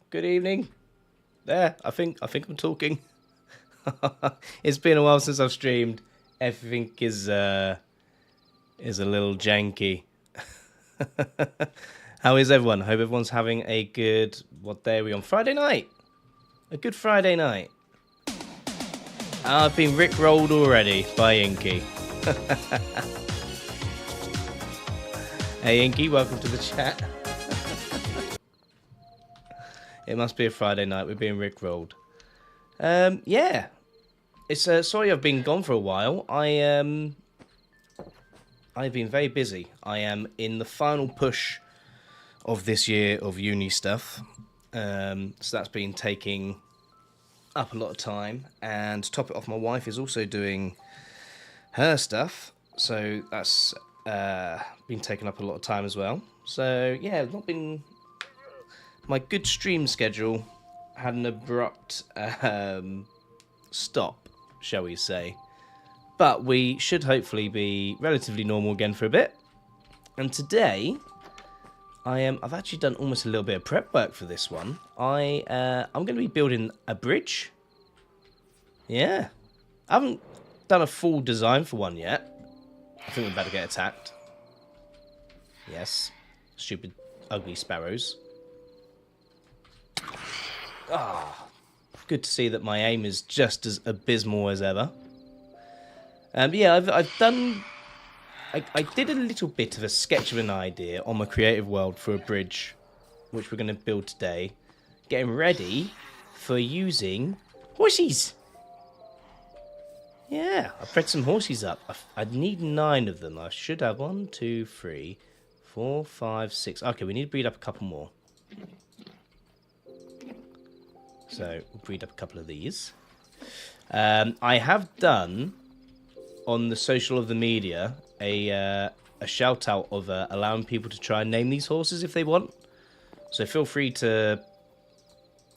Good evening. There, I think I'm talking. It's been a while since I've streamed. Everything is a little janky. How is everyone? Hope everyone's having a good, what day are we on? Friday night. A good Friday night. I've been rickrolled already by Inky. Hey Inky, welcome to the chat. It must be a Friday night. We're being rickrolled. Yeah. It's sorry I've been gone for a while. I've been very busy. I am in the final push of this year of uni stuff. So that's been taking up a lot of time. And to top it off, my wife is also doing her stuff. So that's been taking up a lot of time as well. So yeah, not been... My good stream schedule had an abrupt stop, shall we say. But we should hopefully be relatively normal again for a bit. And today, I've actually done almost a little bit of prep work for this one. I'm going to be building a bridge. Yeah. I haven't done a full design for one yet. I think we're about to get attacked. Yes. Stupid, ugly sparrows. Ah, good to see that my aim is just as abysmal as ever. But yeah, I've done... I did a little bit of a sketch of an idea on my creative world for a bridge, which we're going to build today. Getting ready for using horses. Yeah, I've bred some horses up. I need 9 of them. I should have 1, 2, 3, 4, 5, 6. Okay, we need to breed up a couple more. So we'll breed up a couple of these. I have done on the social of the media a shout out of allowing people to try and name these horses if they want. So feel free to,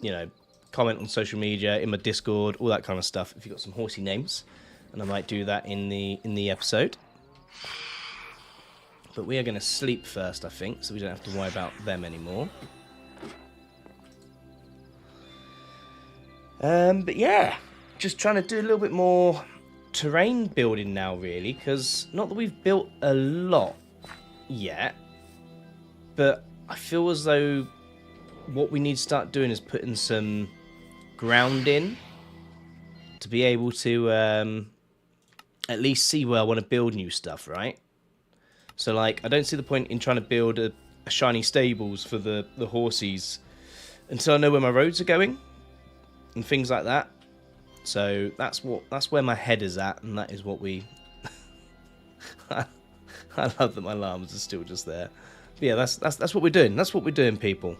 you know, comment on social media, in my Discord, all that kind of stuff. If you've got some horsey names, and I might do that in the episode. But we are going to sleep first, I think, so we don't have to worry about them anymore. But yeah, just trying to do a little bit more terrain building now, really, because not that we've built a lot yet, But I feel as though what we need to start doing is putting some ground in to be able to at least see where I want to build new stuff, right? So, like, I don't see the point in trying to build a shiny stables for the horsies until I know where my roads are going and things like that. So that's where my head is at, and that is what we. I love that my alarms are still just there. But yeah, that's what we're doing. That's what we're doing, people.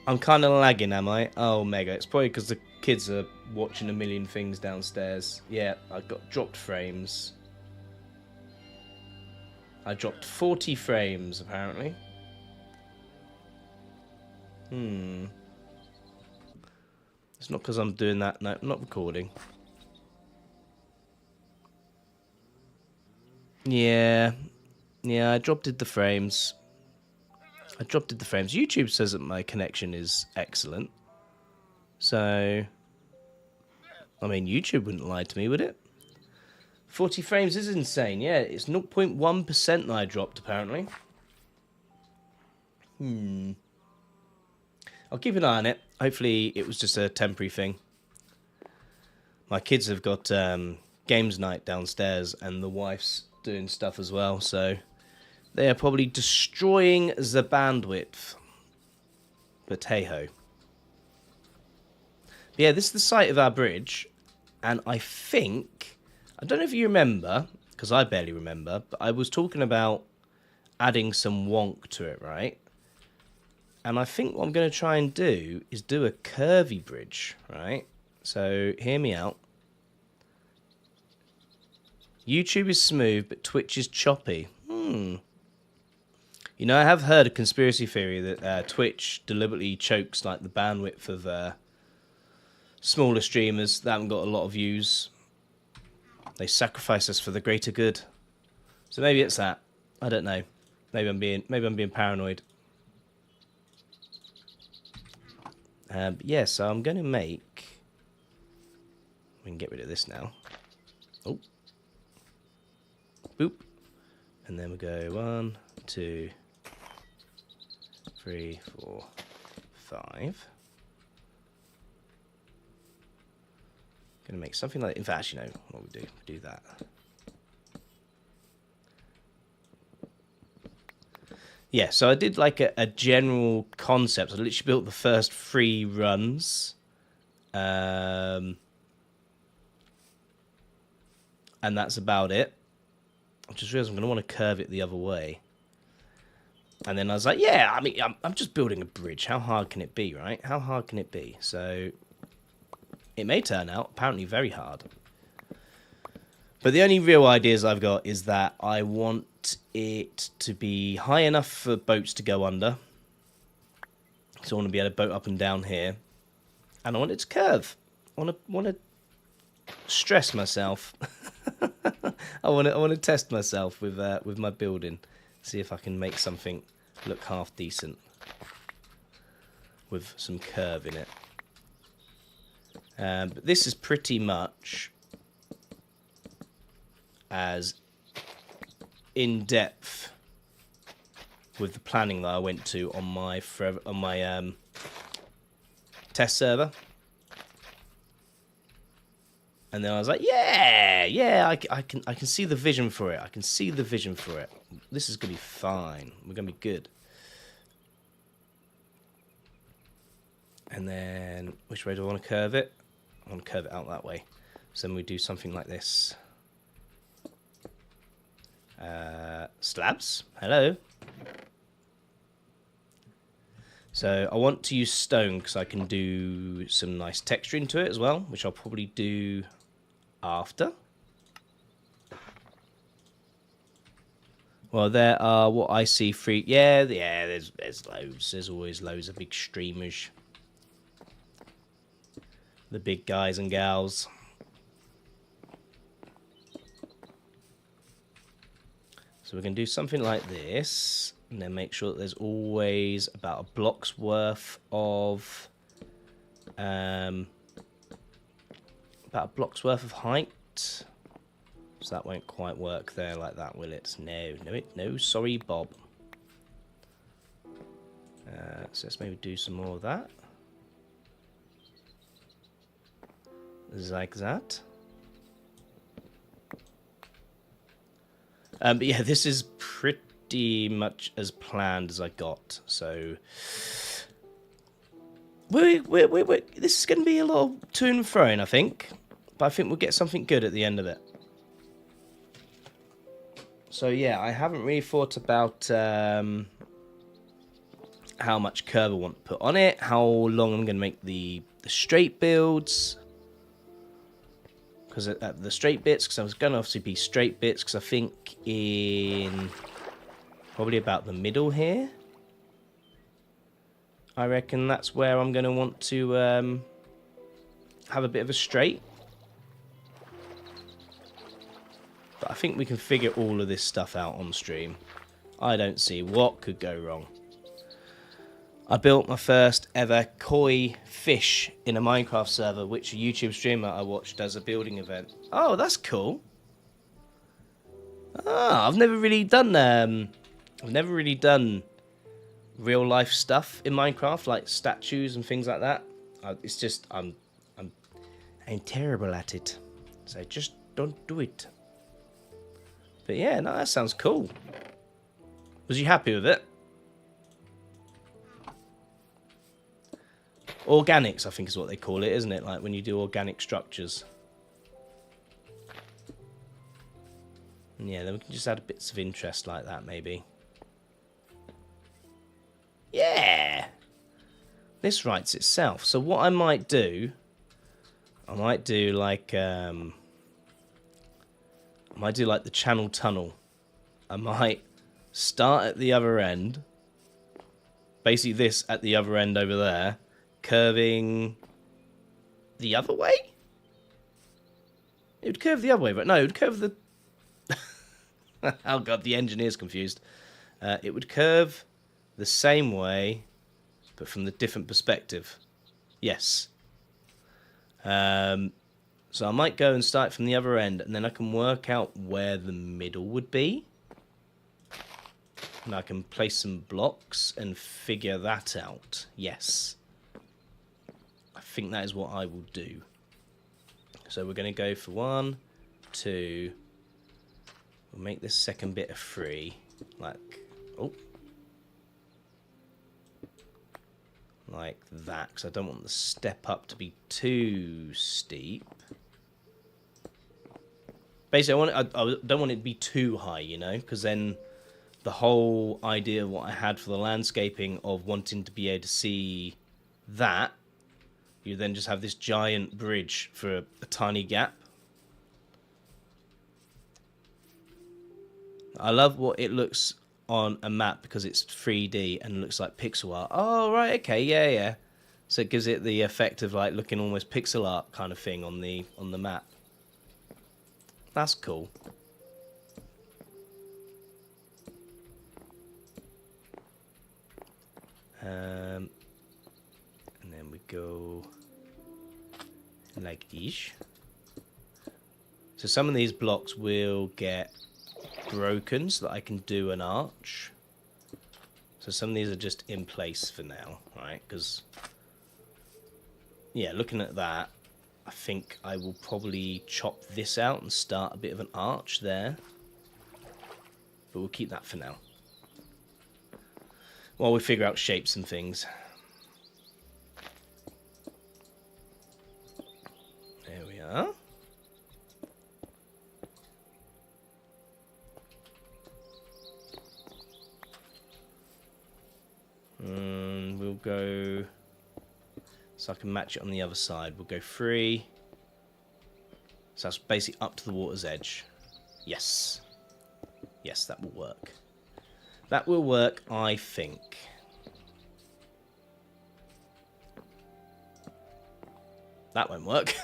I'm kind of lagging, am I? Oh, mega. It's probably because the kids are watching a million things downstairs. Yeah, I got dropped frames. I dropped 40 frames, apparently. It's not because I'm doing that. No, I'm not recording. Yeah, I dropped the frames. YouTube says that my connection is excellent. So, I mean, YouTube wouldn't lie to me, would it? 40 frames is insane. Yeah, it's 0.1% that I dropped, apparently. I'll keep an eye on it. Hopefully it was just a temporary thing. My kids have got games night downstairs, and the wife's doing stuff as well, so they are probably destroying the bandwidth. But hey-ho. Yeah, this is the site of our bridge, and I think... I don't know if you remember, because I barely remember, but I was talking about adding some wonk to it, right? And I think what I'm going to try and do is do a curvy bridge, right? So, hear me out. YouTube is smooth, but Twitch is choppy. You know, I have heard a conspiracy theory that Twitch deliberately chokes like the bandwidth of smaller streamers that haven't got a lot of views. They sacrifice us for the greater good. So maybe it's that. I don't know. Maybe I'm being paranoid. Yeah, so I'm going to make... We can get rid of this now. Oh. Boop. And then we go 1, 2, 3, 4, 5. Going to make something like... In fact, you know what we do. We do that. Yeah, so I did like a general concept. I literally built the first 3 runs. And that's about it. I just realized I'm going to want to curve it the other way. And then I was like, yeah, I mean, I'm just building a bridge. How hard can it be, right? How hard can it be? So... It may turn out, apparently, very hard. But the only real ideas I've got is that I want it to be high enough for boats to go under. So I want to be able to boat up and down here. And I want it to curve. I want to stress myself. I want to test myself with my building. See if I can make something look half decent. With some curve in it. But this is pretty much as in-depth with the planning that I went to on my test server. And then I was like, yeah, I can see the vision for it. I can see the vision for it. This is gonna be fine. We're gonna be good. And then, which way do I want to curve it? I want to curve it out that way. So then we do something like this. Slabs. Hello. So I want to use stone because I can do some nice texture into it as well, which I'll probably do after. Well, there are what I see 3. Yeah. There's loads. There's always loads of big streamers. The big guys and gals. So we're going to do something like this, and then make sure that there's always about a block's worth of height. So that won't quite work there like that, will it? No, sorry, Bob. So let's maybe do some more of that. Like that. But yeah, this is pretty much as planned as I got. So this is going to be a lot of to and froing, I think. But I think we'll get something good at the end of it. So yeah, I haven't really thought about how much curve I want to put on it, how long I'm going to make the straight builds. Because the straight bits, because I was going to obviously be straight bits, because I think in probably about the middle here, I reckon that's where I'm going to want to have a bit of a straight. But I think we can figure all of this stuff out on stream. I don't see what could go wrong. I built my first ever koi fish in a Minecraft server, which a YouTube streamer I watched does a building event. Oh, that's cool. Ah, I've never really done real life stuff in Minecraft, like statues and things like that. It's just I'm terrible at it, so just don't do it. But yeah, no, that sounds cool. Was you happy with it? Organics, I think is what they call it, isn't it? Like when you do organic structures. And yeah, then we can just add bits of interest like that, maybe. Yeah! This writes itself. So what I might do like the channel tunnel. I might start at the other end. Basically this at the other end over there. Curving the other way? It would curve the other way, but no, it would curve the... Oh god, the engineer's confused. It would curve the same way, but from the different perspective. Yes. So I might go and start from the other end, and then I can work out where the middle would be. And I can place some blocks and figure that out. Yes. I think that is what I will do. So we're going to go for 1, 2. We'll make this second bit of 3. Like that, because I don't want the step up to be too steep. Basically, I don't want it to be too high, you know, because then the whole idea of what I had for the landscaping of wanting to be able to see that, you then just have this giant bridge for a tiny gap. I love what it looks on a map because it's 3D and looks like pixel art. Oh, right, okay, yeah. So it gives it the effect of like looking almost pixel art kind of thing on the map. That's cool. And then we go like this. So some of these blocks will get broken so that I can do an arch. So some of these are just in place for now, right? Because, yeah, looking at that, I think I will probably chop this out and start a bit of an arch there. But we'll keep that for now, while we figure out shapes and things. There we are. And we'll go... So I can match it on the other side. We'll go 3. So that's basically up to the water's edge. Yes. Yes, that will work. That will work, I think. That won't work.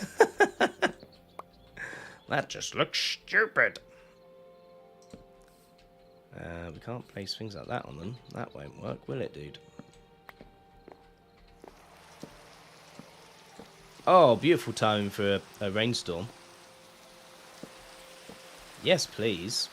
That just looks stupid. We can't place things like that on them. That won't work, will it, dude? Oh, beautiful time for a rainstorm. Yes, please.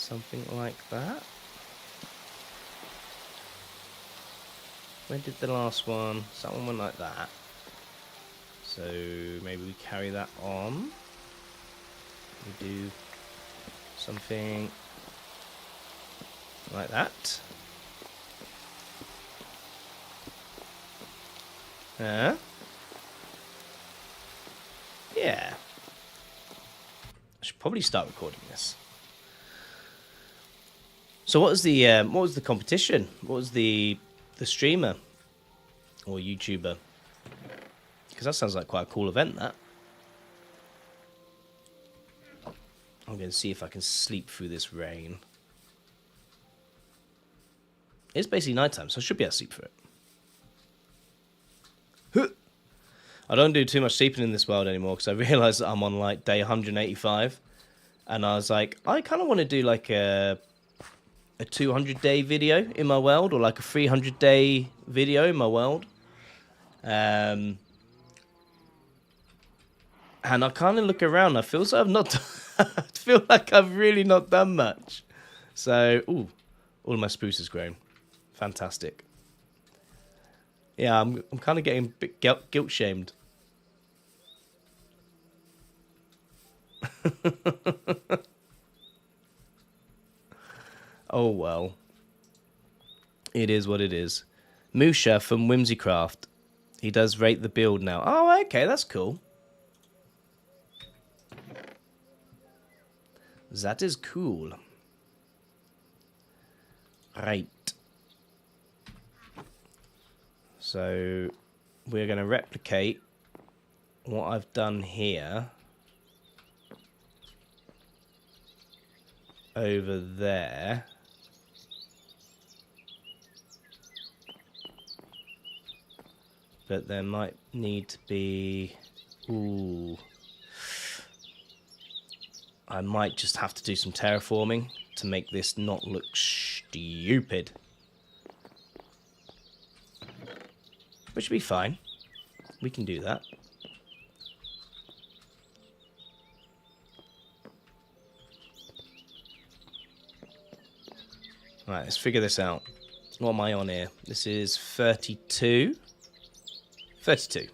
something like that. When did the last one? Someone went like that. So maybe we carry that on. We do something like that. Yeah. I should probably start recording this. So what was the competition? What was the streamer or YouTuber? Because that sounds like quite a cool event, that. I'm going to see if I can sleep through this rain. It's basically nighttime, so I should be able to sleep through it. I don't do too much sleeping in this world anymore because I realised that I'm on like day 185. And I was like, I kind of want to do like a 200-day video in my world, or like a 300-day video in my world. And I kind of look around. I feel so I've not. I feel like I've really not done much. So, ooh, all of my spruce has grown. Fantastic. Yeah, I'm kind of getting a bit guilt shamed. Oh well. It is what it is. Musha from Whimsycraft. He does rate the build now. Oh, okay, that's cool. That is cool. Right. So, we're going to replicate what I've done here over there. But there might need to be... Ooh. I might just have to do some terraforming to make this not look stupid. Which should be fine. We can do that. Right, let's figure this out. What am I on here? This is 32. 32.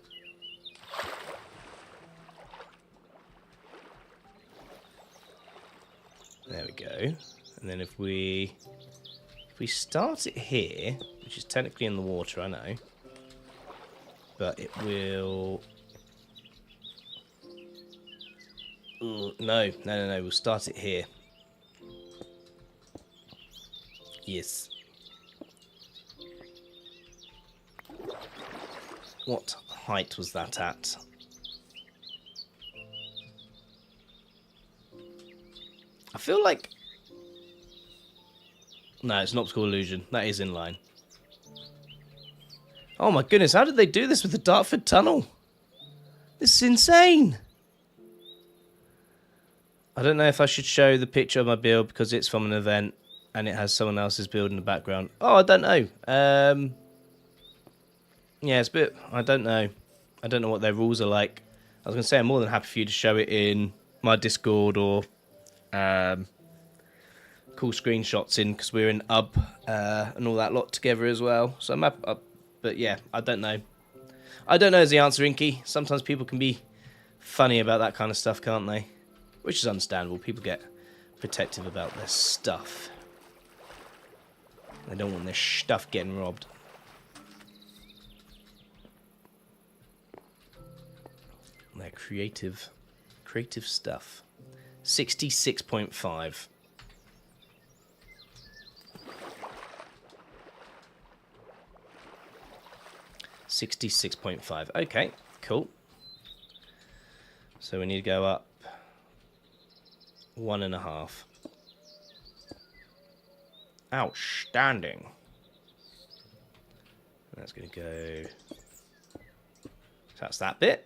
There we go. And then if we start it here, which is technically in the water, I know. But it will... Ooh, no, we'll start it here. Yes. What height was that at? I feel like... No, it's an optical illusion. That is in line. Oh my goodness, how did they do this with the Dartford Tunnel? This is insane. I don't know if I should show the picture of my build because it's from an event and it has someone else's build in the background. Oh, I don't know. Yeah, it's a bit... I don't know. I don't know what their rules are like. I was going to say I'm more than happy for you to show it in my Discord or cool screenshots in because we're in UB and all that lot together as well. So I'm up, but yeah, I don't know. I don't know is the answer, Inky. Sometimes people can be funny about that kind of stuff, can't they? Which is understandable. People get protective about their stuff. They don't want their stuff getting robbed. Their creative stuff. 66.5. $66.5. Okay, cool. So we need to go up 1.5. Outstanding. That's going to go... So that's that bit.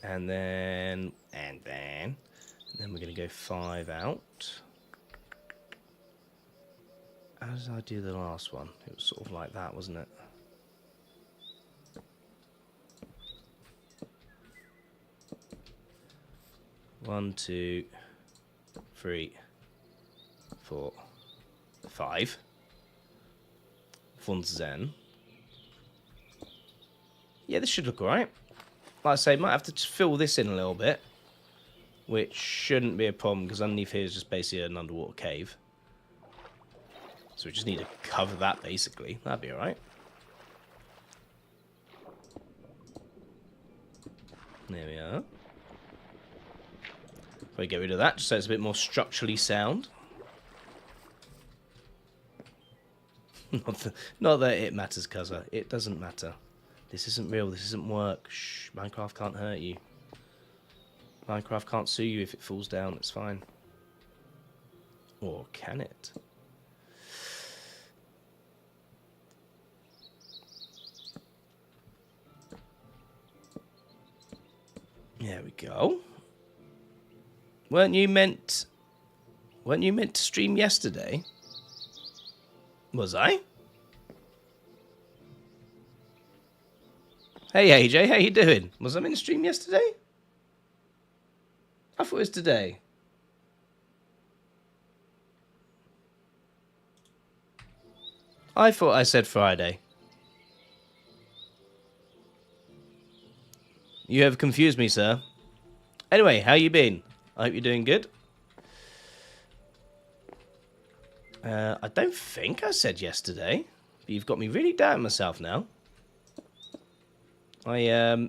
And then we're going to go 5 out. How did I do the last one? It was sort of like that, wasn't it? One, two, three, 4, 5. Funzen. Yeah, this should look alright. Like I say, might have to just fill this in a little bit. Which shouldn't be a problem, because underneath here is just basically an underwater cave. So we just need to cover that, basically. That'd be alright. There we are. If we get rid of that, just so it's a bit more structurally sound. Not that it matters, Cuzzer. It doesn't matter. This isn't real. This isn't work. Shh. Minecraft can't hurt you. Minecraft can't sue you if it falls down. It's fine. Or can it? There we go. Weren't you meant to stream yesterday? Was I? Hey AJ, how you doing? Was I meant to stream yesterday? I thought it was today. I thought I said Friday. You have confused me, sir. Anyway, how you been? I hope you're doing good. I don't think I said yesterday, but you've got me really doubting myself now. It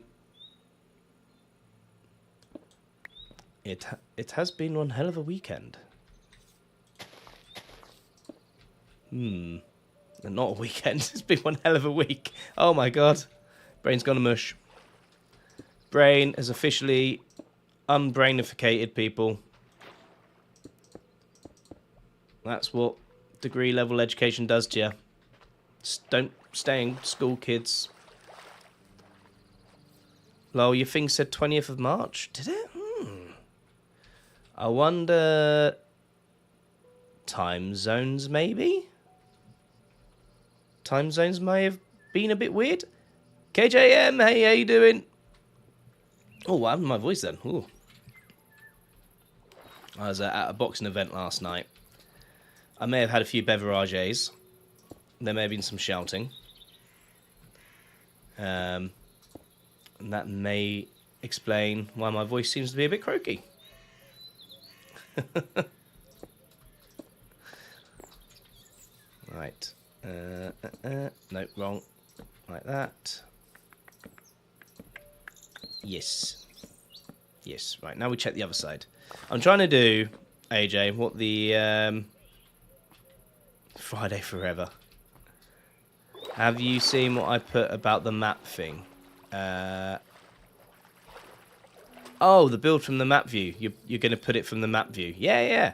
has been one hell of a weekend. Not a weekend. It's been one hell of a week. Oh my god. Brain's gone to mush. Brain has officially unbrainificated, people. That's what degree level education does to you. Just don't stay in school, kids. Lol, your thing said 20th of March. Did it? I wonder... Time zones, maybe? Time zones may have been a bit weird. KJM, hey, how you doing? Oh, what happened to my voice then? Ooh. I was at a boxing event last night. I may have had a few beverages. There may have been some shouting. And that may explain why my voice seems to be a bit croaky. Right. No, wrong. Like that. Yes. Yes. Right, now we check the other side. I'm trying to do, AJ, what the... Friday Forever. Have you seen what I put about the map thing? Oh, the build from the map view. You're going to put it from the map view. Yeah, yeah.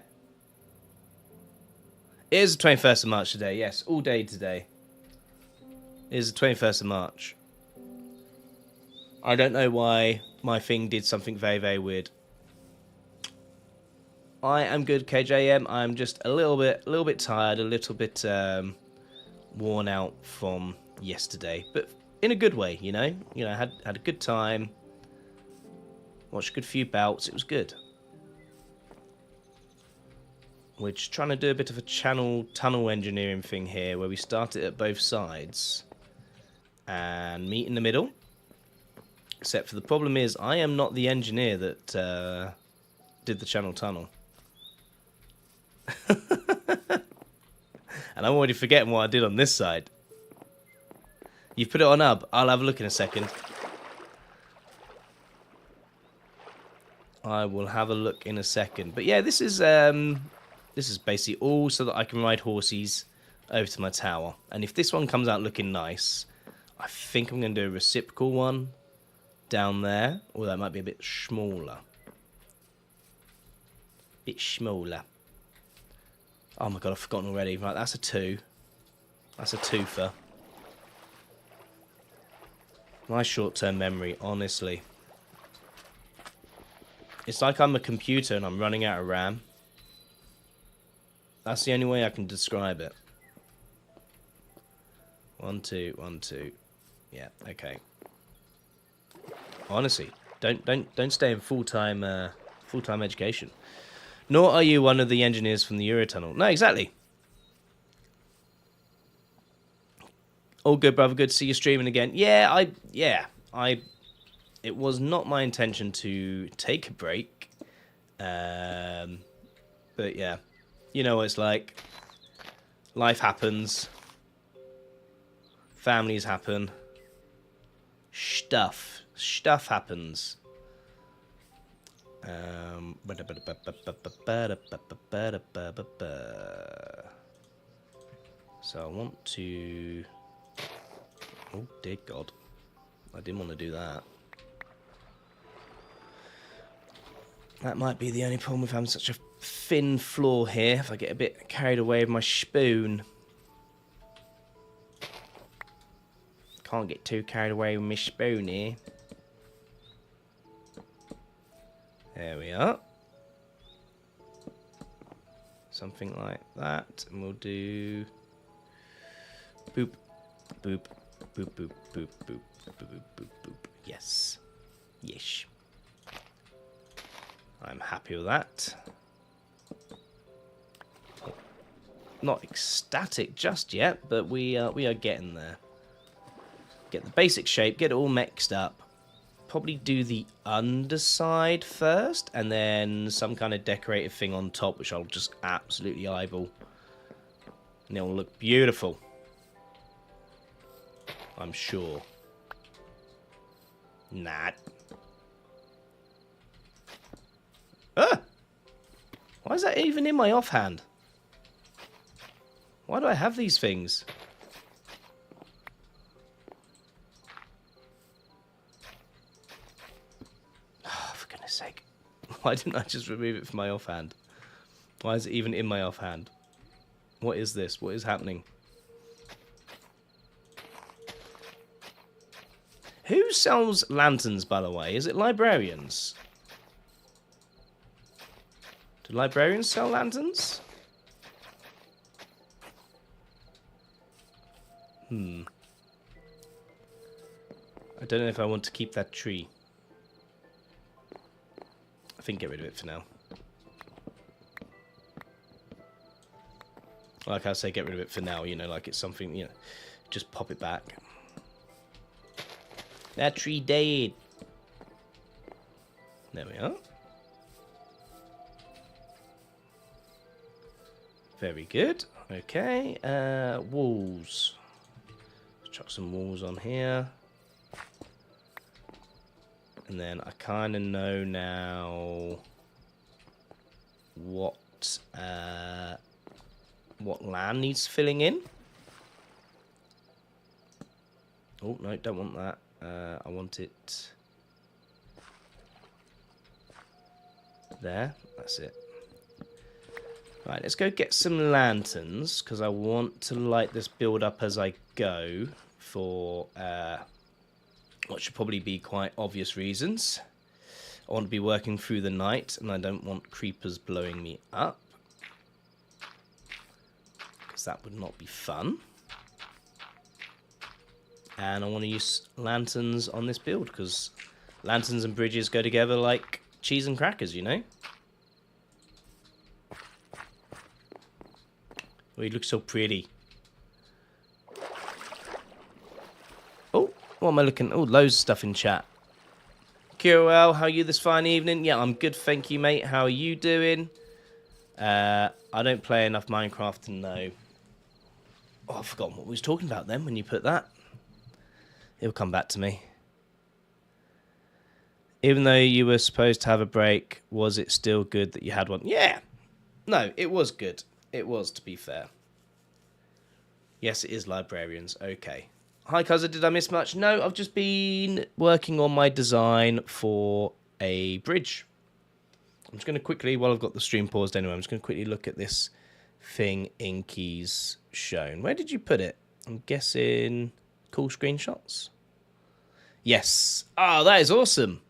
It is the 21st of March today. Yes, all day today. It is the 21st of March. I don't know why my thing did something very, very weird. I am good, KJM. I'm just a little bit tired, a little bit worn out from yesterday, but in a good way, you know. You know, had a good time. Watched a good few bouts. It was good. We're just trying to do a bit of a tunnel engineering thing here, where we start it at both sides and meet in the middle. Except for the problem is, I am not the engineer that did the channel tunnel. And I'm already forgetting what I did on this side. You've put it on Hub. I'll have a look in a second. I will have a look in a second. But yeah, this is basically all so that I can ride horses over to my tower. And if this one comes out looking nice, I think I'm going to do a reciprocal one down there. Or that might be a bit smaller. Bit smaller. Oh my god, I've forgotten already. Right, that's a 2. That's a twofer. My short-term memory, honestly. It's like I'm a computer and I'm running out of RAM. That's the only way I can describe it. 1, 2, 1, 2. Yeah, okay. Honestly, don't stay in full-time education. Nor are you one of the engineers from the Eurotunnel. No, exactly. All good, brother. Good to see you streaming again. Yeah, it was not my intention to take a break. But yeah, you know what it's like. Life happens. Families happen. Stuff happens. So I want to... Oh, dear God. I didn't want to do that. That might be the only problem with having such a thin floor here, if I get a bit carried away with my spoon. Can't get too carried away with my spoon here. There we are. Something like that. And we'll do... Boop, boop, boop, boop, boop, boop, boop, boop, boop, boop. Yes. Yesh. I'm happy with that. Not ecstatic just yet, but we are getting there. Get the basic shape, get it all mixed up. Probably do the underside first, and then some kind of decorative thing on top, which I'll just absolutely eyeball. And it'll look beautiful. I'm sure. Nah. Ah! Why is that even in my offhand? Why do I have these things? Oh, for goodness sake. Why didn't I just remove it from my offhand? Why is it even in my offhand? What is this? What is happening? Who sells lanterns, by the way? Is it librarians? Do librarians sell lanterns? I don't know if I want to keep that tree. I think get rid of it for now. Like I say, get rid of it for now, you know, like it's something, you know, just pop it back. That tree dead. There we are. Very good. Okay, walls. Chuck some walls on here. And then I kind of know now what land needs filling in. Oh, no, don't want that. I want it there. That's it. Right, let's go get some lanterns, because I want to light this build up as I go for what should probably be quite obvious reasons. I want to be working through the night, and I don't want creepers blowing me up, because that would not be fun. And I want to use lanterns on this build, because lanterns and bridges go together like cheese and crackers, you know? Oh, you look so pretty. Oh, what am I looking? Oh, loads of stuff in chat. QOL, how are you this fine evening? Yeah, I'm good, thank you, mate. How are you doing? I don't play enough Minecraft to know. Oh, I've forgotten what we was talking about then when you put that. It'll come back to me. Even though you were supposed to have a break, was it still good that you had one? Yeah. No, it was good. It was, to be fair. Yes, it is librarians. Okay. Hi, Cuzzer. Did I miss much? No, I've just been working on my design for a bridge. I'm just going to quickly, while I've got the stream paused anyway, I'm just going to quickly look at this thing Inky's shown. Where did you put it? I'm guessing cool screenshots. Yes. Oh, that is awesome.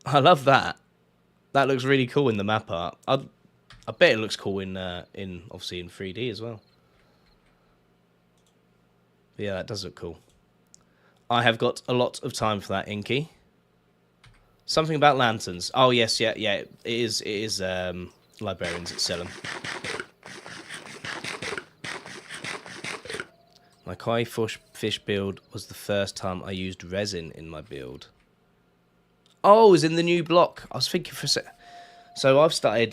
I love that. That looks really cool in the map art. I bet it looks cool in obviously in 3D as well. But yeah, that does look cool. I have got a lot of time for that, Inky. Something about lanterns. Oh, yes, yeah. It is librarians that sell them. My koi fish build was the first time I used resin in my build. Oh, it was in the new block. I was thinking for a sec. So I've started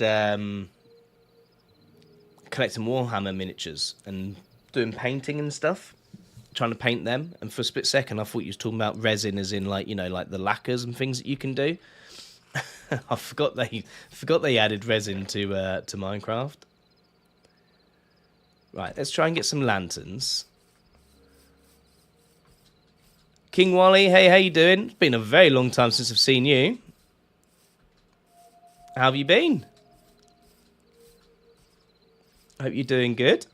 collecting Warhammer miniatures and doing painting and stuff. Trying to paint them. And for a split second, I thought you was talking about resin as in, like, you know, like the lacquers and things that you can do. I forgot they added resin to Minecraft. Right, let's try and get some lanterns. King Wally, hey, how you doing? It's been a very long time since I've seen you. How have you been? Hope you're doing good.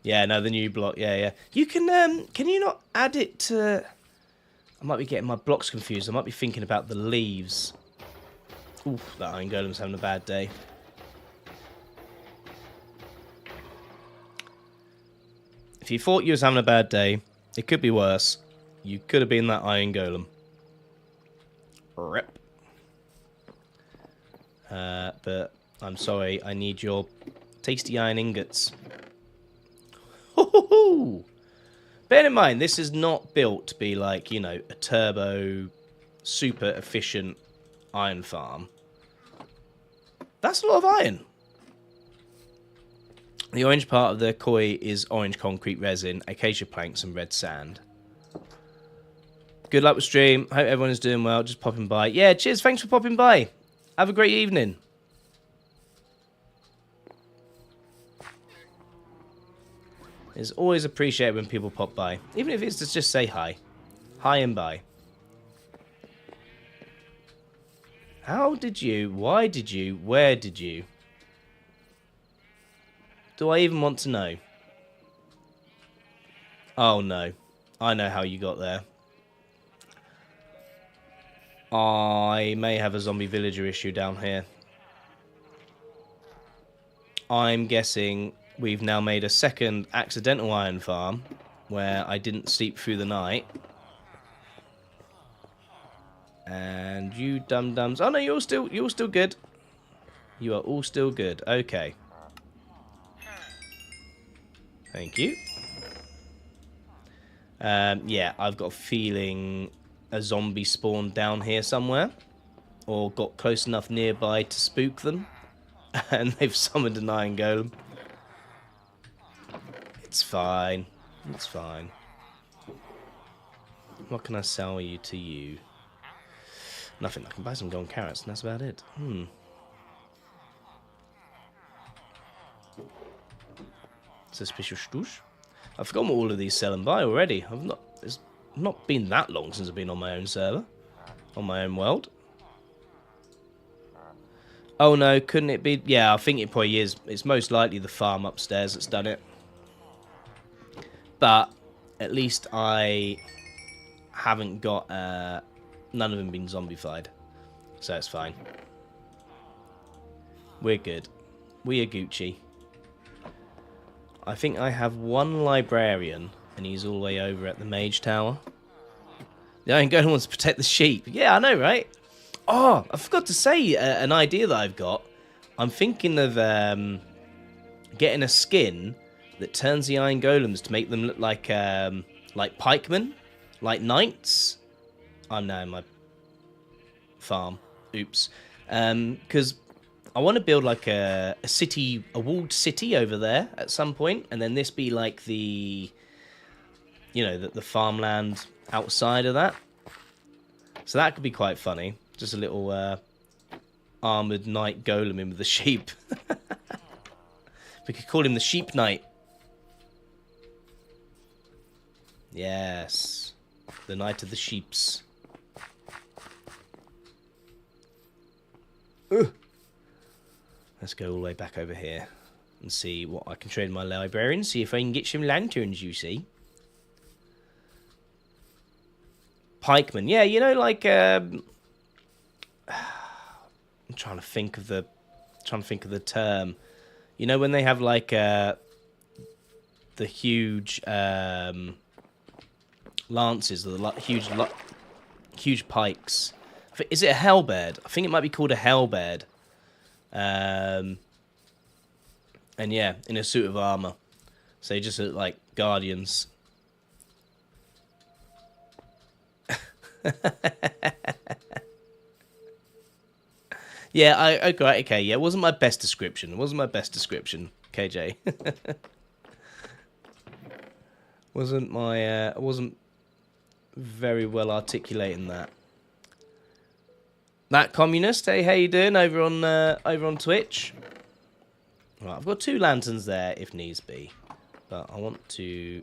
Yeah, no, the new block. Yeah. You can you not add it to... I might be getting my blocks confused. I might be thinking about the leaves. Oof, that Iron Golem's having a bad day. If you thought you was having a bad day, it could be worse. You could have been that Iron Golem. Rip. But I'm sorry, I need your tasty iron ingots. Ho-ho-ho! Bear in mind, this is not built to be like, you know, a turbo, super efficient iron farm. That's a lot of iron. The orange part of the koi is orange concrete resin, acacia planks, and red sand. Good luck with stream. Hope everyone is doing well. Just popping by. Yeah, cheers. Thanks for popping by. Have a great evening. It's always appreciated when people pop by. Even if it's to just say hi. Hi and bye. How did you? Why did you? Where did you? Do I even want to know? Oh no. I know how you got there. I may have a zombie villager issue down here. I'm guessing we've now made a second accidental iron farm where I didn't sleep through the night. And you dum-dums... Oh no, you're still good. You are all still good. Okay. Thank you. Yeah, I've got a feeling a zombie spawned down here somewhere. Or got close enough nearby to spook them. And they've summoned an Iron Golem. It's fine. It's fine. What can I sell you to you? Nothing. I can buy some golden carrots and that's about it. Suspicious stoosh. I've forgotten what all of these sell and buy already. It's not been that long since I've been on my own server. On my own world. Oh no, couldn't it be? Yeah, I think it probably is. It's most likely the farm upstairs that's done it. But at least I haven't got... none of them been zombified. So it's fine. We're good. We are Gucci. I think I have one librarian, and he's all the way over at the mage tower. The Iron Golem wants to protect the sheep. Yeah, I know, right? Oh, I forgot to say an idea that I've got. I'm thinking of getting a skin that turns the Iron Golems to make them look like pikemen, like knights. I'm now in my farm. Oops. Because I want to build like a city, a walled city over there at some point, and then this be like the, you know, the farmland outside of that. So that could be quite funny. Just a little armoured knight golem in with the sheep. We could call him the Sheep Knight. Yes. The Knight of the Sheeps. Ugh. Let's go all the way back over here and see what I can trade in my librarian. See if I can get some lanterns, you see. Pikeman. Yeah, you know, like... I'm trying to think of the term. You know, when they have like the huge lances, the huge Huge pikes. Is it a halberd? I think it might be called a halberd. And yeah, in a suit of armor. So they just look like guardians. Yeah, okay, yeah, it wasn't my best description. It wasn't my best description, KJ. I wasn't very well articulating that. That communist, hey, how you doing over on Twitch? Right, I've got 2 lanterns there if needs be, but I want to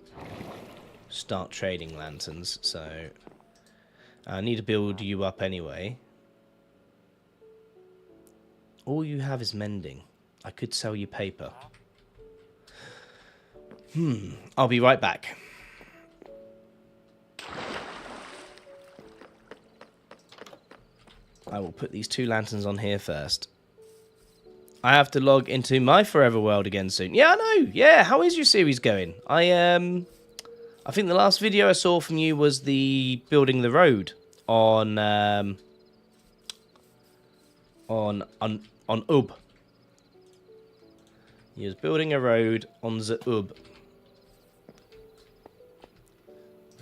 start trading lanterns, so I need to build you up anyway. All you have is mending. I could sell you paper. I'll be right back. I will put these 2 lanterns on here first. I have to log into my Forever World again soon. Yeah, I know. Yeah, how is your series going? I think the last video I saw from you was the building the road on Ub. He was building a road on the Ub.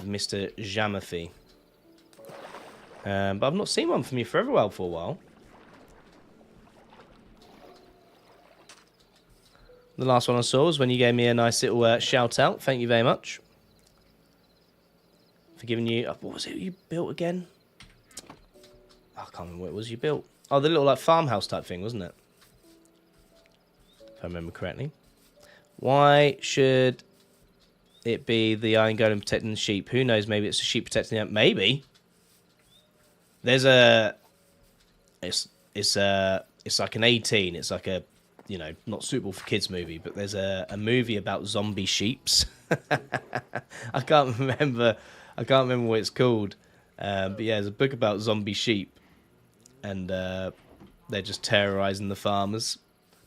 Mr. Jamafi. But I've not seen one from you Forever World for a while. The last one I saw was when you gave me a nice little shout out. Thank you very much. For giving you... what was it you built again? I can't remember what it was you built. Oh, the little like farmhouse type thing, wasn't it? If I remember correctly. Why should it be the Iron Golem protecting the sheep? Who knows? Maybe it's the sheep protecting them. Maybe. There's a... It's like an 18. It's like a... You know, not suitable for kids movie, but there's a movie about zombie sheeps. I can't remember what it's called. But yeah, there's a book about zombie sheep. And they're just terrorizing the farmers.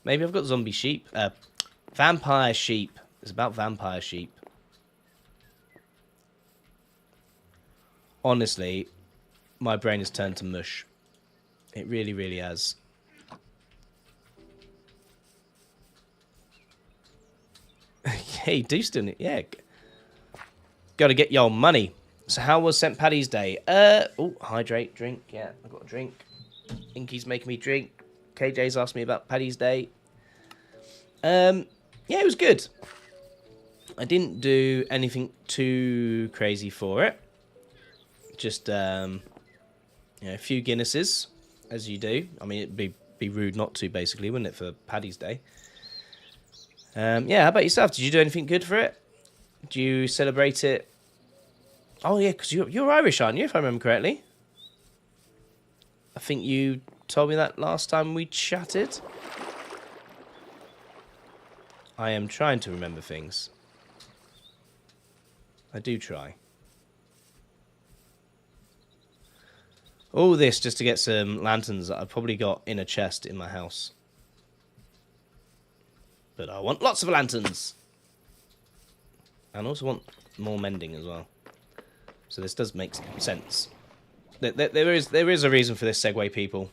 Maybe I've got zombie sheep. Vampire sheep. It's about vampire sheep. Honestly, my brain has turned to mush. It really, really has. Hey, do still need... Yeah. Got to get your money. So how was St. Paddy's Day? Oh, hydrate, drink. Yeah, I've got a drink. Inky's making me drink. KJ's asked me about Paddy's Day. Yeah, it was good. I didn't do anything too crazy for it. Just, you know, a few Guinnesses, as you do. I mean, it'd be rude not to, basically, wouldn't it, for Paddy's Day? Yeah, how about yourself? Did you do anything good for it? Do you celebrate it? Oh, yeah, because you're Irish, aren't you, if I remember correctly? I think you told me that last time we chatted. I am trying to remember things. I do try. All this just to get some lanterns that I've probably got in a chest in my house. But I want lots of lanterns. And also want more mending as well. So this does make sense. There is a reason for this segue, people.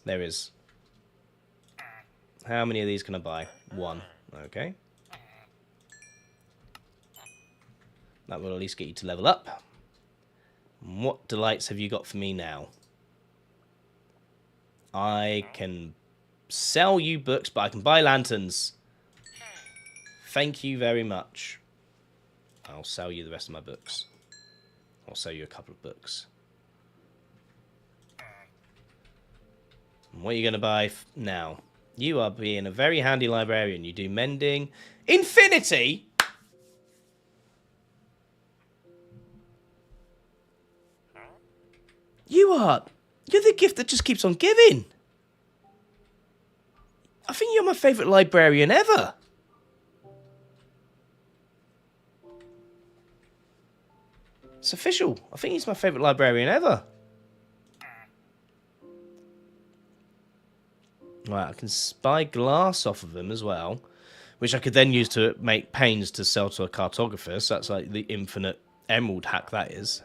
There is. How many of these can I buy? 1. Okay. That will at least get you to level up. What delights have you got for me now? I can sell you books, but I can buy lanterns. Thank you very much. I'll sell you the rest of my books. I'll sell you a couple of books. And what are you going to buy now? You are being a very handy librarian. You do mending. Infinity? You're the gift that just keeps on giving. I think you're my favourite librarian ever. It's official. I think he's my favourite librarian ever. Right, I can buy glass off of him as well, which I could then use to make panes to sell to a cartographer. So that's like the infinite emerald hack that is.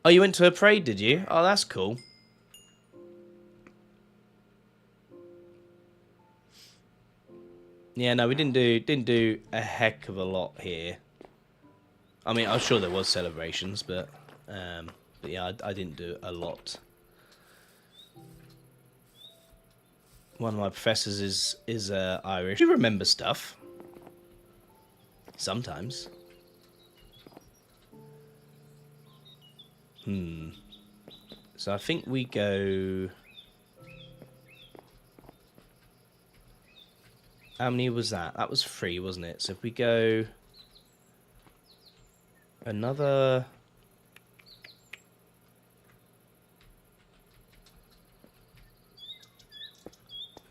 Oh, you went to a parade, did you? Oh, that's cool. Yeah, no, we didn't do a heck of a lot here. I mean, I'm sure there was celebrations, but yeah, I didn't do a lot. One of my professors is Irish. You remember stuff sometimes. So I think we go. How many was that? That was 3, wasn't it? So if we go another.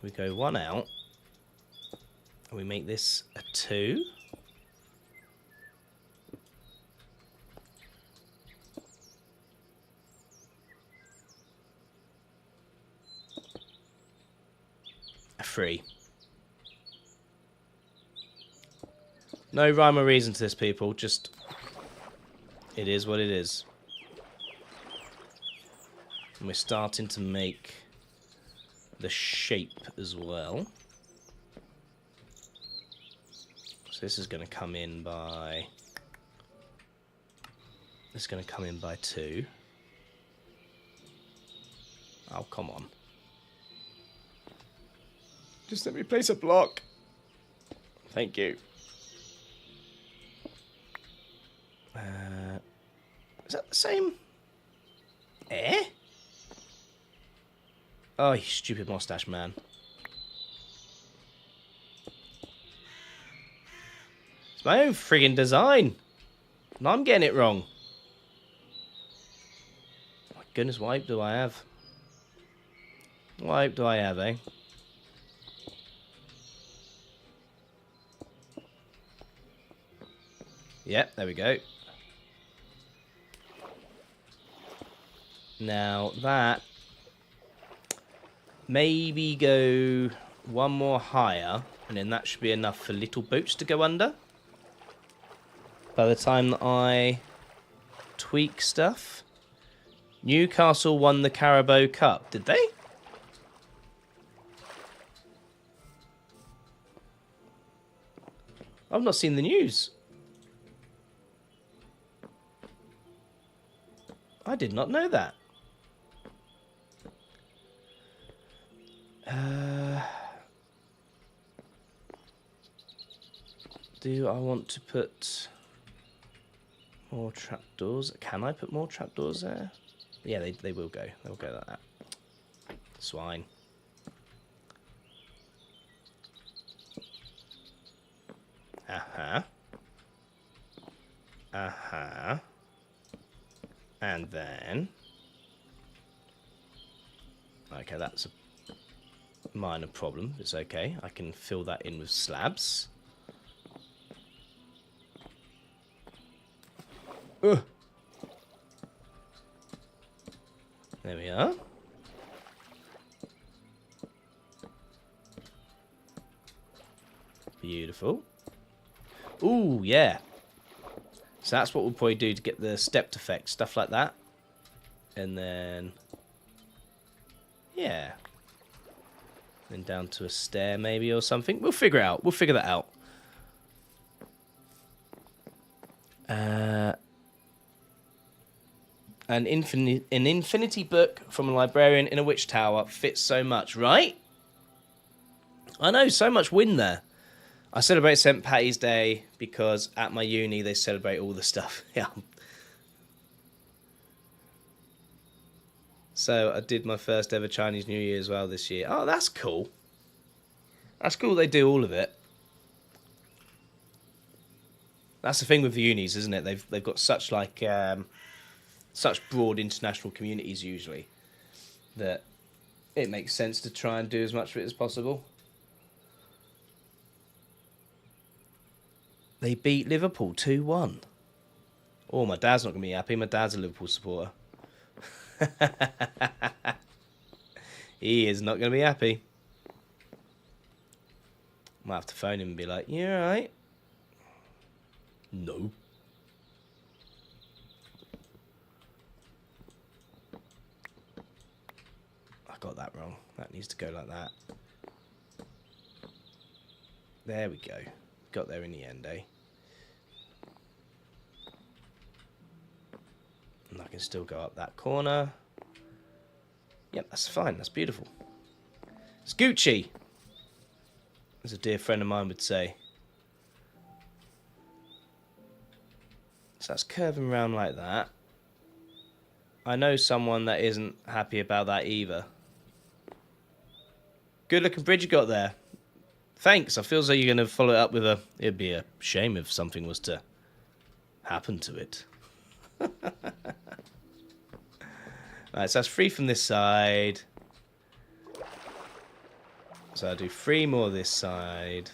We go 1 out. And we make this a 2. A 3. No rhyme or reason to this, people. Just, it is what it is. And we're starting to make the shape as well. So this is going to come in by... This is going to come in by 2. Oh, come on. Just let me place a block. Thank you. Is that the same? Eh? Oh, you stupid mustache man. It's my own friggin' design. And I'm getting it wrong. My goodness, what hope do I have? What hope do I have, eh? Yep, there we go. Now that, maybe go 1 more higher, and then that should be enough for little boots to go under. By the time that I tweak stuff. Newcastle won the Carabao Cup, did they? I've not seen the news. I did not know that. Do I want to put more trapdoors? Can I put more trapdoors there? Yeah, they will go. They'll go like that. Swine. Uh-huh. Uh-huh. And then... Okay, that's a minor problem. It's okay. I can fill that in with slabs. Ugh. There we are. Beautiful. Ooh, yeah. So that's what we'll probably do to get the stepped effect, stuff like that. And then... yeah. Then down to a stair maybe or something. We'll figure it out. We'll figure that out. An infinity book from a librarian in a witch tower fits so much, right? I know, so much win there. I celebrate St. Patty's Day because at my uni they celebrate all the stuff. Yeah. So I did my first ever Chinese New Year as well this year. Oh, that's cool. That's cool they do all of it. That's the thing with the unis, isn't it? They've got such like such broad international communities usually that it makes sense to try and do as much of it as possible. They beat Liverpool 2-1. Oh, my dad's not going to be happy. My dad's a Liverpool supporter. He is not going to be happy. Might have to phone him and be like, you alright? No. got that wrong. That needs to go like that. There we go. Got there in the end, eh? And I can still go up that corner. Yep, that's fine. That's beautiful. It's Gucci, as a dear friend of mine would say. So that's curving around like that. I know someone that isn't happy about that either. Good looking bridge you got there. Thanks. I feel as though you're going to follow it up with a... It'd be a shame if something was to happen to it. Right, so that's 3 from this side. So I'll do 3 more this side.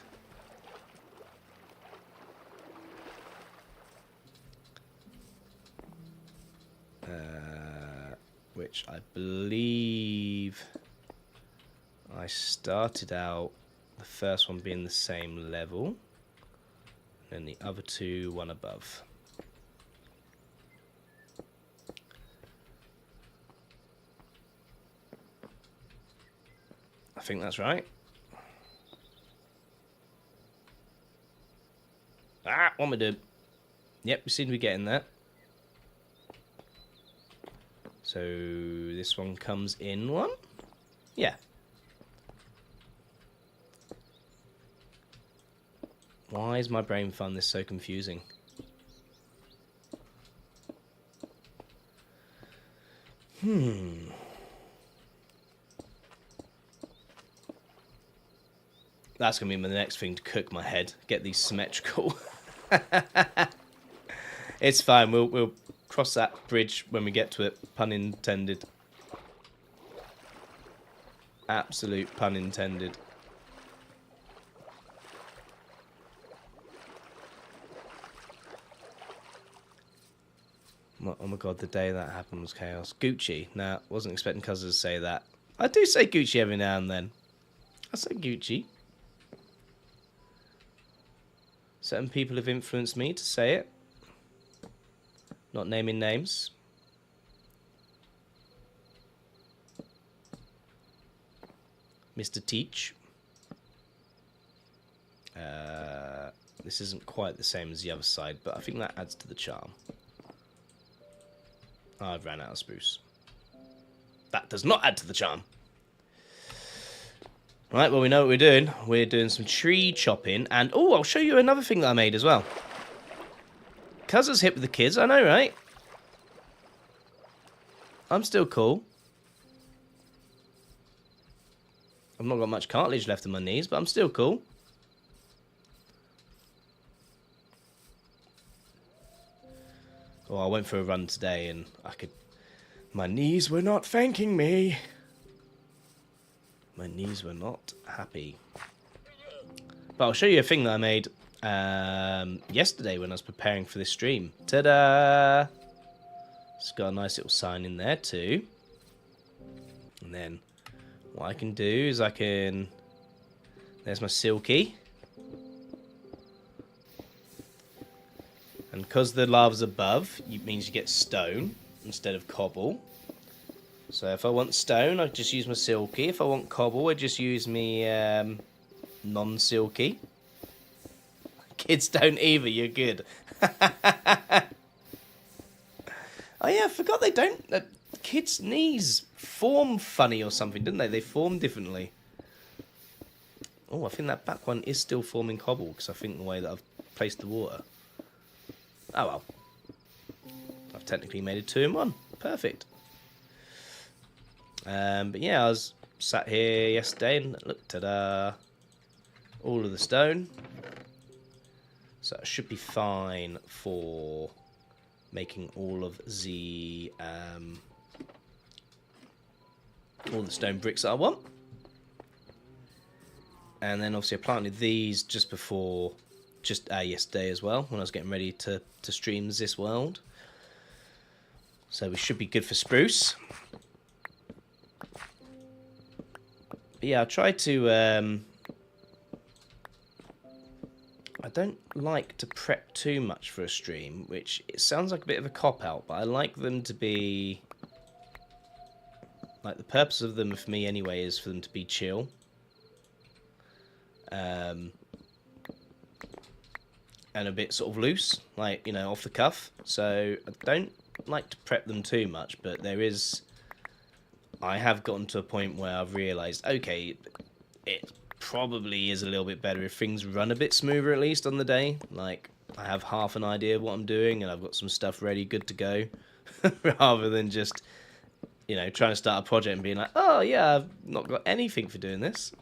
Which I believe I started out the first one being the same level, and then the other 2 one above. I think that's right. Ah, what am I doing? Yep, we seem to be getting that. So this one comes in one? Yeah. Why is my brain find this so confusing? That's going to be my next thing to cook my head. Get these symmetrical. It's fine. We'll cross that bridge when we get to it. Pun intended. Absolute pun intended. Oh my god, the day that happened was chaos. Gucci. Nah, wasn't expecting Cuzzer to say that. I do say Gucci every now and then. I say Gucci. Certain people have influenced me to say it. Not naming names. Mr. Teach. This isn't quite the same as the other side, but I think that adds to the charm. Oh, I've ran out of spruce. That does not add to the charm. Right, well, we know what we're doing. We're doing some tree chopping, and oh, I'll show you another thing that I made as well. Cuzzer's hip with the kids, I know, right? I'm still cool. I've not got much cartilage left in my knees, but I'm still cool. Oh, I went for a run today and my knees were not thanking me. My knees were not happy. But I'll show you a thing that I made yesterday when I was preparing for this stream. Ta-da! It's got a nice little sign in there too. And then what I can do is there's my silky. And because the lava's above, it means you get stone instead of cobble. So if I want stone, I just use my silky. If I want cobble, I just use me non-silky. Kids don't either, you're good. Oh yeah, I forgot they don't... kids' knees form funny or something, didn't they? They form differently. Oh, I think that back one is still forming cobble, because I think the way that I've placed the water. Oh well. I've technically made it 2 in 1. Perfect. But yeah, I was sat here yesterday and look, ta-da. All of the stone. So it should be fine for making all of the stone bricks that I want. And then obviously I planted these just before, yesterday as well, when I was getting ready to stream this world. So we should be good for spruce. But yeah, I try to... I don't like to prep too much for a stream, which it sounds like a bit of a cop-out, but I like them to be... Like, the purpose of them for me anyway is for them to be chill. And a bit sort of loose, like, you know, off the cuff. So I don't like to prep them too much, but I have gotten to a point where I've realised, okay, it probably is a little bit better if things run a bit smoother at least on the day. Like, I have half an idea of what I'm doing and I've got some stuff ready, good to go, rather than just, you know, trying to start a project and being like, oh yeah, I've not got anything for doing this.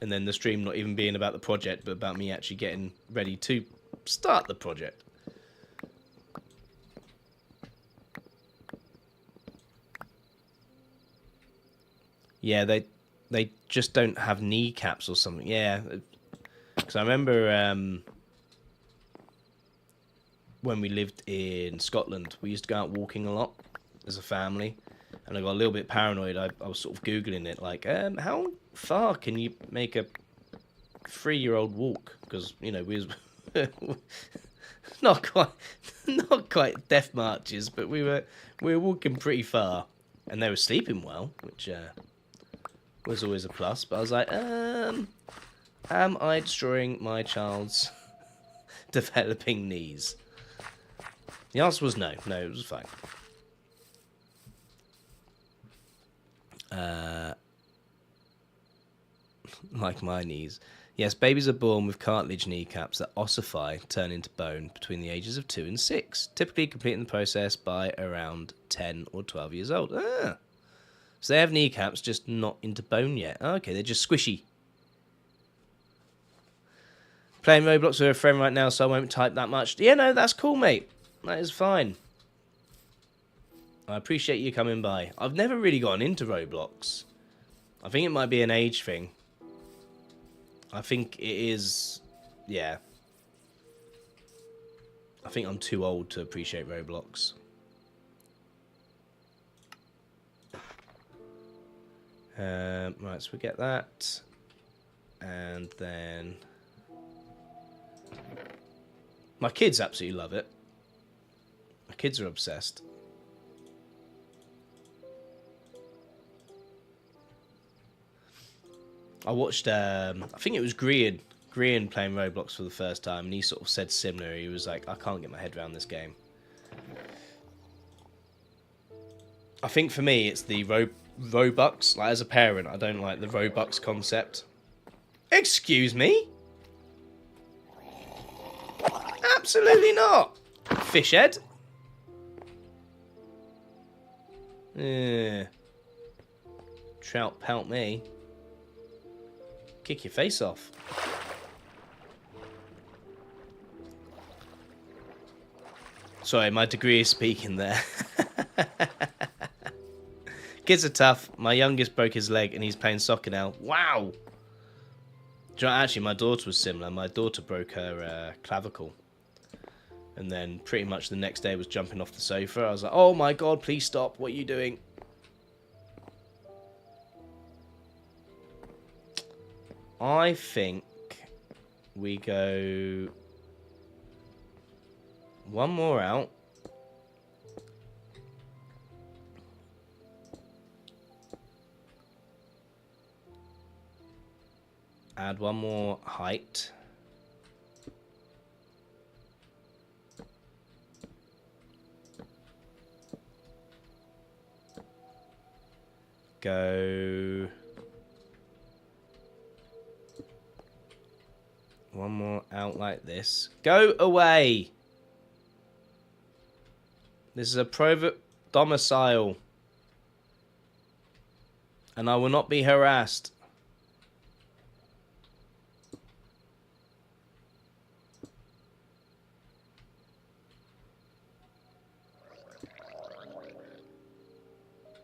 And then the stream not even being about the project, but about me actually getting ready to start the project. Yeah, they just don't have kneecaps or something. Yeah, because I remember when we lived in Scotland, we used to go out walking a lot as a family. And I got a little bit paranoid. I was sort of Googling it, like, how far can you make a 3-year-old walk? Because, you know, we was not quite death marches, but we were walking pretty far, and they were sleeping well, which was always a plus. But I was like, am I destroying my child's developing knees? The answer was no. No, it was fine. Like my knees. Yes, babies are born with cartilage kneecaps that ossify, turn into bone between the ages of 2 and 6, typically completing the process by around 10 or 12 years old. Ah. So they have kneecaps, just not into bone yet. Okay, they're just squishy. Playing Roblox with a friend right now, so I won't type that much. Yeah, no, that's cool, mate. That is fine. I appreciate you coming by. I've never really gotten into Roblox. I think it might be an age thing. I think it is... Yeah. I think I'm too old to appreciate Roblox. Right, so we get that. And then... My kids absolutely love it. My kids are obsessed. I watched, I think it was Grian playing Roblox for the first time, and he sort of said similar. He was like, I can't get my head around this game. I think for me, it's the Robux. Like, as a parent, I don't like the Robux concept. Excuse me? Absolutely not. Fishhead. Trout pelt me. Kick your face off. Sorry, my degree is speaking there. Kids are tough. My youngest broke his leg and he's playing soccer now. Wow. Do you know, actually, my daughter was similar. My daughter broke her clavicle. And then pretty much the next day was jumping off the sofa. I was like, oh my God, please stop. What are you doing? I think we go one more out. Add one more height. Go one more out like this. Go away! This is a private domicile. And I will not be harassed.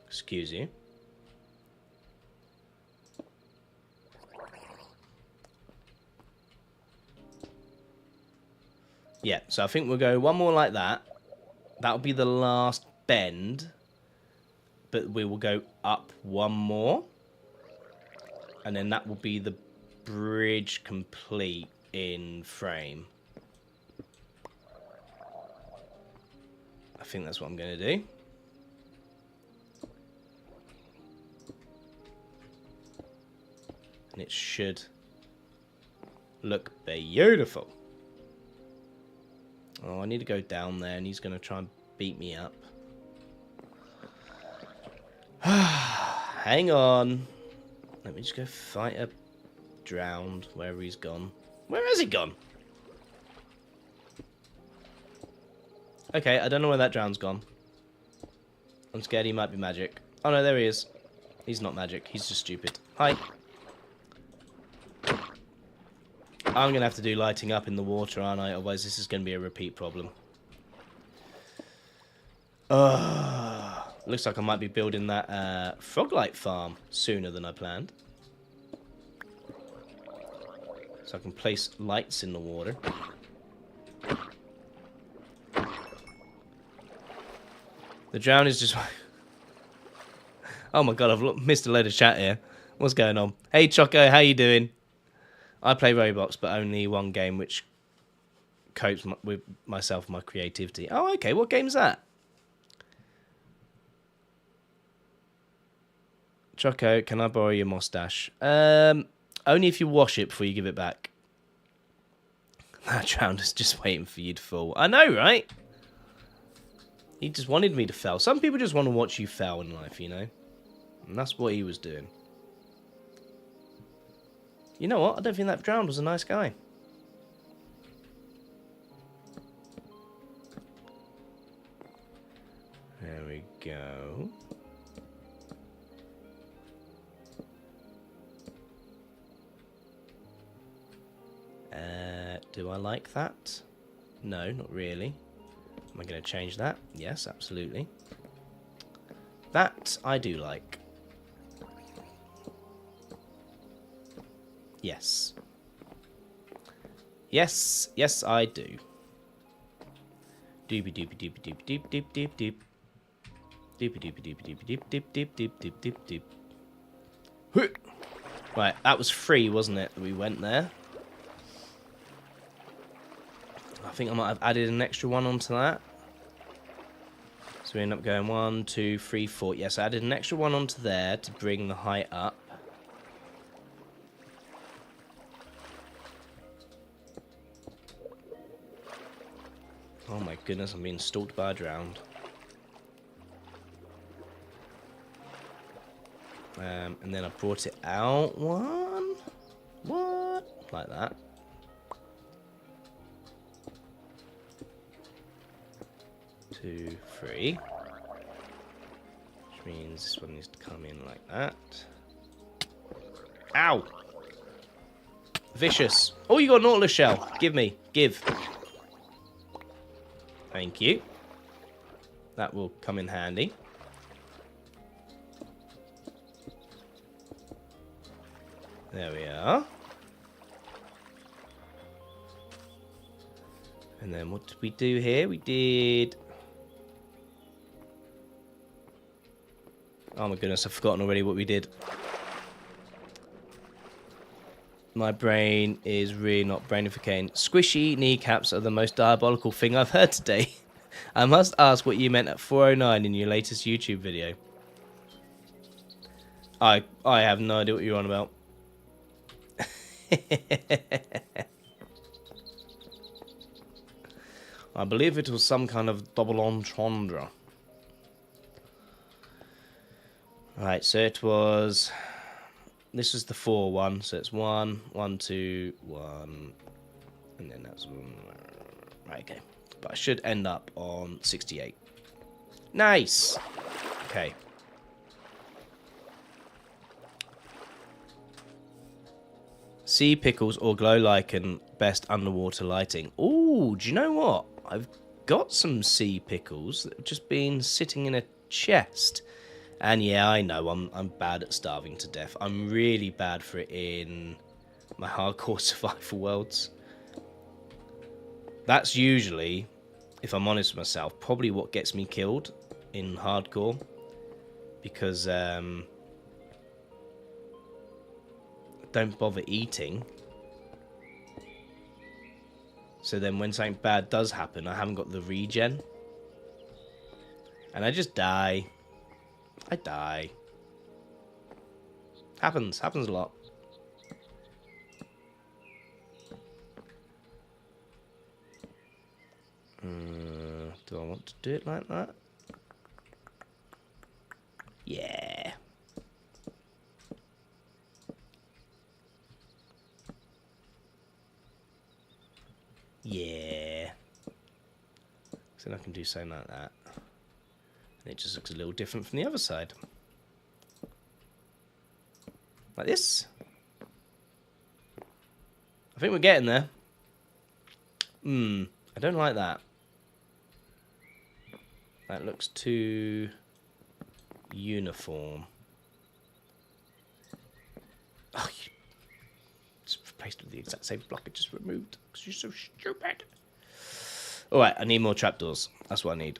Excuse you. Yeah, so I think we'll go one more like that. That'll be the last bend. But we will go up one more. And then that will be the bridge complete in frame. I think that's what I'm going to do. And it should look beautiful. Oh, I need to go down there, and he's going to try and beat me up. Hang on. Let me just go fight a drowned, wherever he's gone. Where has he gone? Okay, I don't know where that drowned's gone. I'm scared he might be magic. Oh no, there he is. He's not magic, he's just stupid. Hi. I'm going to have to do lighting up in the water, aren't I? Otherwise this is going to be a repeat problem. Looks like I might be building that Froglight farm sooner than I planned. So I can place lights in the water. The drown is just... Oh my god, I've missed a load of chat here. What's going on? Hey Choco, how you doing? I play Roblox, but only one game which copes with myself and my creativity. Oh, okay, what game's that? Choco, can I borrow your mustache? Only if you wash it before you give it back. That drowned is just waiting for you to fall. I know, right? He just wanted me to fail. Some people just want to watch you fail in life, you know? And that's what he was doing. You know what? I don't think that drowned was a nice guy. There we go. Do I like that? No, not really. Am I going to change that? Yes, absolutely. That I do like. Yes. Yes, yes I do. Doopy doopy doopy doopy doop doop doop doop. Doopy doopy doopy doopy doop doop doop doop doop doop doop. Right, that was free, wasn't it, that we went there? I think I might have added an extra one onto that. So we end up going 1, 2, 3, 4. Yes, I added an extra one onto there to bring the height up. Oh my goodness, I'm being stalked by a drowned. And then I brought it out 1. What? Like that. Two, 3. Which means this one needs to come in like that. Ow! Vicious. Oh, you got a Nautilus shell. Give me. Give. Thank you. That will come in handy. There we are. And then what did we do here? We did... Oh my goodness, I've forgotten already what we did. My brain is really not brainificating. Squishy kneecaps are the most diabolical thing I've heard today. I must ask what you meant at 4:09 in your latest YouTube video. I have no idea what you're on about. I believe it was some kind of double entendre. Right, so it was... This was the 4 one, so it's 1, 1, 2, 1, and then that's 1. Right, okay. But I should end up on 68. Nice! Okay. Sea pickles or glow lichen, best underwater lighting. Ooh, do you know what? I've got some sea pickles that have just been sitting in a chest. And yeah, I know, I'm bad at starving to death. I'm really bad for it in my hardcore survival worlds. That's usually, if I'm honest with myself, probably what gets me killed in hardcore. Because I don't bother eating. So then when something bad does happen, I haven't got the regen. And I just die. I die. Happens a lot. want to do it like that. Yeah. Yeah. So then I can do something like that. And it just looks a little different from the other side. Like this. I think we're getting there. I don't like that. That looks too uniform. Oh, you just replaced it with the exact same block I just removed. Because you're so stupid. Alright, I need more trapdoors. That's what I need.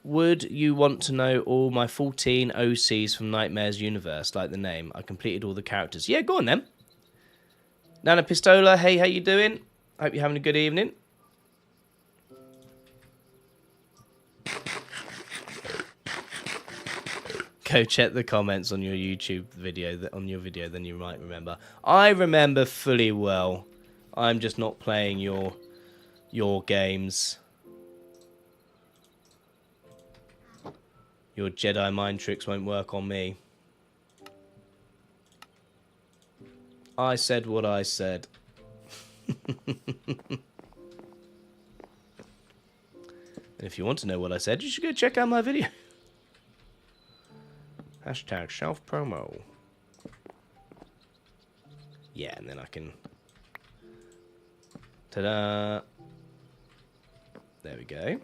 Would you want to know all my 14 OCs from Nightmares Universe, like the name? I completed all the characters. Yeah, go on then. Nana Pistola, hey, how you doing? Hope you're having a good evening. Go check the comments on your YouTube video, then you might remember. I remember fully well. I'm just not playing your games. Your Jedi mind tricks won't work on me. I said what I said. And if you want to know what I said, you should go check out my video. Hashtag self-promo. Yeah, and then I can... Ta-da! There we go.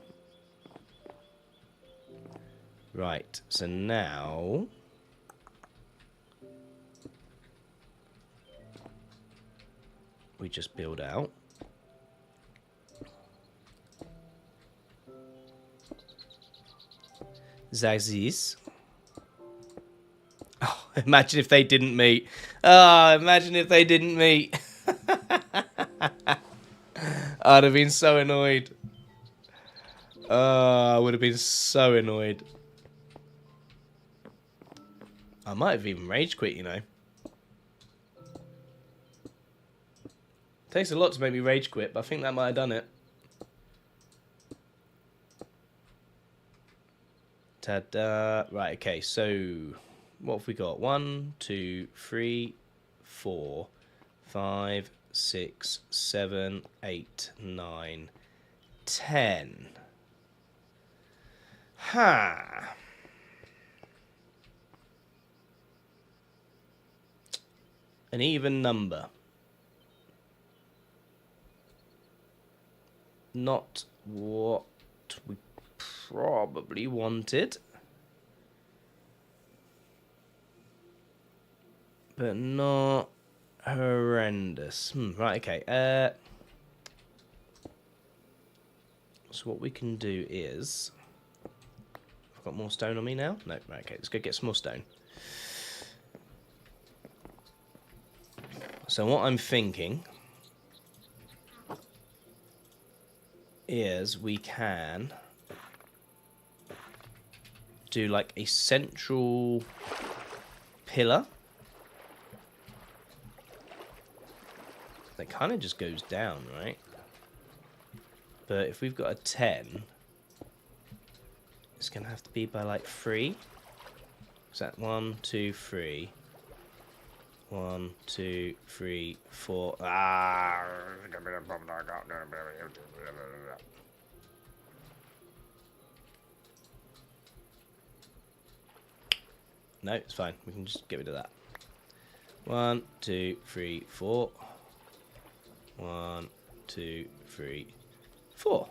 Right, so now... we just build out. Zazis. Oh, imagine if they didn't meet. Oh, imagine if they didn't meet. I'd have been so annoyed. Oh, I would have been so annoyed. I might have even rage quit, you know. Takes a lot to make me rage quit, but I think that might have done it. Ta-da. Right, okay, so what have we got? 1, 2, 3, 4, 5, 6, 7, 8, 9, 10. Ha. An even number. Not what we probably wanted. But not horrendous. Right, okay. So what we can do is... I've got more stone on me now? No, right, okay, let's go get some more stone. So what I'm thinking is we can do like a central pillar that kind of just goes down, right? But if we've got a 10, it's gonna have to be by like 3. Is that 1, 2, 3? 1, 2, 3, 4. Ah! No, it's fine. We can just get rid of that. 1, 2, 3, 4. 1, 2, 3, 4.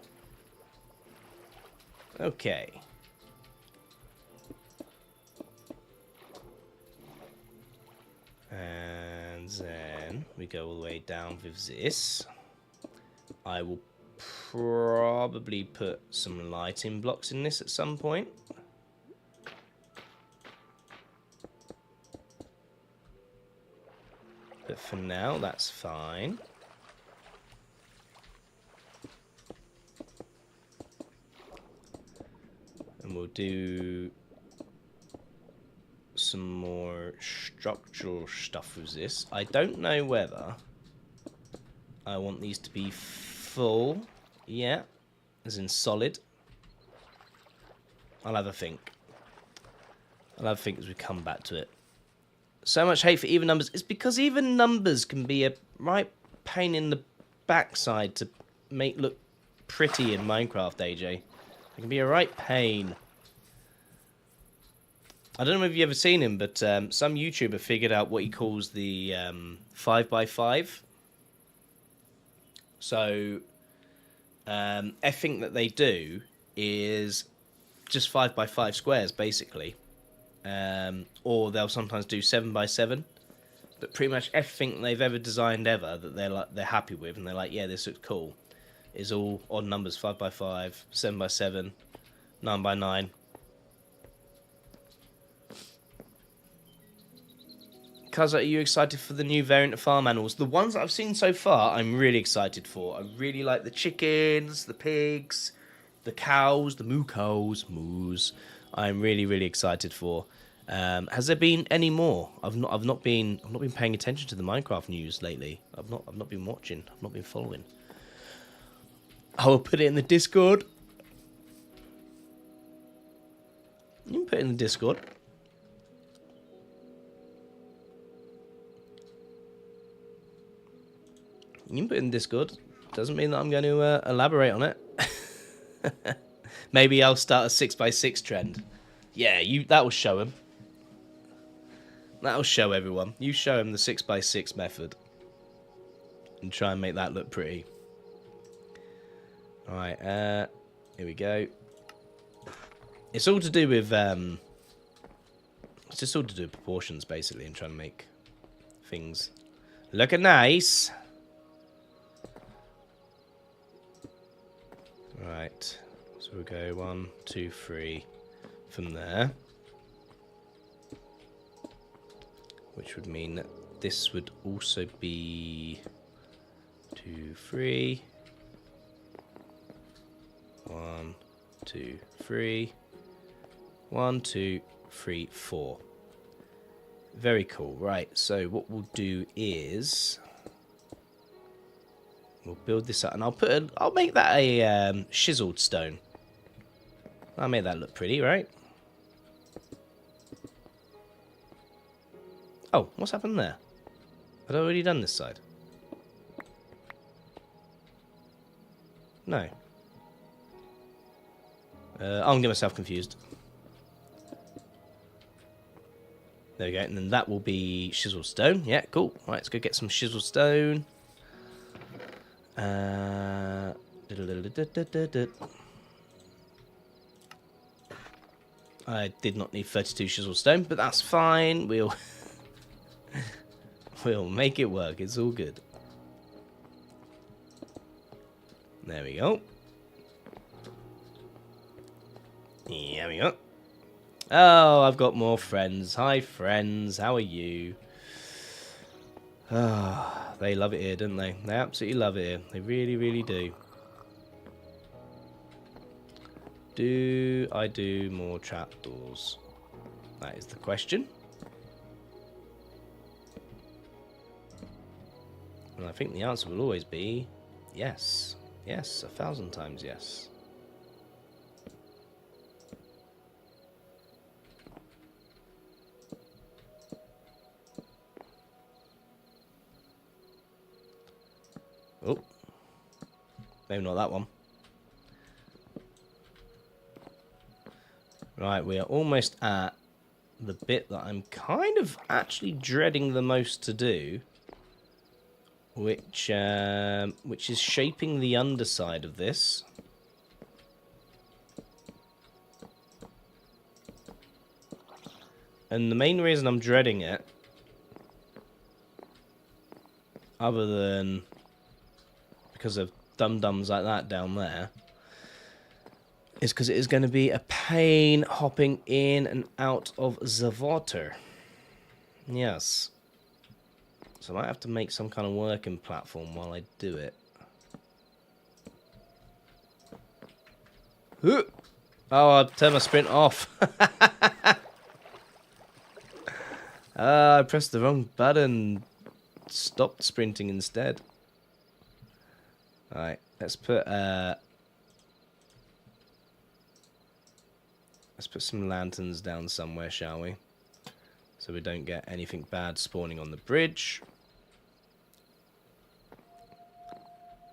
Okay. And then we go all the way down with this. I will probably put some lighting blocks in this at some point. But for now, that's fine. And we'll do some more structural stuff with this. I don't know whether I want these to be full. Yeah, as in solid. I'll have a think. I'll have a think as we come back to it. So much hate for even numbers. It's because even numbers can be a right pain in the backside to make look pretty in Minecraft, AJ. It can be a right pain. I don't know if you've ever seen him, but some YouTuber figured out what he calls the 5x5. So everything that they do is just 5x5 squares, basically. Or they'll sometimes do 7x7. But pretty much everything they've ever designed ever that they're happy with, and they're like, yeah, this looks cool, is all odd numbers: 5x5, 7x7, 9x9. Cuz, are you excited for the new variant of farm animals? The ones that I've seen so far, I'm really excited for. I really like the chickens, the pigs, the cows, the moo cows, moos. I'm really, really excited for. Has there been any more? I've not been paying attention to the Minecraft news lately. I've not been watching. I've not been following. I will put it in the Discord. You can put it in the Discord. You can put it in Discord. Doesn't mean that I'm going to elaborate on it. Maybe I'll start a 6x6 trend. Yeah, that will show him. That'll show everyone. You show him the 6x6 method. And try and make that look pretty. Alright, here we go. It's all to do with... it's just all to do with proportions, basically, and trying to make things look nice. Right, so we'll go 1, 2, 3 from there. Which would mean that this would also be 2, 3. 1, 2, 3. 1, 2, 3, 4. Very cool. Right, so what we'll do is we'll build this up, and I'll make that a chiseled stone. I'll make that look pretty, right? Oh, what's happened there? Had I already done this side? No. I'm getting myself confused. There we go, and then that will be chiseled stone. Yeah, cool. Right, let's go get some chiseled stone. I did not need 32 chiseled stone, but that's fine. We'll make it work. It's all good. There we go. There we go. Oh, I've got more friends. Hi, friends. How are you? Ah, they love it here, don't they? They absolutely love it here. They really, really do. Do I do more trapdoors? That is the question. And I think the answer will always be yes. Yes, 1,000 times yes. Oh, maybe not that one. Right, we are almost at the bit that I'm kind of actually dreading the most to do, which is shaping the underside of this. And the main reason I'm dreading it, other than because of dum-dums like that down there, is because it is going to be a pain hopping in and out of the water. Yes. So I might have to make some kind of working platform while I do it. Oh, I turned my sprint off. I pressed the wrong button. Stopped sprinting instead. Alright, let's put some lanterns down somewhere, shall we? So we don't get anything bad spawning on the bridge.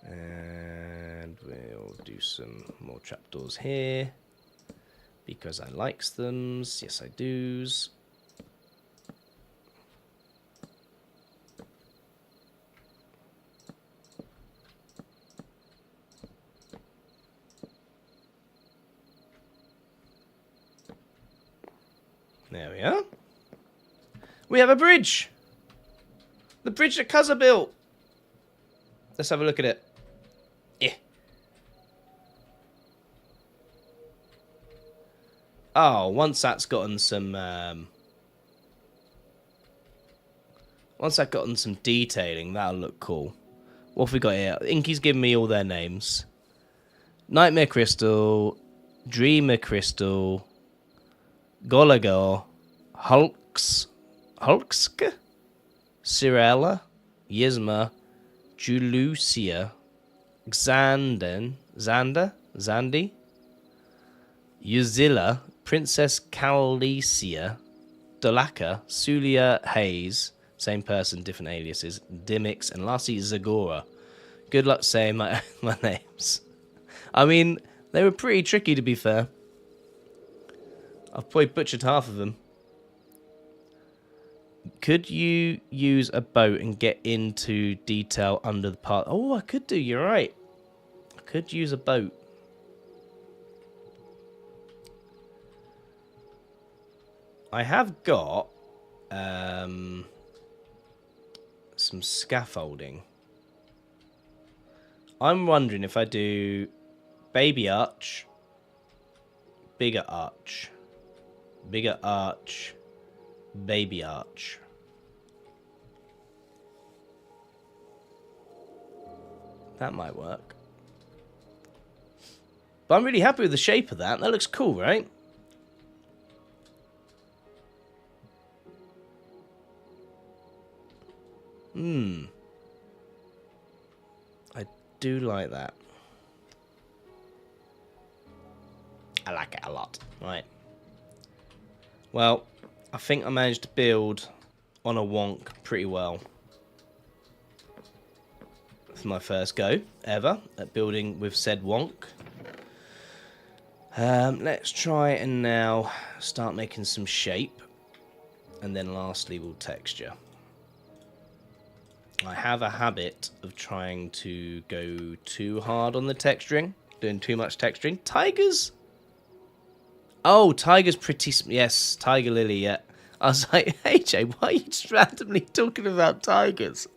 And we'll do some more trapdoors here. Because I likes them. Yes, I do's. There we are. We have a bridge! The bridge that Cuzza built! Let's have a look at it. Yeah. Oh, once that's gotten some... once that's gotten some detailing, that'll look cool. What have we got here? Inky's giving me all their names. Nightmare Crystal, Dreamer Crystal, Golagar, Hulksk, Cirella, Yzma, Julucia, Xandi, Uzilla, Princess Calicia, Dolaka, Sulia Hayes, same person, different aliases, Dimix, and lastly Zagora. Good luck saying my names. I mean, they were pretty tricky to be fair. I've probably butchered half of them. Could you use a boat and get into detail under the part? Oh, I could do, you're right. I could use a boat. I have got some scaffolding. I'm wondering if I do baby arch, bigger arch, bigger arch, baby arch. That might work. But I'm really happy with the shape of that. That looks cool, right? I do like that. I like it a lot. Right. Well, I think I managed to build on a wonk pretty well. For my first go ever at building with said wonk. Let's try and now start making some shape. And then lastly we'll texture. I have a habit of trying to go too hard on the texturing. Doing too much texturing. Tigers? Oh, Tiger's pretty... Yes, Tiger Lily, yeah. I was like, hey, Jay, why are you just randomly talking about tigers?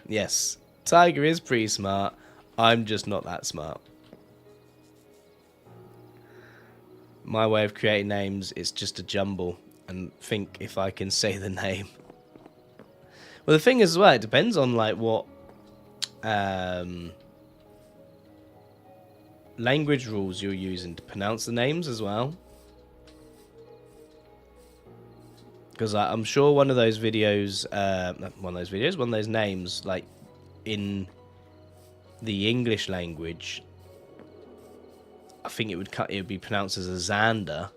Yes, Tiger is pretty smart. I'm just not that smart. My way of creating names is just a jumble and think if I can say the name. Well, the thing is as well, it depends on like what language rules you're using to pronounce the names as well. Because I'm sure one of those videos, one of those names, like in the English language, I think it would be pronounced as a Xander,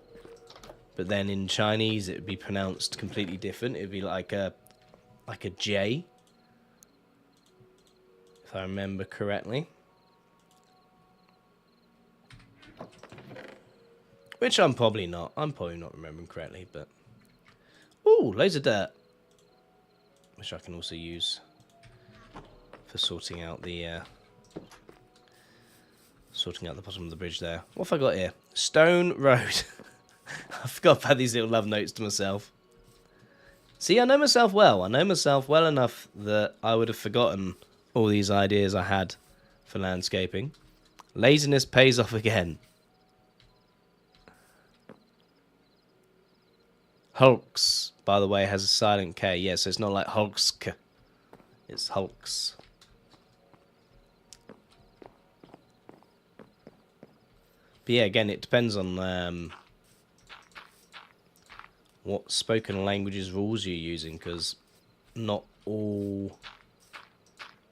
but then in Chinese it would be pronounced completely different. It would be like a J, if I remember correctly. Which I'm probably not. I'm probably not remembering correctly, but... Ooh, loads of dirt. Which I can also use for sorting out the bottom of the bridge there. What have I got here? Stone Road. I forgot about these little love notes to myself. See, I know myself well. I know myself well enough that I would have forgotten all these ideas I had for landscaping. Laziness pays off again. Hulks, by the way, has a silent K. Yeah, so it's not like Hulksk. It's Hulks. But yeah, again, it depends on what spoken languages rules you're using, because not all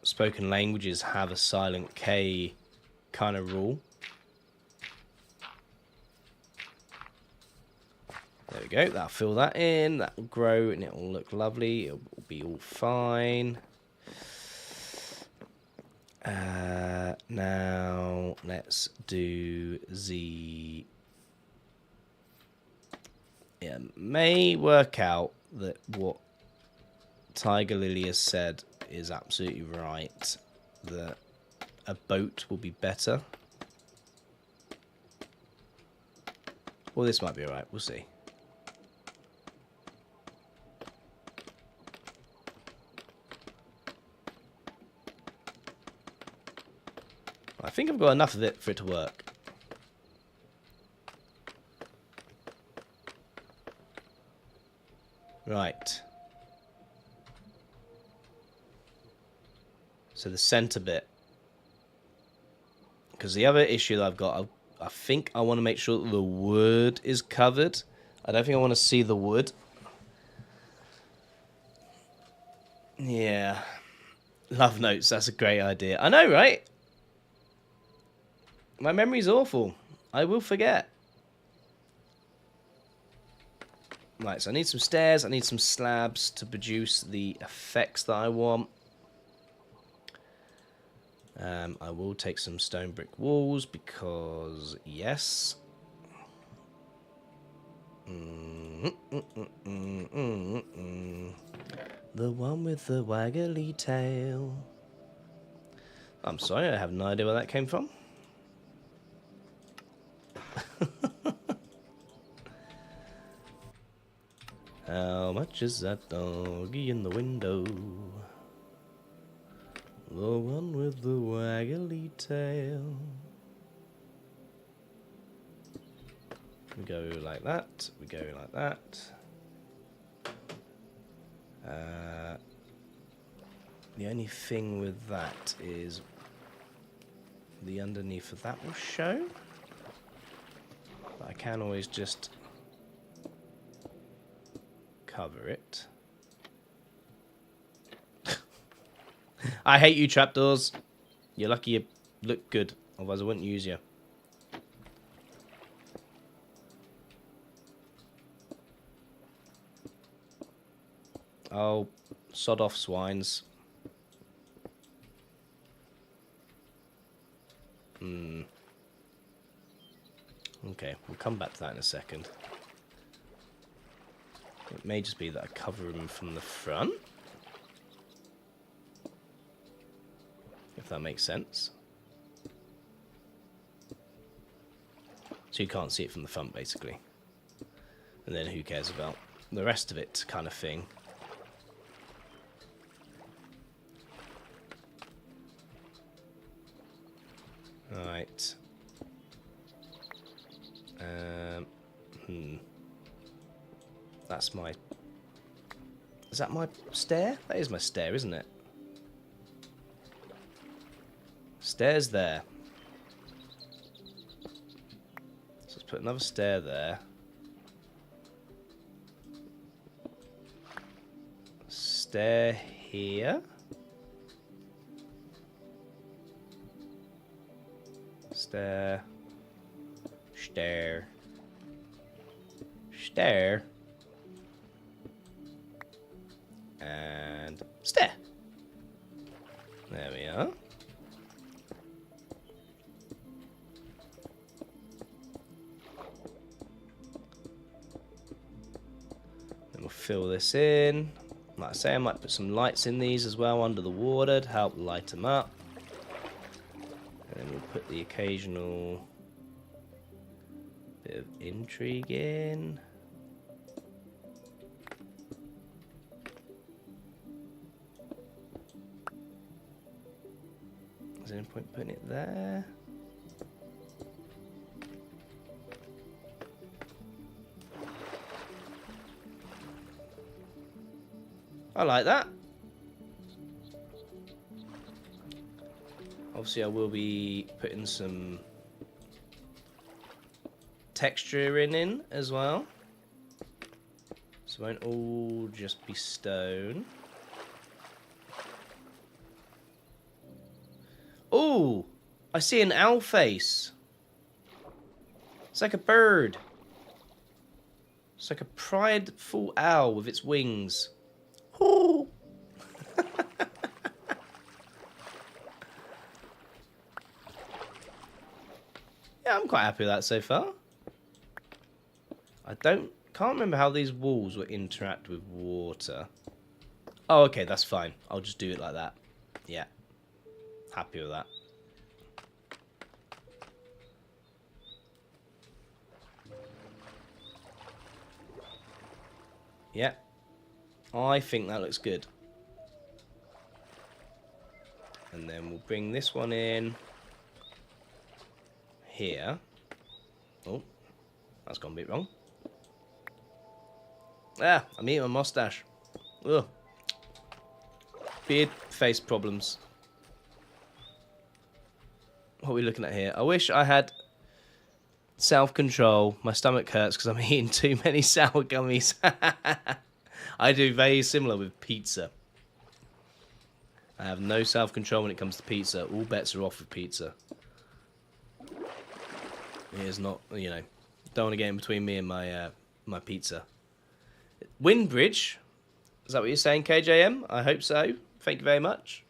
spoken languages have a silent K kind of rule. There we go. That'll fill that in. That will grow and it will look lovely. It will be all fine. Now let's do the... Yeah, may work out that what Tiger Lily has said is absolutely right. That a boat will be better. Well, this might be alright. We'll see. I think I've got enough of it for it to work. Right. So the center bit. Because the other issue that I've got, I think I want to make sure that the wood is covered. I don't think I want to see the wood. Yeah. Love notes, that's a great idea. I know, right? My memory's awful. I will forget. Right, so I need some stairs. I need some slabs to produce the effects that I want. I will take some stone brick walls because, yes. The one with the waggly tail. I'm sorry, I have no idea where that came from. How much is that doggy in the window? The one with the waggly tail. We go like that. We go like that. The only thing with that is the underneath of that will show. But I can always just cover it. I hate you, trapdoors. You're lucky you look good, otherwise I wouldn't use you. Oh, sod off, swines. Okay, we'll come back to that in a second. It may just be that I cover them from the front. If that makes sense. So you can't see it from the front, basically. And then who cares about the rest of it, kind of thing. Right. That's my... Is that my stair? That is my stair, isn't it? Stairs there. So let's put another stair there. Stair here. Stair. Stair. Stair. And stair. There we are. Then we'll fill this in. Like I say, I might put some lights in these as well under the water to help light them up. And then we'll put the occasional bit of intrigue in. Is there any point putting it there? I like that. Obviously I will be putting some texture in as well. So it won't all just be stone. Oh, I see an owl face. It's like a bird. It's like a prideful owl with its wings. Oh. Yeah, I'm quite happy with that so far. I can't remember how these walls will interact with water. Oh, okay, that's fine. I'll just do it like that. Yeah. Happy with that. Yeah. I think that looks good. And then we'll bring this one in here. Oh, that's gone a bit wrong. Ah, I'm eating my mustache. Ugh. Beard face problems. What are we looking at here? I wish I had self-control. My stomach hurts because I'm eating too many sour gummies. I do very similar with pizza. I have no self-control when it comes to pizza. All bets are off with pizza. It is not, you know, don't want to get in between me and my my pizza. Windbridge? Is that what you're saying, KJM? I hope so. Thank you very much.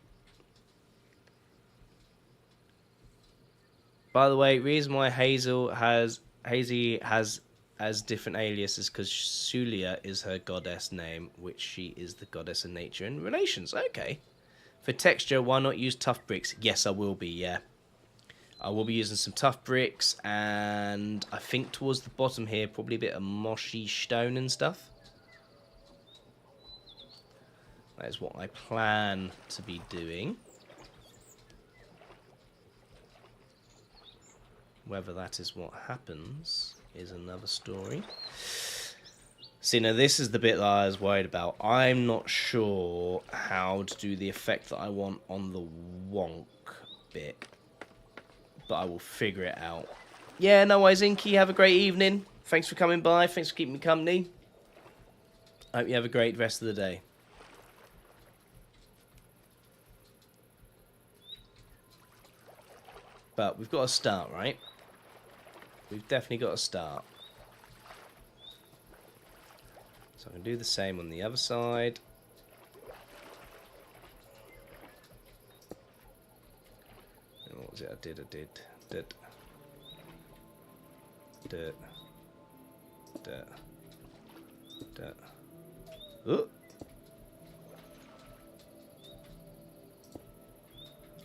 By the way, reason why Hazy has as different aliases because Sulia is her goddess name, which she is the goddess of nature and relations. Okay. For texture, why not use tough bricks? Yes, I will be, yeah. I will be using some tough bricks, and I think towards the bottom here, probably a bit of moshy stone and stuff. That is what I plan to be doing. Whether that is what happens is another story. See, now this is the bit that I was worried about. I'm not sure how to do the effect that I want on the wonk bit, but I will figure it out. Yeah, no worries, Inky. Have a great evening. Thanks for coming by. Thanks for keeping me company. I hope you have a great rest of the day. But we've got to start, right? We've definitely got to start. So I can do the same on the other side. And what was it I did? Did. Ooh.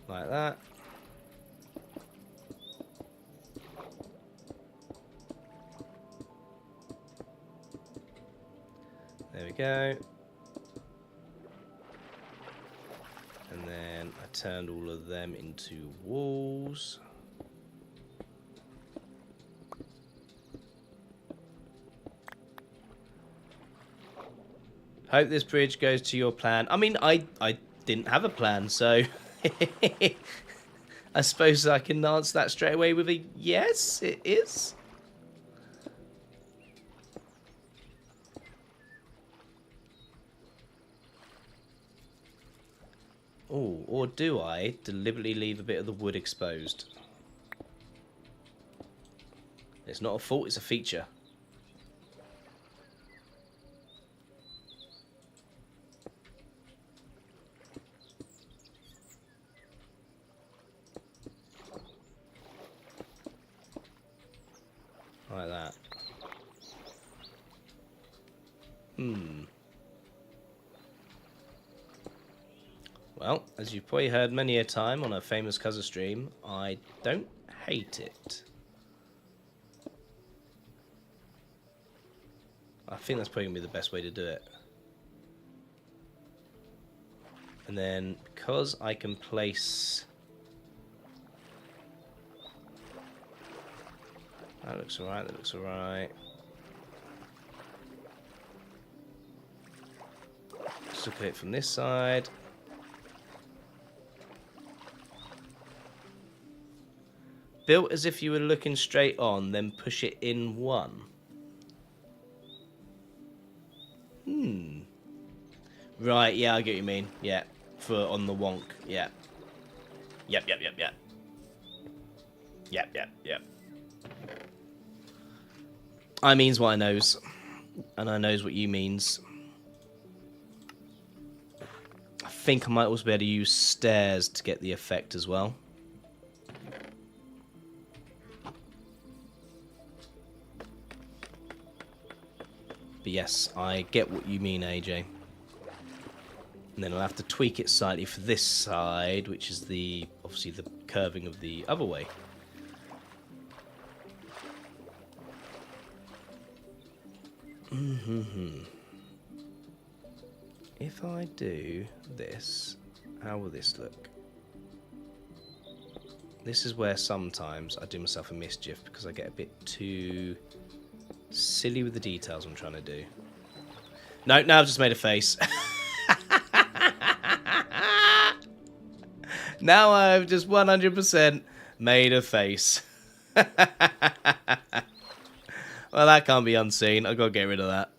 Like that. There we go. And then I turned all of them into walls. Hope this bridge goes to your plan. I mean, I didn't have a plan, so I suppose I can answer that straight away with a yes, it is. Oh, or do I deliberately leave a bit of the wood exposed? It's not a fault, it's a feature. Like that. Well, as you've probably heard many a time on a famous Cuzzer stream, I don't hate it. I think that's probably going to be the best way to do it. And then, because I can place... That looks alright, that looks alright. Just look at it from this side. Built as if you were looking straight on, then push it in one. Right, yeah, I get what you mean. Yeah, for on the wonk, yeah. Yep. Yep. I means what I knows. And I knows what you means. I think I might also be able to use stairs to get the effect as well. But yes, I get what you mean, AJ. And then I'll have to tweak it slightly for this side, which is the obviously the curving of the other way. If I do this, how will this look? This is where sometimes I do myself a mischief because I get a bit too silly with the details I'm trying to do. No, now I've just made a face. Now I've just 100% made a face. Well, that can't be unseen. I've got to get rid of that.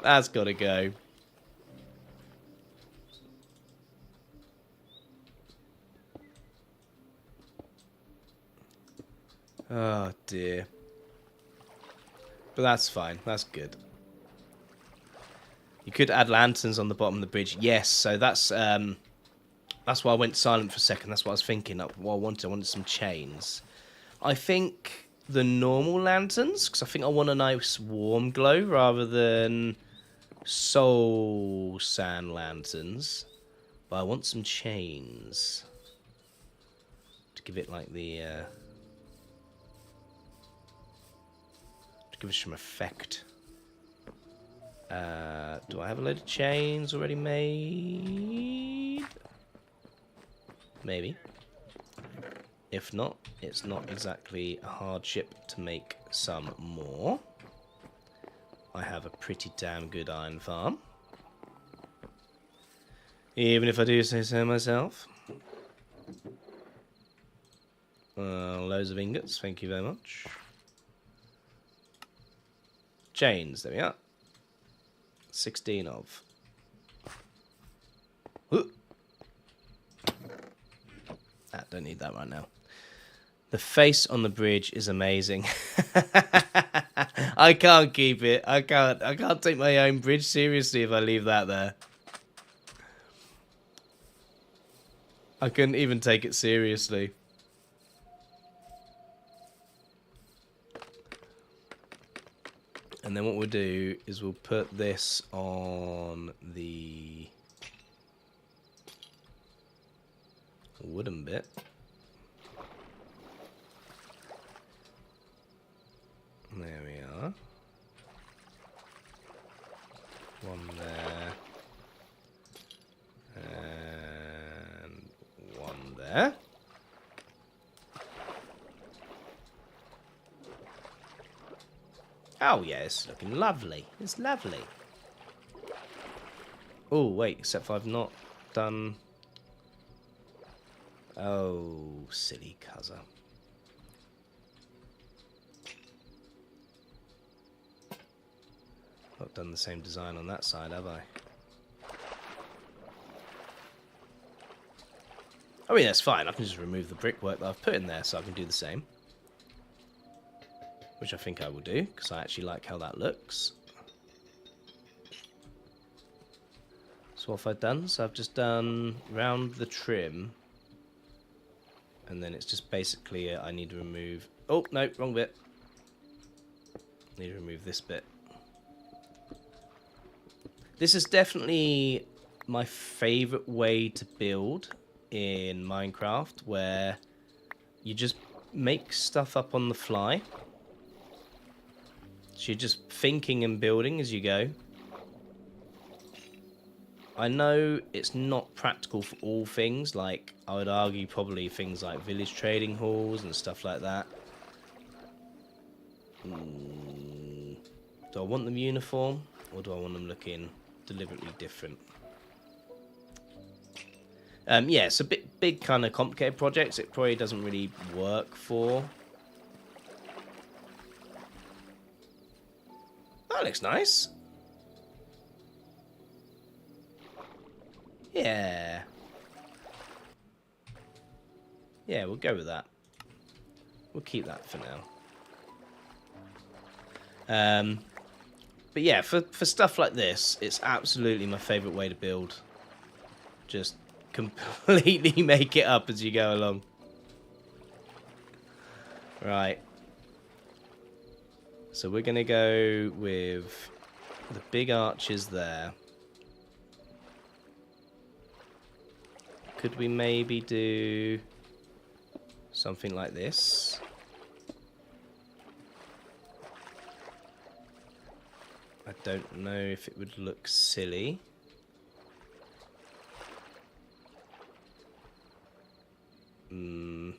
That's got to go. Oh, dear. But that's fine. That's good. You could add lanterns on the bottom of the bridge. Yes, so that's why I went silent for a second. That's what I was thinking. What I wanted some chains. I think the normal lanterns, because I think I want a nice warm glow rather than soul sand lanterns. But I want some chains to give it like the to give it some effect. Do I have a load of chains already made? Maybe. If not, it's not exactly a hardship to make some more. I have a pretty damn good iron farm. Even if I do say so myself. Loads of ingots, thank you very much. Chains, there we are. 16 of. Don't need that right now. The face on the bridge is amazing. I can't keep it. I can't take my own bridge seriously if I leave that there. I couldn't even take it seriously. And then what we'll do is we'll put this on the wooden bit. There we are. One there. And one there. Oh yeah, it's looking lovely. It's lovely. Oh wait, except for I've not done... Oh, silly cuzzer. Not done the same design on that side, have I? I mean, that's fine. I can just remove the brickwork that I've put in there so I can do the same. Which I think I will do, because I actually like how that looks. So what have I done? So I've just done round the trim. And then it's just basically, I need to remove... Oh, no, wrong bit. I need to remove this bit. This is definitely my favourite way to build in Minecraft, where you just make stuff up on the fly. So you're just thinking and building as you go. I know it's not practical for all things, like I would argue probably things like village trading halls and stuff like that. Do I want them uniform, or do I want them looking deliberately different? Yeah, it's a big kind of complicated projects. It probably doesn't really work for. That looks nice. Yeah. Yeah, we'll go with that. We'll keep that for now. But yeah, for stuff like this, it's absolutely my favourite way to build. Just completely make it up as you go along. Right. So we're going to go with the big arches there. Could we maybe do something like this? I don't know if it would look silly. No,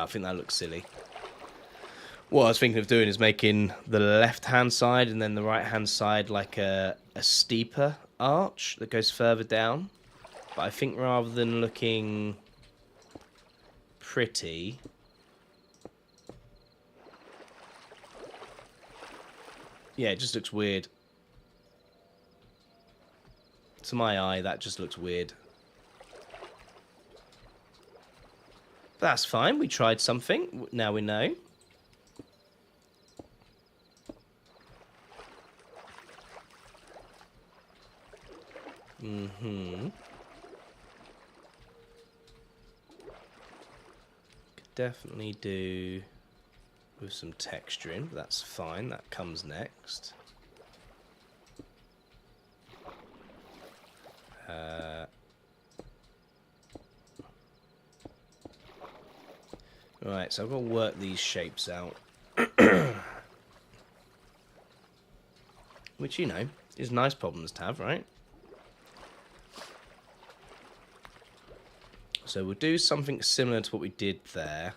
I think that looks silly. What I was thinking of doing is making the left-hand side and then the right-hand side like a steeper arch that goes further down. But I think rather than looking pretty, yeah, it just looks weird. To my eye, that just looks weird. But that's fine. We tried something. Now we know. Could definitely do with some texturing. But that's fine. That comes next. Right, so I've got to work these shapes out. Which, you know, is nice problems to have, right? So we'll do something similar to what we did there.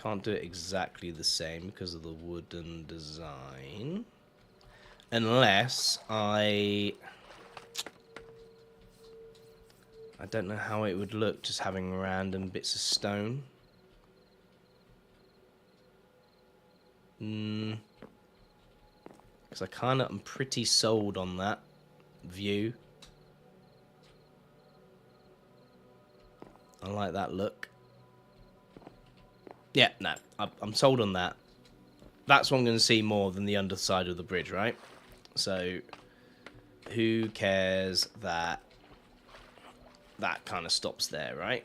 Can't do it exactly the same because of the wooden design. Unless I don't know how it would look just having random bits of stone. Because I'm pretty sold on that view. I like that look. Yeah, no, I'm sold on that. That's what I'm going to see more than the underside of the bridge, right? So, who cares that that kind of stops there, right?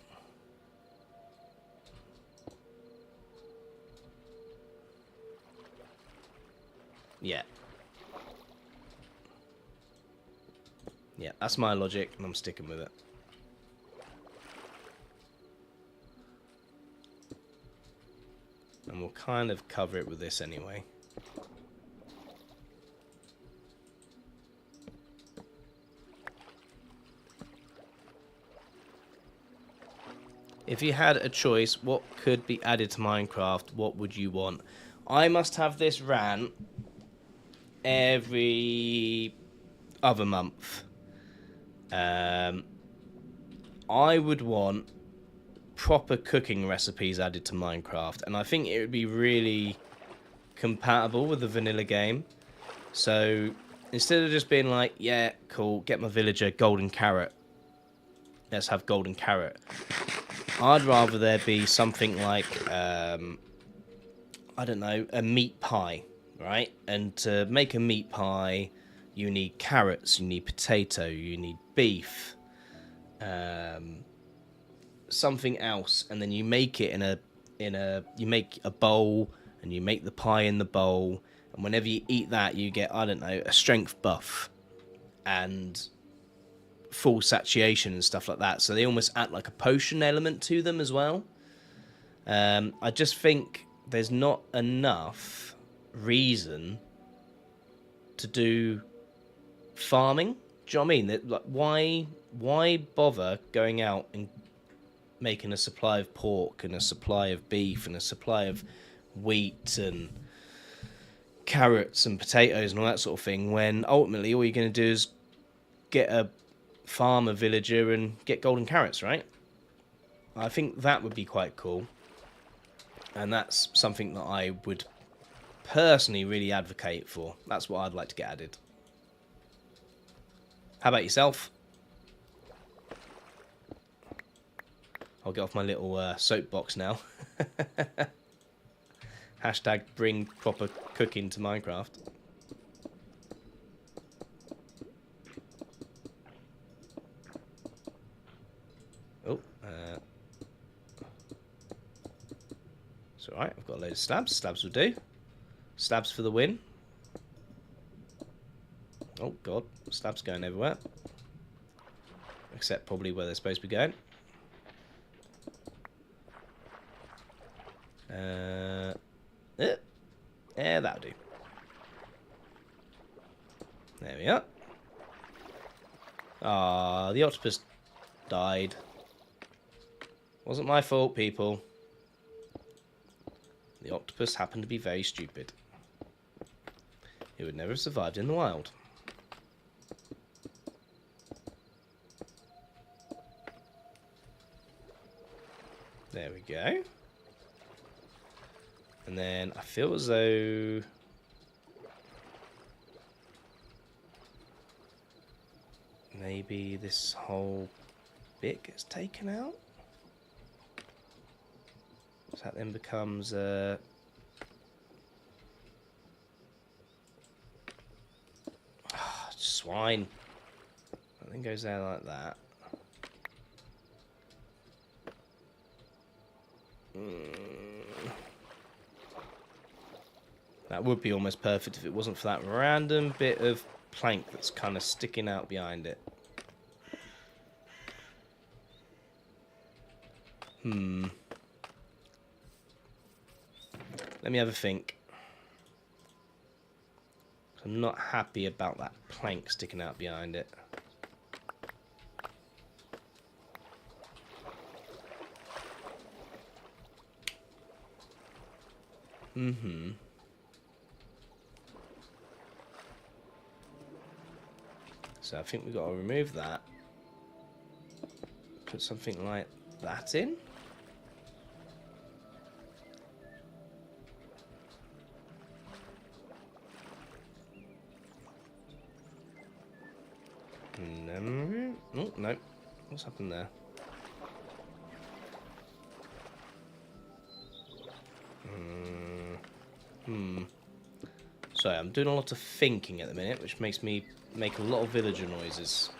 Yeah. Yeah, that's my logic, and I'm sticking with it. And we'll kind of cover it with this anyway. If you had a choice, what could be added to Minecraft, what would you want? I must have this rant every other month. I would want proper cooking recipes added to Minecraft, and I think it would be really compatible with the vanilla game. So instead of just being like, yeah, cool, get my villager golden carrot, let's have golden carrot, I'd rather there be something like I don't know, a meat pie, right? And to make a meat pie, you need carrots, you need potato, you need beef, something else, and then you make it you make a bowl, and you make the pie in the bowl, and whenever you eat that, you get, I don't know, a strength buff and full satiation and stuff like that. So they almost act like a potion element to them as well. I just think there's not enough reason to do farming. Do you know what I mean? Like, why bother going out and making a supply of pork and a supply of beef and a supply of wheat and carrots and potatoes and all that sort of thing, when ultimately all you're going to do is get a farmer villager and get golden carrots, right? I think that would be quite cool, and that's something that I would personally really advocate for. That's what I'd like to get added. How about yourself? I'll get off my little soapbox now. Hashtag bring proper cooking to Minecraft. Oh, it's alright, I've got a load of slabs. Slabs will do. Slabs for the win. Oh god, slabs going everywhere. Except probably where they're supposed to be going. Yeah, that'll do. There we are. Ah, the octopus died. Wasn't my fault, people. The octopus happened to be very stupid. It would never have survived in the wild. There we go. And then I feel as though... maybe this whole bit gets taken out? So that then becomes... swine. That then goes there like that. That would be almost perfect if it wasn't for that random bit of plank that's kind of sticking out behind it. Let me have a think. I'm not happy about that plank sticking out behind it. So I think we've got to remove that. Put something like that in. Oh, no. What's happened there? Sorry, I'm doing a lot of thinking at the minute, which makes me make a lot of villager noises.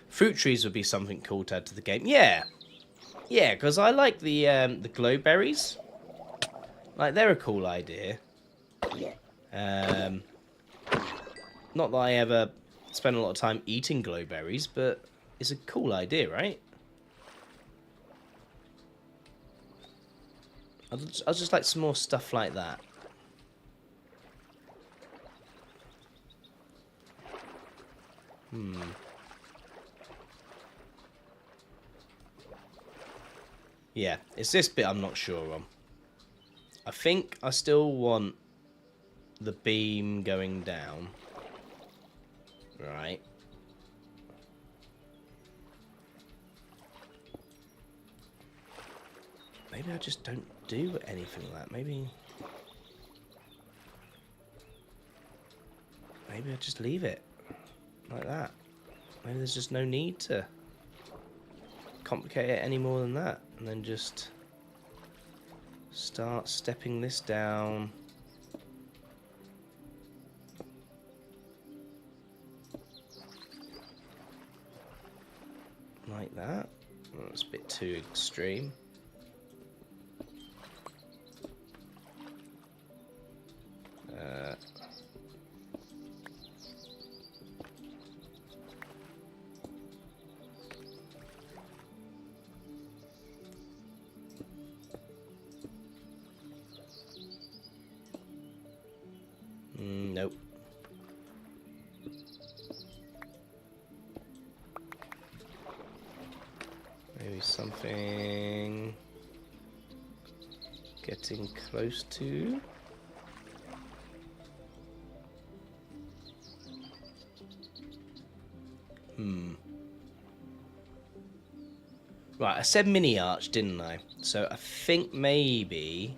Fruit trees would be something cool to add to the game. Yeah, yeah, because I like the glowberries. Like, they're a cool idea. Not that I ever spend a lot of time eating glowberries, but it's a cool idea, right? I'd just like some more stuff like that. Yeah, it's this bit I'm not sure on. I think I still want the beam going down. Right. Maybe I just don't do anything like that. Maybe I just leave it like that. Maybe there's just no need to complicate it any more than that. And then just start stepping this down. Like that. Oh, that's a bit too extreme. Nope. Maybe something getting close to. Right, I said mini arch, didn't I? So I think maybe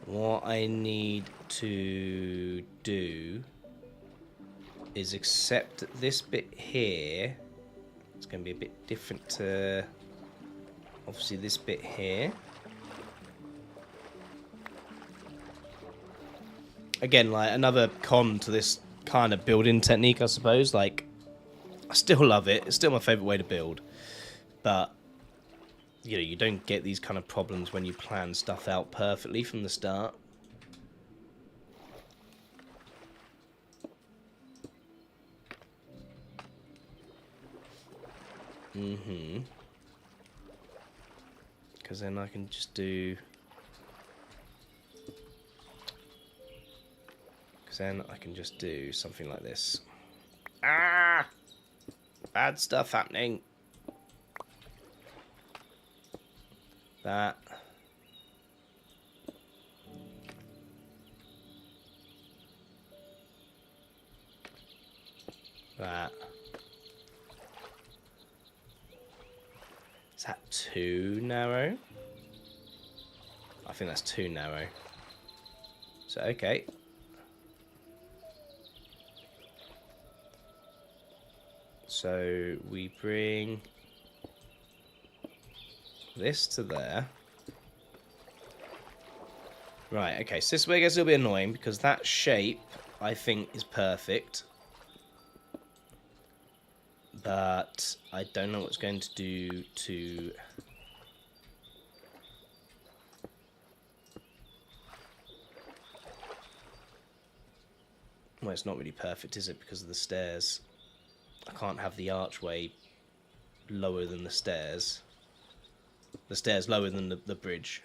what I need to do is accept this bit here. It's going to be a bit different to obviously this bit here. Again, like another con to this kind of building technique, I suppose. Like, I still love it. It's still my favourite way to build. But, you know, you don't get these kind of problems when you plan stuff out perfectly from the start. Because then I can just do... Because then I can just do something like this. Ah! Bad stuff happening. That. That. Is that too narrow? I think that's too narrow. So, okay. So, we bring this to there. Right, okay, so this way gets a little bit annoying because that shape, I think, is perfect. But I don't know what it's going to do to... Well, it's not really perfect, is it? Because of the stairs. I can't have the archway lower than the stairs. The stairs lower than the bridge.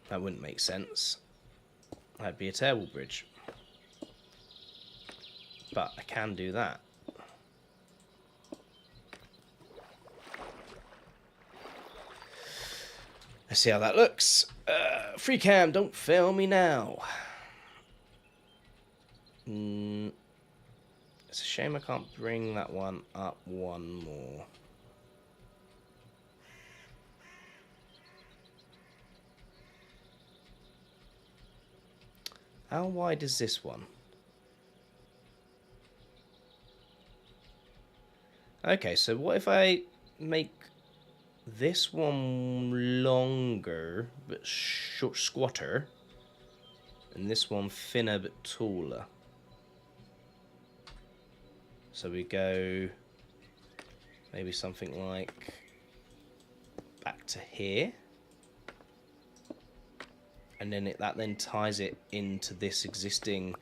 That wouldn't make sense. That'd be a terrible bridge. But I can do that. Let's see how that looks. Free cam, don't fail me now. It's a shame I can't bring that one up one more. How wide is this one? Okay, so what if I make this one longer but squatter, and this one thinner but taller? So we go maybe something like back to here, and then that then ties it into this existing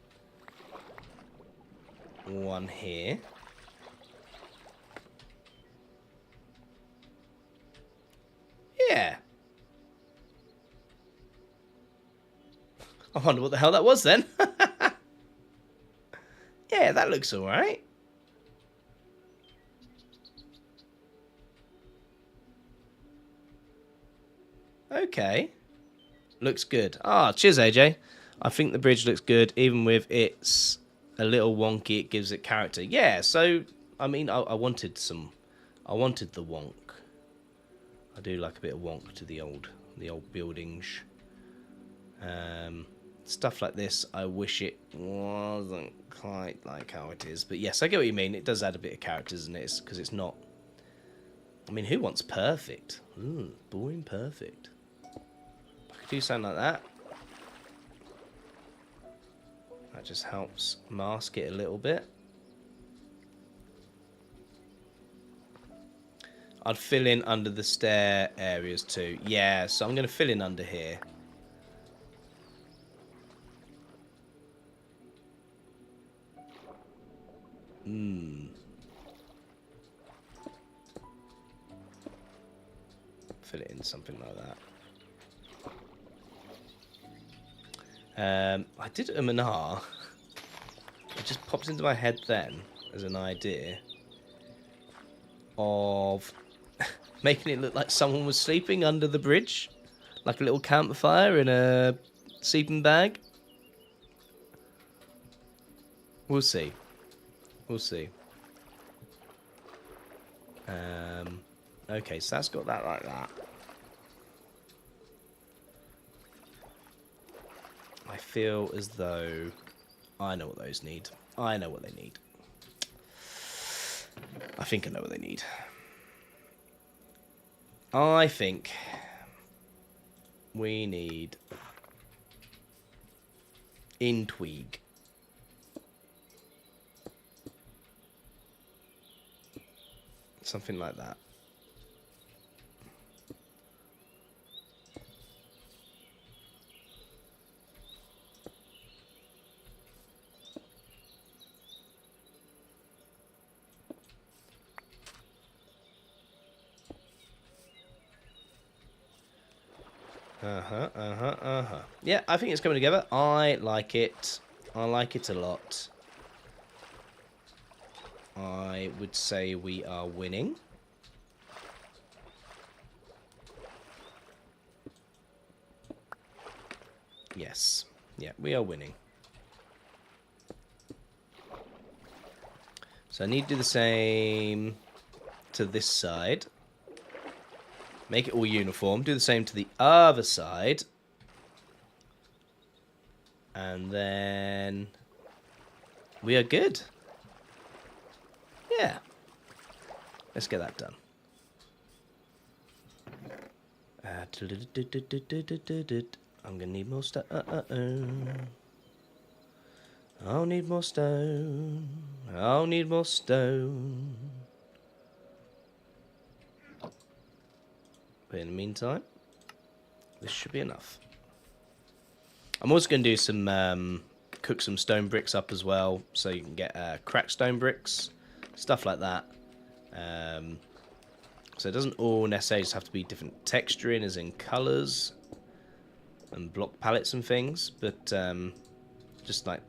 one here. Yeah. I wonder what the hell that was then. Yeah, that looks alright. Okay. Looks good. Ah, cheers, AJ. I think the bridge looks good, even with it's a little wonky. It gives it character. Yeah, so, I mean, I wanted the wonk. I do like a bit of wonk to the old buildings. Stuff like this, I wish it wasn't quite like how it is. But yes, I get what you mean. It does add a bit of character, doesn't it? Because it's not... I mean, who wants perfect? Boring perfect. I could do something like that. That just helps mask it a little bit. I'd fill in under the stair areas too. Yeah, so I'm going to fill in under here. Fill it in something like that. I did and ah. It just pops into my head then as an idea of making it look like someone was sleeping under the bridge, like a little campfire in a sleeping bag. We'll see. We'll see. Okay, so that's got that like that. I feel as though I know what those need. I know what they need. I think I know what they need. I think we need Intwig. Something like that. Yeah, I think it's coming together. I like it. I like it a lot. I would say we are winning. Yes. Yeah, we are winning. So I need to do the same to this side. Make it all uniform. Do the same to the other side. And then we are good. Yeah. Let's get that done. I'm gonna need more stone. I'll need more stone. I'll need more stone. But in the meantime, this should be enough. I'm also going to do some, cook some stone bricks up as well, so you can get cracked stone bricks, stuff like that. So it doesn't all necessarily just have to be different texturing, as in colours and block palettes and things, but just like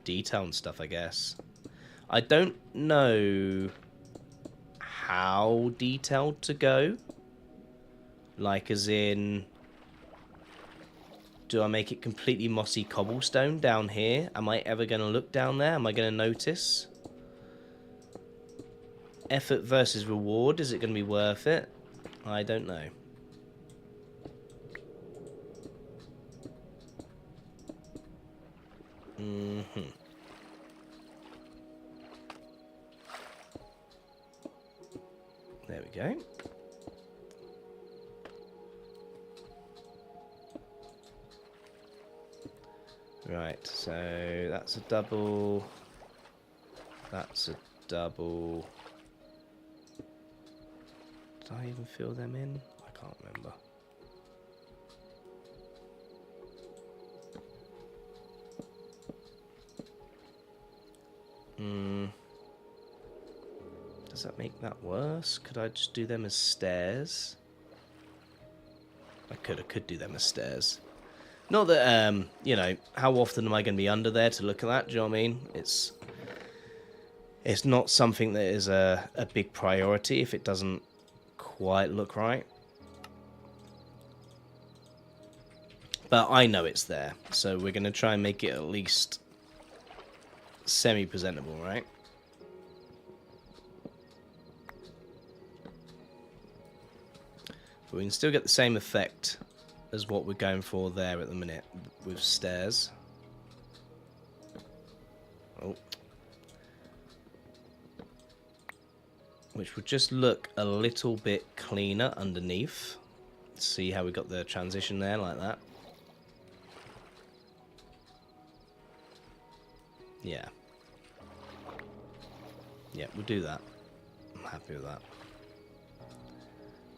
detail and stuff, I guess. I don't know how detailed to go. Like, as in, do I make it completely mossy cobblestone down here? Am I ever going to look down there? Am I going to notice? Effort versus reward, is it going to be worth it? I don't know. There we go. Right, so that's a double. That's a double. Did I even fill them in? I can't remember. Does that make that worse? Could I just do them as stairs? I could do them as stairs. Not that, you know, how often am I going to be under there to look at that? Do you know what I mean? It's not something that is a big priority if it doesn't quite look right. But I know it's there, so we're going to try and make it at least semi-presentable, right? But we can still get the same effect as what we're going for there at the minute with stairs. Oh. Which would just look a little bit cleaner underneath. See how we got the transition there like that? Yeah. Yeah, we'll do that. I'm happy with that.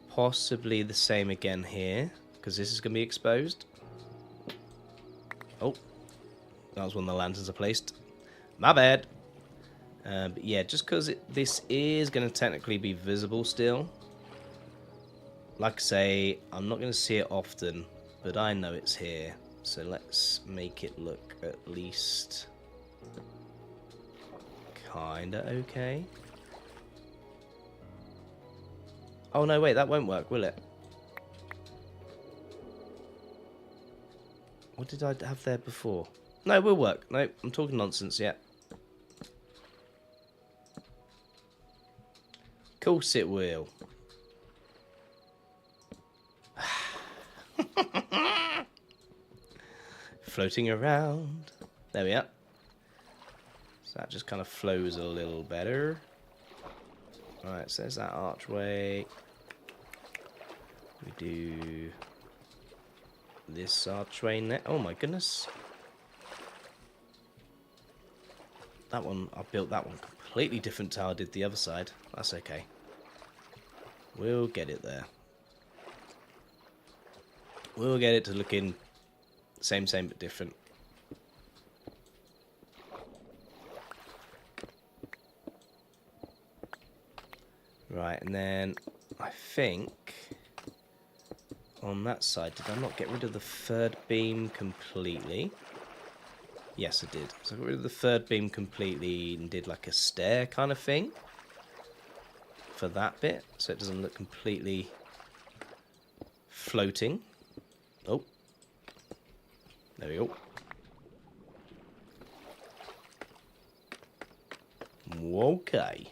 Possibly the same again here, because this is going to be exposed. Oh, that was when the lanterns are placed. My bad. But yeah, just because this is going to technically be visible still. Like I say, I'm not going to see it often, but I know it's here. So let's make it look at least kinda okay. Oh no, wait, that won't work, will it? What did I have there before? No, it will work. No, I'm talking nonsense, yeah. Of course it will. floating around. There we are. So that just kind of flows a little better. Alright, so there's that archway. We do this archway next. Oh my goodness. That one, I built that one completely different to how I did the other side. That's okay. We'll get it there. We'll get it to looking same but different. Right, and then I think on that side, did I not get rid of the third beam completely? Yes, I did. So I got rid of the third beam completely and did like a stair kind of thing for that bit, so it doesn't look completely floating. Oh, there we go. Okay.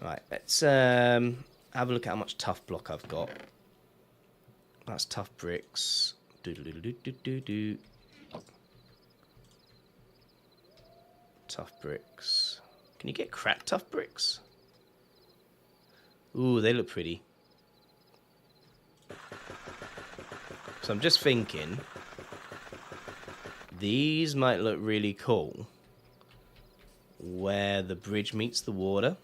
Right, let's have a look at how much tough block I've got. That's tough bricks. Do. Tough bricks. Can you get cracked tough bricks? Ooh, they look pretty. So I'm just thinking, these might look really cool where the bridge meets the water.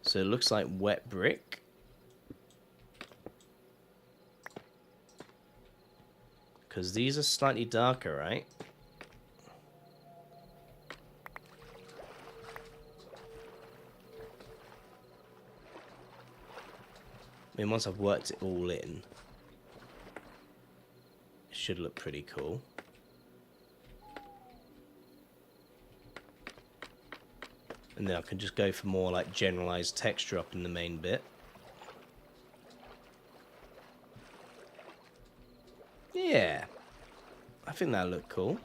So it looks like wet brick. Because these are slightly darker, right? I mean, once I've worked it all in, it should look pretty cool. And then I can just go for more like generalized texture up in the main bit. Yeah, I think that'll look cool.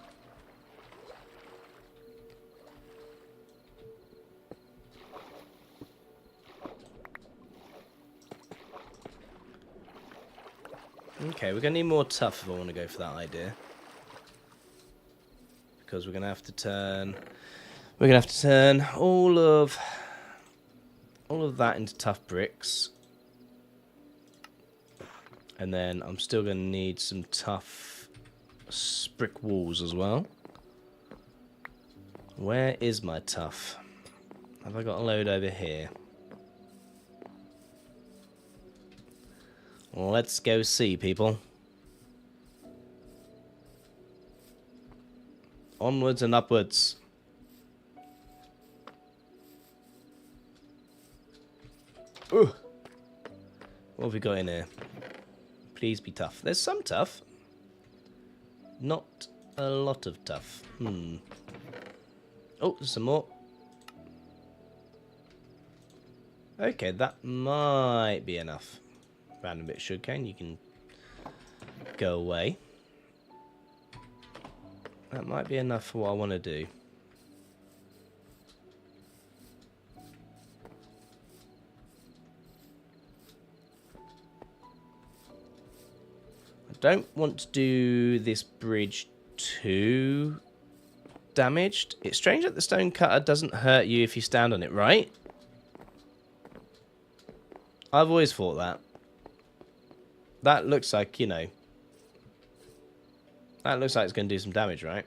Okay, we're going to need more tough if I want to go for that idea. Because we're going to have to turn... We're going to have to turn all of that into tough bricks. And then I'm still going to need some tough brick walls as well. Where is my tough? Have I got a load over here? Let's go see, people. Onwards and upwards. Ooh. What have we got in here? Please be tough. There's some tough. Not a lot of tough. Oh, there's some more. Okay, that might be enough. Random bit of sugarcane, you can go away. That might be enough for what I want to do. I don't want to do this bridge too damaged. It's strange that the stone cutter doesn't hurt you if you stand on it, right? I've always thought that. That looks like, you know... That looks like it's going to do some damage, right?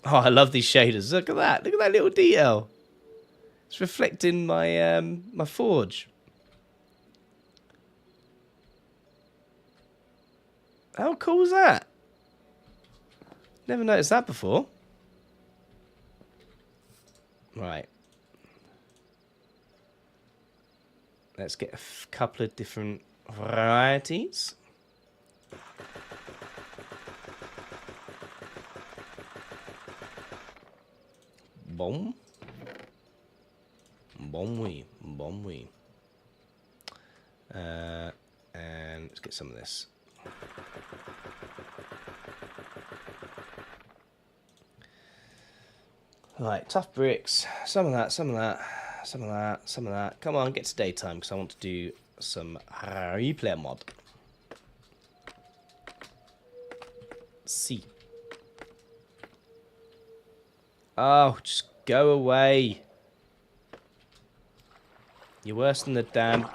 Oh, I love these shaders. Look at that. Look at that little detail. It's reflecting my my forge. How cool is that? Never noticed that before. Right. Let's get a couple of different varieties. Boom. Boom wee. And let's get some of this. Right, tough bricks. Some of that, some of that, some of that, some of that. Come on, get to daytime because I want to do some replay mod. See. Oh, just go away. You're worse than the damn...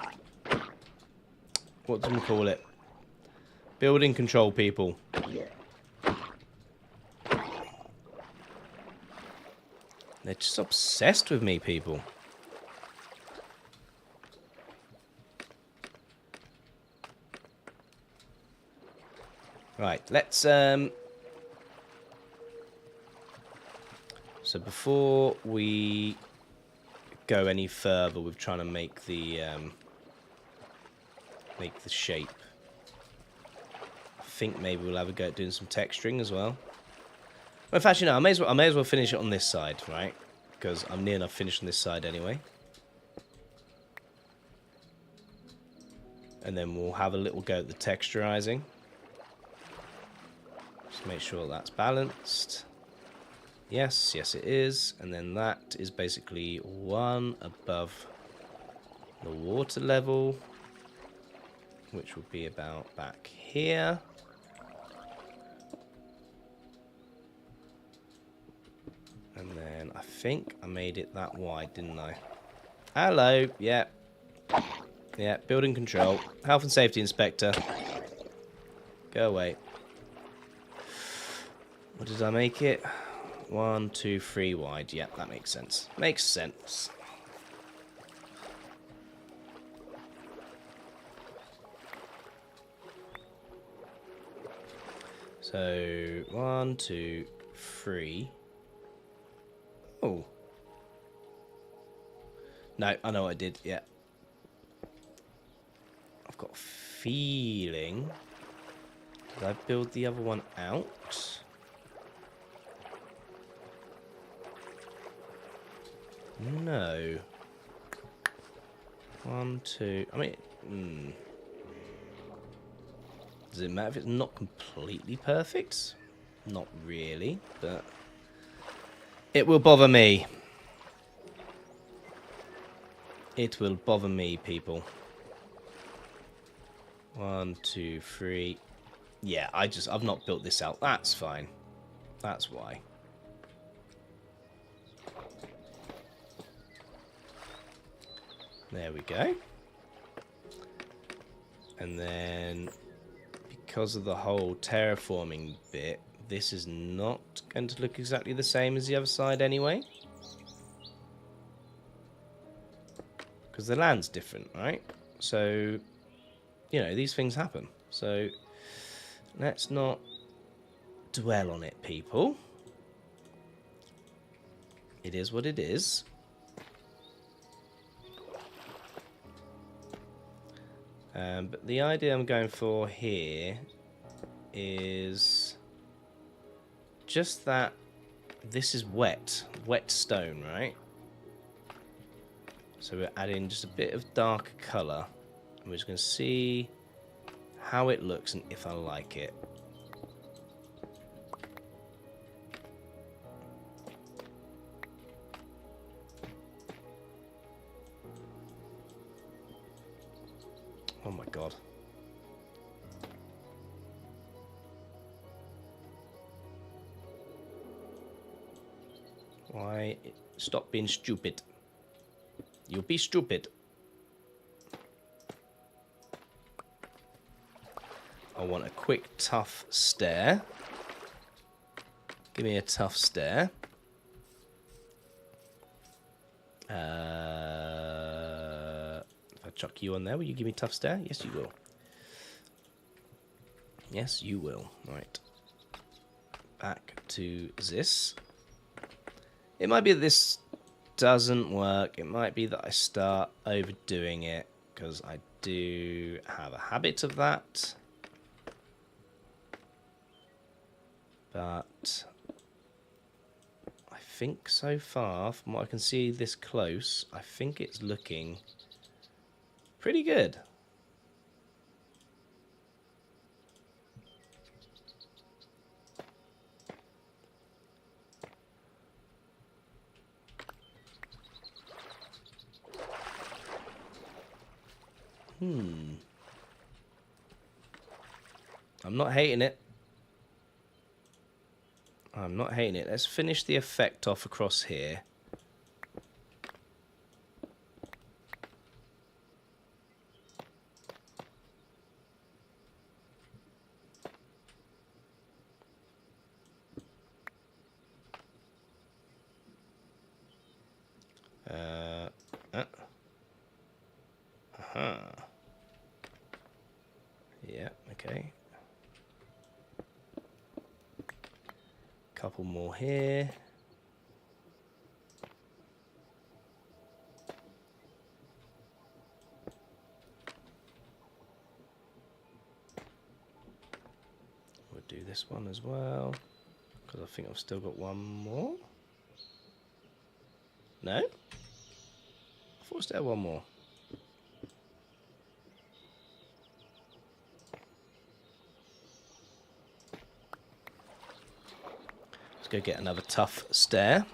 What do we call it? Building control people. They're just obsessed with me, people. Right, let's... So before we go any further with trying to make the shape, I think maybe we'll have a go at doing some texturing as well. Well, in fact, you know, I may as well finish it on this side, right? Because I'm near enough finished on this side anyway. And then we'll have a little go at the texturizing. Just make sure that's balanced. Yes, yes it is. And then that is basically one above the water level, which will be about back here. And then I think I made it that wide, didn't I? Hello, yeah. Yeah, building control. Health and safety inspector. Go away. What did I make it? 1, 2, 3 wide. Yeah, that makes sense. Makes sense. So, 1, 2, 3. Oh. No, I know what I did. Yeah. I've got a feeling. Did I build the other one out? No. 1, 2. I mean, does it matter if it's not completely perfect? Not really, but it will bother me. It will bother me, people. 1, 2, 3. Yeah, I've not built this out. That's fine. That's why. There we go. And then, because of the whole terraforming bit, this is not going to look exactly the same as the other side anyway. Because the land's different, right? So, you know, these things happen. So, let's not dwell on it, people. It is what it is. But the idea I'm going for here is just that this is wet stone, right? So we're adding just a bit of darker colour. And we're just going to see how it looks and if I like it. Oh my god. Why? Stop being stupid. You'll be stupid. I want a quick, tough stare. Give me a tough stare. If I chuck you on there, will you give me a tough stare? Yes, you will. Yes, you will. Right. Back to this. It might be that this doesn't work. It might be that I start overdoing it, because I do have a habit of that. But I think so far, from what I can see this close, I think it's looking pretty good. I'm not hating it. I'm not hating it. Let's finish the effect off across here. Yeah, okay. Couple more here. We'll do this one as well, because I think I've still got one more. No? I thought I still had one more. Let's go get another tough stair.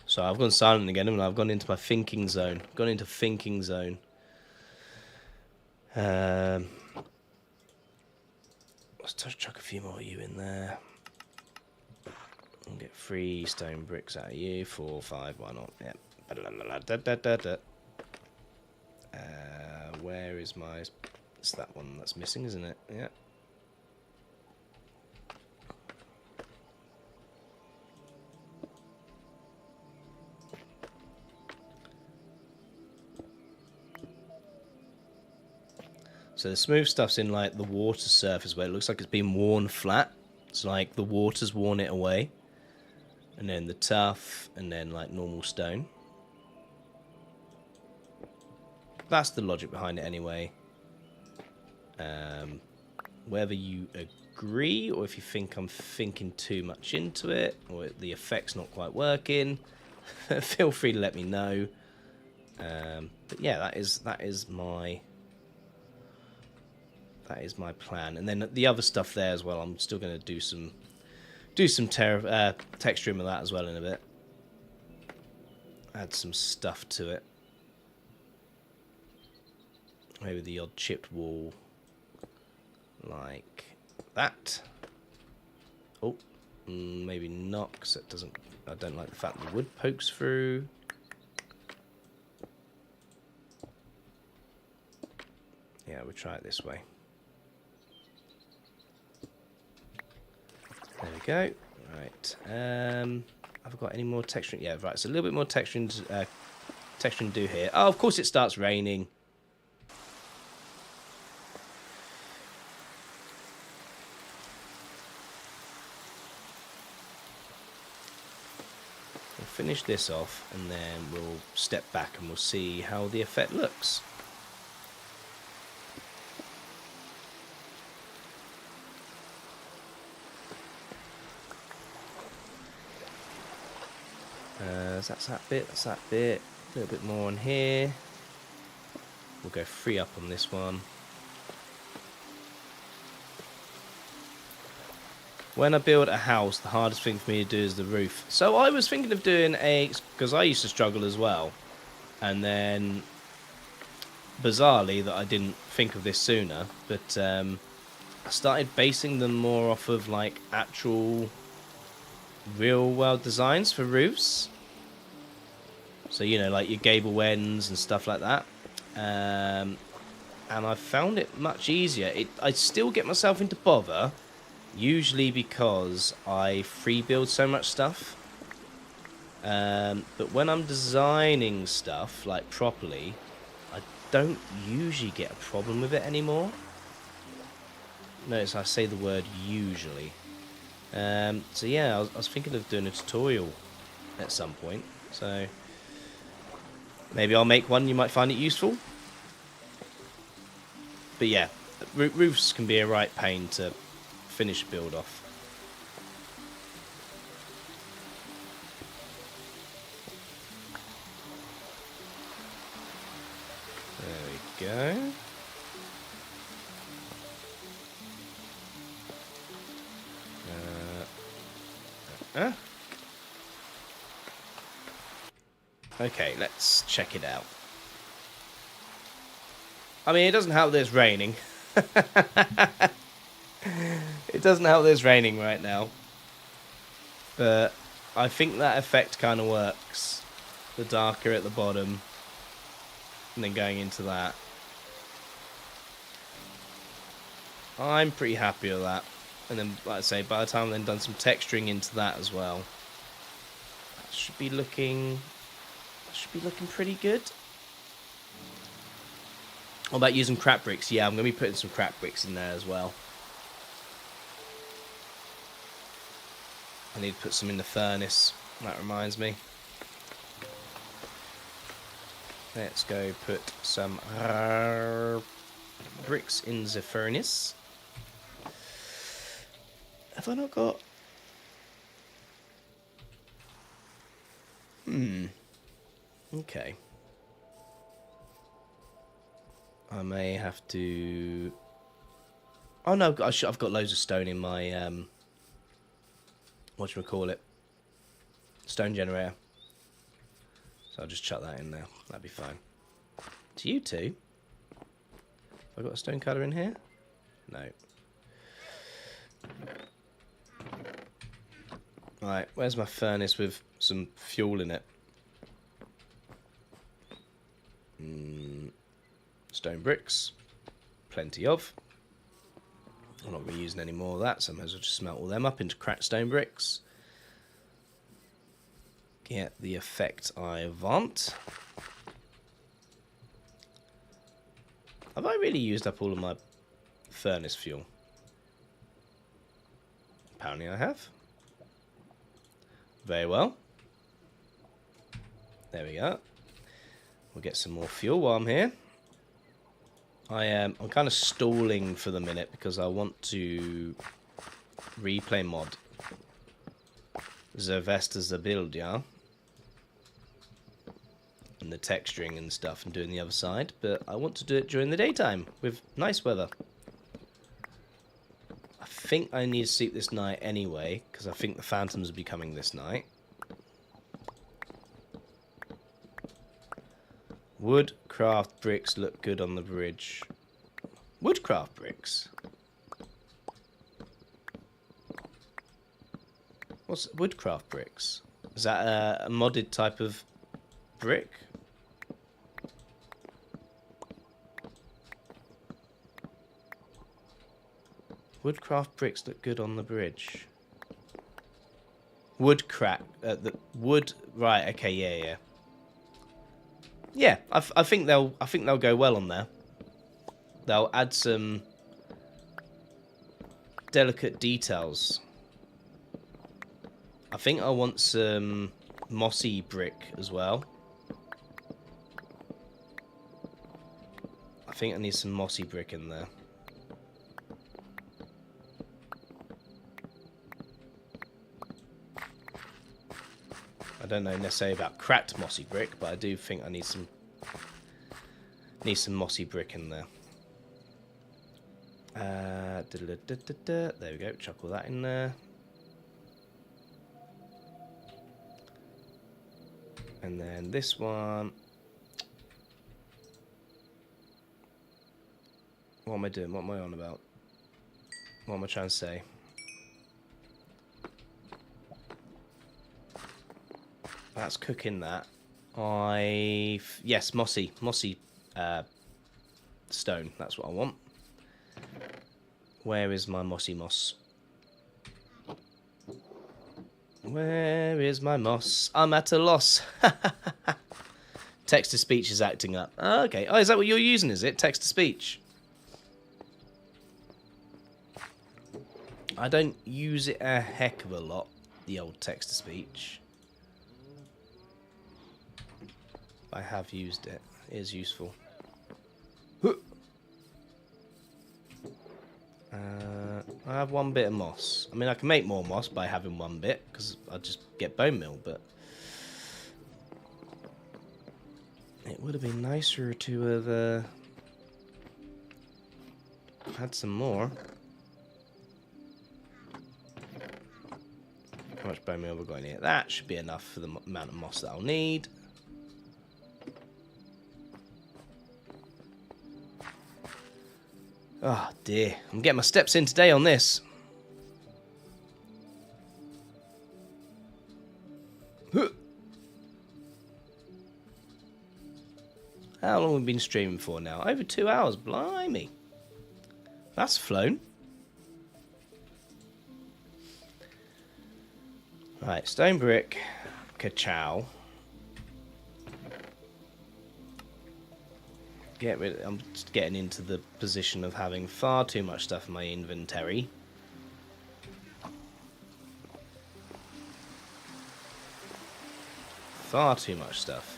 So I've gone silent again, and I've gone into my thinking zone. Gone into thinking zone. Let's chuck a few more of you in there. And get 3 stone bricks out of you. 4, 5, why not? Yeah. Where is my... It's that one that's missing, isn't it? Yeah. So the smooth stuff's in like the water surface where it looks like it's been worn flat. It's like the water's worn it away. And then the tough, and then like normal stone. That's the logic behind it anyway. Whether you agree or if you think I'm thinking too much into it or the effect's not quite working, feel free to let me know. But yeah, that is my plan. And then the other stuff there as well, I'm still going to do some texturing with that as well in a bit. Add some stuff to it. Maybe the odd chipped wall like that. Oh, maybe not, because it doesn't. I don't like the fact that the wood pokes through. Yeah, we'll try it this way. There we go. Right. Have I got any more texturing? Yeah, right. So a little bit more texturing to do here. Oh, of course it starts raining. We'll finish this off, and then we'll step back and we'll see how the effect looks. That's that bit, that's that bit. A little bit more on here. We'll go 3 up on this one. When I build a house, the hardest thing for me to do is the roof. So I was thinking of doing because I used to struggle as well. And then, bizarrely, that I didn't think of this sooner, but I started basing them more off of like actual real world designs for roofs. So, you know, like your gable ends and stuff like that. And I found it much easier. I still get myself into bother, usually because I free build so much stuff. But when I'm designing stuff, like properly, I don't usually get a problem with it anymore. Notice I say the word usually. So yeah, I was thinking of doing a tutorial at some point. So maybe I'll make one, you might find it useful. But yeah, roofs can be a right pain to finish a build off. There we go. Okay, let's check it out. I mean, it doesn't help that it's raining. It doesn't help that it's raining right now. But I think that effect kind of works. The darker at the bottom. And then going into that. I'm pretty happy with that. And then, like I say, by the time I've then done some texturing into that as well. That should be looking pretty good. What about using crap bricks? Yeah, I'm going to be putting some crap bricks in there as well. I need to put some in the furnace. That reminds me. Let's go put some bricks in the furnace. Have I not got... Okay. I may have to... Oh no, I've got loads of stone in my... whatchamacallit? Stone generator. So I'll just chuck that in there. That'd be fine. To you two? Have I got a stone cutter in here? No. Right, where's my furnace with some fuel in it? Stone bricks. Plenty of. I'm not really using any more of that, so I might as well just smelt all them up into cracked stone bricks. Get the effect I want. Have I really used up all of my furnace fuel? Apparently I have. Very well. There we go. We'll get some more fuel while I'm here. I'm kind of stalling for the minute because I want to replay mod the rest of the build, yeah? And the texturing and stuff and doing the other side, but I want to do it during the daytime with nice weather. I think I need to sleep this night anyway, because I think the phantoms will be coming this night. Woodcraft bricks look good on the bridge. Woodcraft bricks? What's woodcraft bricks? Is that a modded type of brick? Woodcraft bricks look good on the bridge. Woodcraft, the wood. Right. Okay. Yeah. Yeah, I think they'll go well on there. They'll add some delicate details. I think I want some mossy brick as well. I think I need some mossy brick in there. I don't know necessarily about cracked mossy brick, but I do think I need some mossy brick in there. There we go. Chuck all that in there. And then this one. What am I doing? What am I on about? What am I trying to say? That's cooking that. Yes, mossy stone. That's what I want. Where is my mossy moss? Where is my moss? I'm at a loss. Text to speech is acting up. Oh, okay. Oh, is that what you're using? Is it text to speech? I don't use it a heck of a lot. The old text to speech. I have used it. It is useful. I have one bit of moss. I mean, I can make more moss by having one bit, because I'll just get bone meal, but... It would have been nicer to have had some more. How much bone meal have we got in here? That should be enough for the amount of moss that I'll need. Oh dear, I'm getting my steps in today on this. long we been streaming for now? Over 2 hours. Blimey. That's flown. Right, stone brick. Ka-chow. I'm just getting into the position of having far too much stuff in my inventory. Far too much stuff.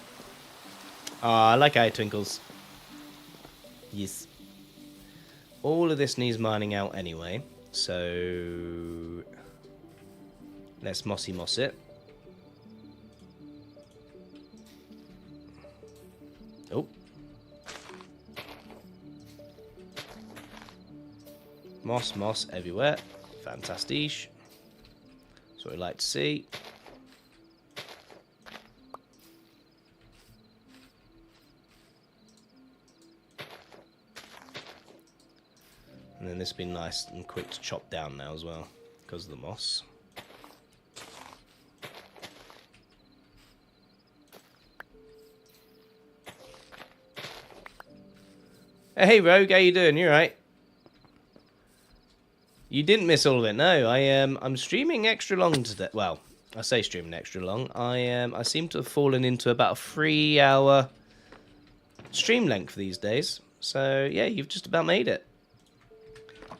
Ah, I like eye twinkles. Yes. All of this needs mining out anyway, so let's mossy moss it. Oh. Moss everywhere. Fantastic. That's what we like to see. And then this will be nice and quick to chop down now as well, because of the moss. Hey Rogue, how you doing? You alright? You didn't miss all of it, no. I'm streaming extra long today. Well, I say streaming extra long. I seem to have fallen into about a 3-hour stream length these days. So yeah, you've just about made it.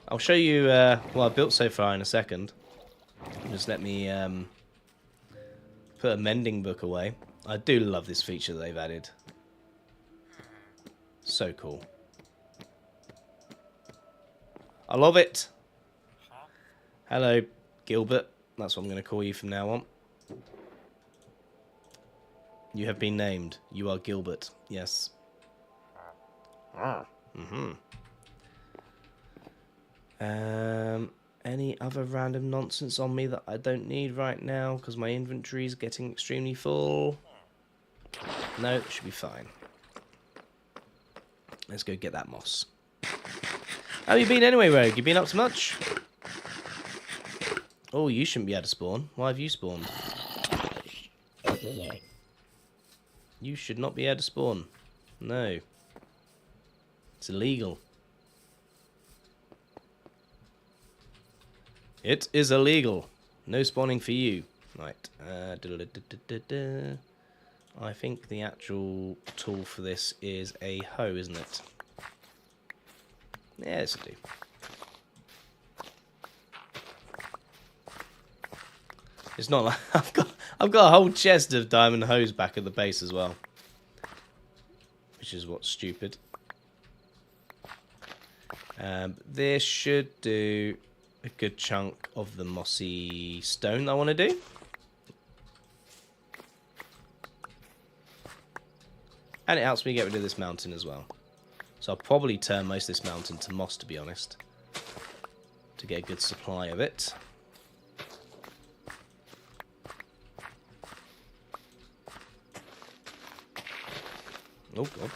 I'll show you what I've built so far in a second. Just let me put a mending book away. I do love this feature that they've added. So cool. I love it. Hello, Gilbert. That's what I'm going to call you from now on. You have been named. You are Gilbert. Yes. Mm-hmm. Any other random nonsense on me that I don't need right now because my inventory is getting extremely full? No, it should be fine. Let's go get that moss. How have you been anyway, Rogue? You been up to much? Oh, you shouldn't be able to spawn. Why have you spawned? You should not be able to spawn. No. It's illegal. It is illegal. No spawning for you. Right. I think the actual tool for this is a hoe, isn't it? Yeah, this will do. It's not like I've got a whole chest of diamond hoes back at the base as well, which is what's stupid. This should do a good chunk of the mossy stone I want to do. And it helps me get rid of this mountain as well. So I'll probably turn most of this mountain to moss, to be honest, to get a good supply of it. Oh god.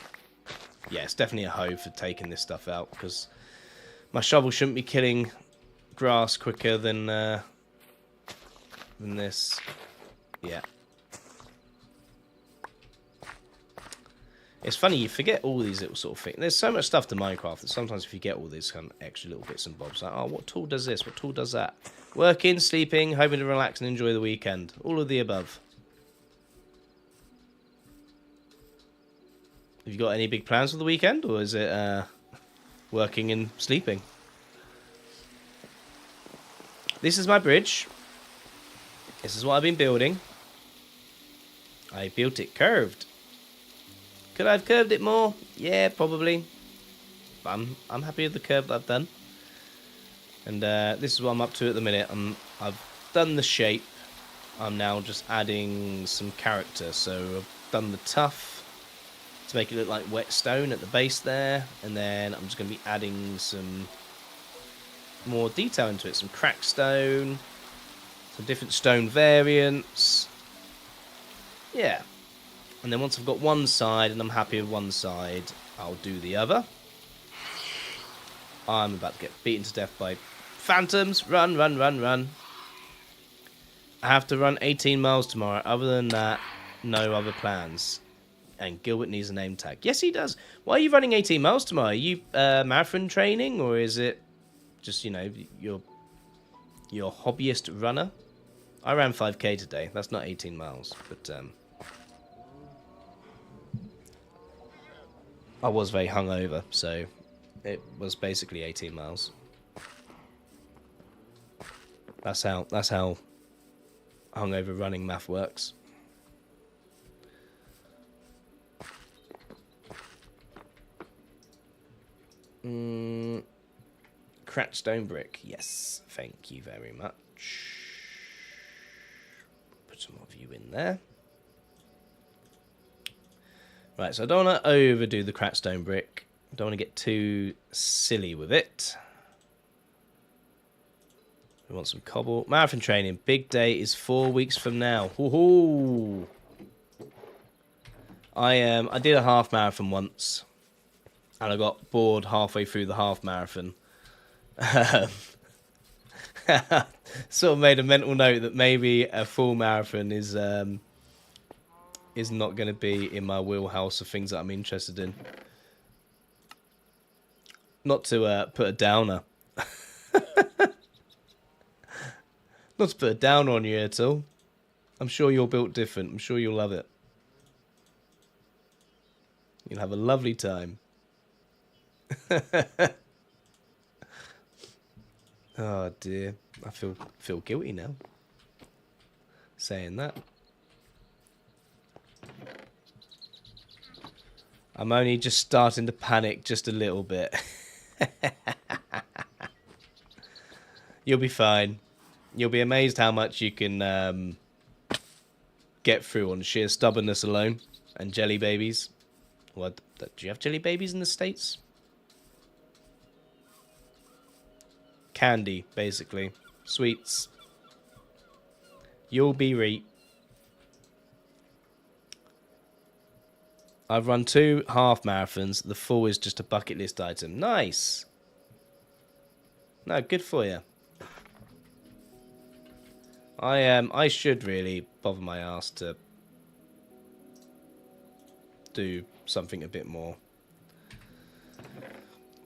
Yeah, it's definitely a hoe for taking this stuff out, because my shovel shouldn't be killing grass quicker than this. Yeah. It's funny, you forget all these little sort of things. There's so much stuff to Minecraft that sometimes if you get all these kind of extra little bits and bobs, like, oh, what tool does this? What tool does that? Working, sleeping, hoping to relax and enjoy the weekend. All of the above. Have you got any big plans for the weekend, or is it working and sleeping? This is my bridge. This is what I've been building. I built it curved. Could I have curved it more? Yeah, probably. But I'm happy with the curve that I've done. And this is what I'm up to at the minute. I've done the shape. I'm now just adding some character. So I've done the tuff to make it look like wet stone at the base there, and then I'm just going to be adding some more detail into it, some cracked stone, some different stone variants. Yeah. And then once I've got one side and I'm happy with one side, I'll do the other. I'm about to get beaten to death by phantoms. Run, run, run, run. I have to run 18 miles tomorrow. Other than that, no other plans. And Gilbert needs a name tag. Yes, he does. Why are you running 18 miles tomorrow? Are you marathon training, or is it just, you know, your hobbyist runner? I ran 5k today. That's not 18 miles, but I was very hungover, so it was basically 18 miles. That's how hungover running math works. Cracked stone brick. Yes, thank you very much. Put some more of you in there. Right, so I don't want to overdo the cracked stone brick. I don't want to get too silly with it. We want some cobble. Marathon training. Big day is 4 weeks from now. Woohoo! I did a half marathon once, and I got bored halfway through the half marathon. Sort of made a mental note that maybe a full marathon is not going to be in my wheelhouse of things that I'm interested in. Not to put a downer. Not to put a downer on you at all. I'm sure you're built different. I'm sure you'll love it. You'll have a lovely time. Oh dear, I feel guilty now saying that. I'm only just starting to panic just a little bit. You'll be fine. You'll be amazed how much you can get through on sheer stubbornness alone. And jelly babies. What? Do you have jelly babies in the States? Candy, basically. Sweets. You'll be right. I've run 2 half marathons. The full is just a bucket list item. Nice. No, good for you. I should really bother my ass to do something a bit more.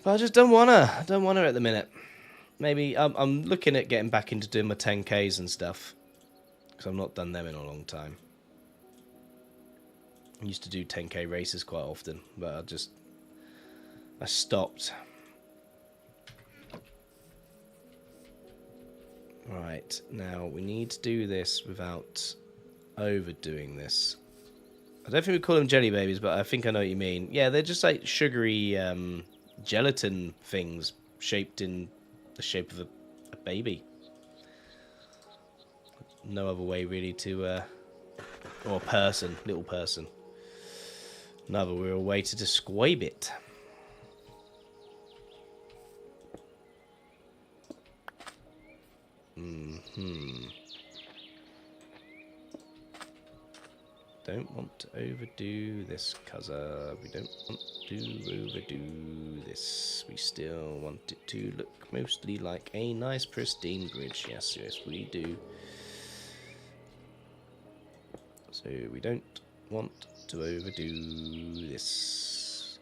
But I just don't wanna. I don't wanna at the minute. Maybe I'm looking at getting back into doing my 10Ks and stuff, because I've not done them in a long time. I used to do 10K races quite often, but I stopped. Right, now we need to do this without overdoing this. I don't think we call them jelly babies, but I think I know what you mean. Yeah, they're just like sugary gelatin things shaped in the shape of a baby. No other way really to... or a person, little person. No other real way to describe it. Don't want to overdo this, cuzzer. We don't want to overdo this. We still want it to look mostly like a nice pristine bridge. Yes, yes, we do. So we don't want to overdo this.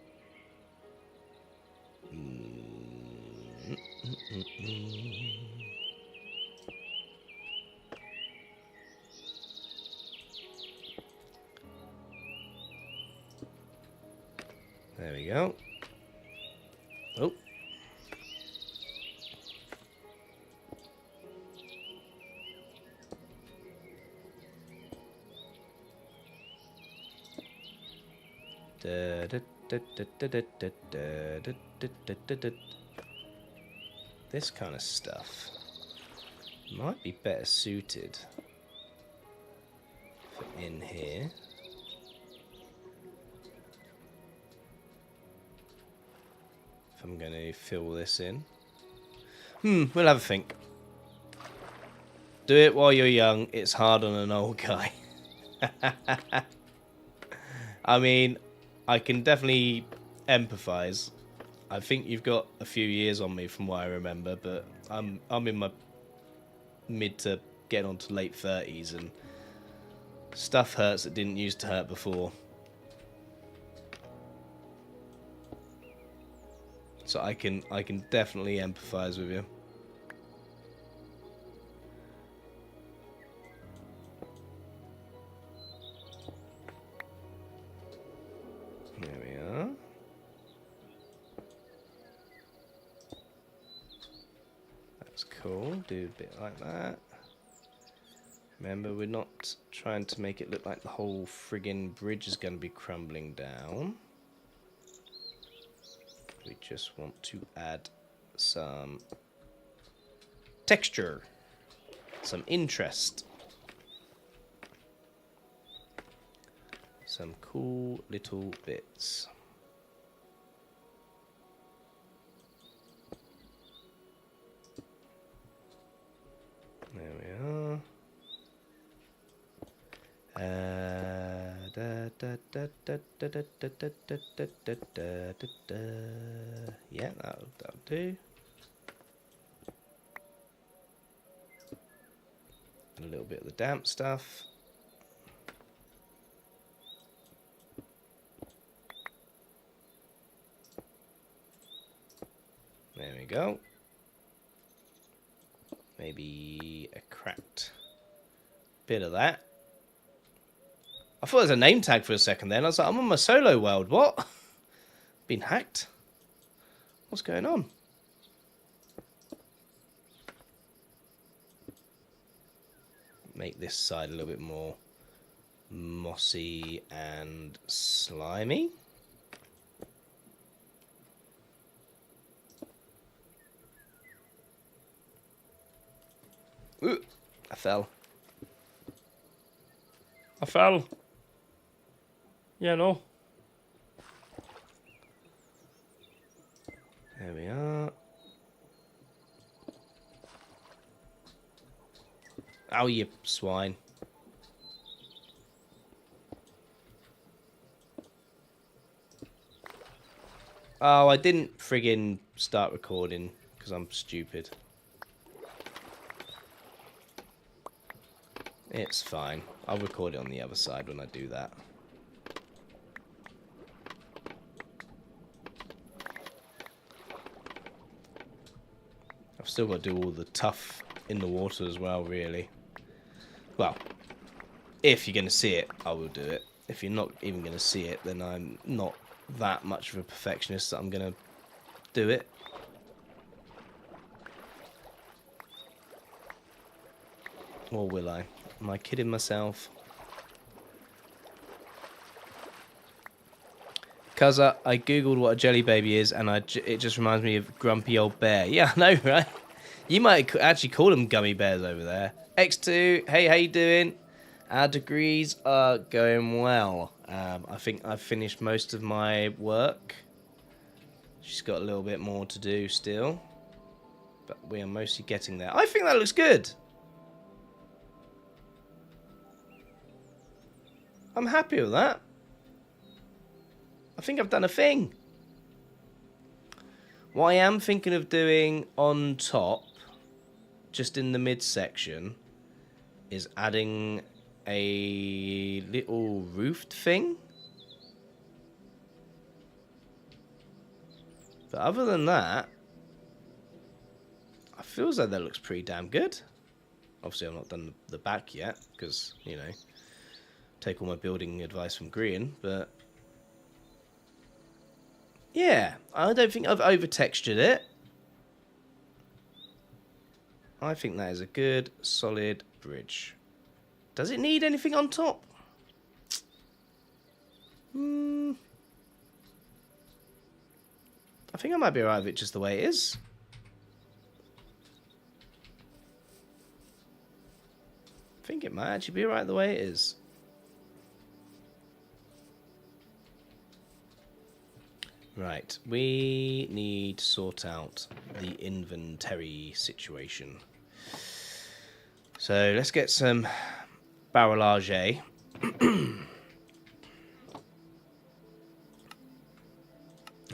There we go. Oh. This kind of stuff might be better suited for in here. If I'm going to fill this in. We'll have a think. Do it while you're young. It's hard on an old guy. I mean, I can definitely empathize. I think you've got a few years on me from what I remember, but I'm in my mid to getting on to late 30s, and stuff hurts that didn't used to hurt before. So I can definitely empathise with you. There we are. That's cool. Do a bit like that. Remember, we're not trying to make it look like the whole friggin' bridge is going to be crumbling down. We just want to add some texture, some interest, some cool little bits. There we are. Yeah, that'll do. A little bit of the damp stuff. There we go. Maybe a cracked bit of that. I thought it was a name tag for a second then. I was like, I'm on my solo world. What? Been hacked? What's going on? Make this side a little bit more mossy and slimy. Ooh, I fell. I fell. Yeah, no. There we are. Oh, you swine. Oh, I didn't friggin' start recording because I'm stupid. It's fine. I'll record it on the other side when I do that. I've still got to do all the tough in the water as well, really. Well, if you're going to see it, I will do it. If you're not even going to see it, then I'm not that much of a perfectionist that I'm going to do it. Or will I? Am I kidding myself? Cause I googled what a jelly baby is, and it just reminds me of grumpy old bear. Yeah, I know, right? You might actually call them gummy bears over there. X2, hey, how you doing? Our degrees are going well. I think I've finished most of my work. She's got a little bit more to do still, but we are mostly getting there. I think that looks good. I'm happy with that. I think I've done a thing. What I am thinking of doing on top, just in the midsection, is adding a little roofed thing. But other than that, I feel as though that looks pretty damn good. Obviously, I've not done the back yet, because, you know, take all my building advice from Green, but yeah, I don't think I've over-textured it. I think that is a good, solid bridge. Does it need anything on top? I think I might be alright with it just the way it is. I think it might actually be alright the way it is. Right, we need to sort out the inventory situation. So let's get some barrelage. How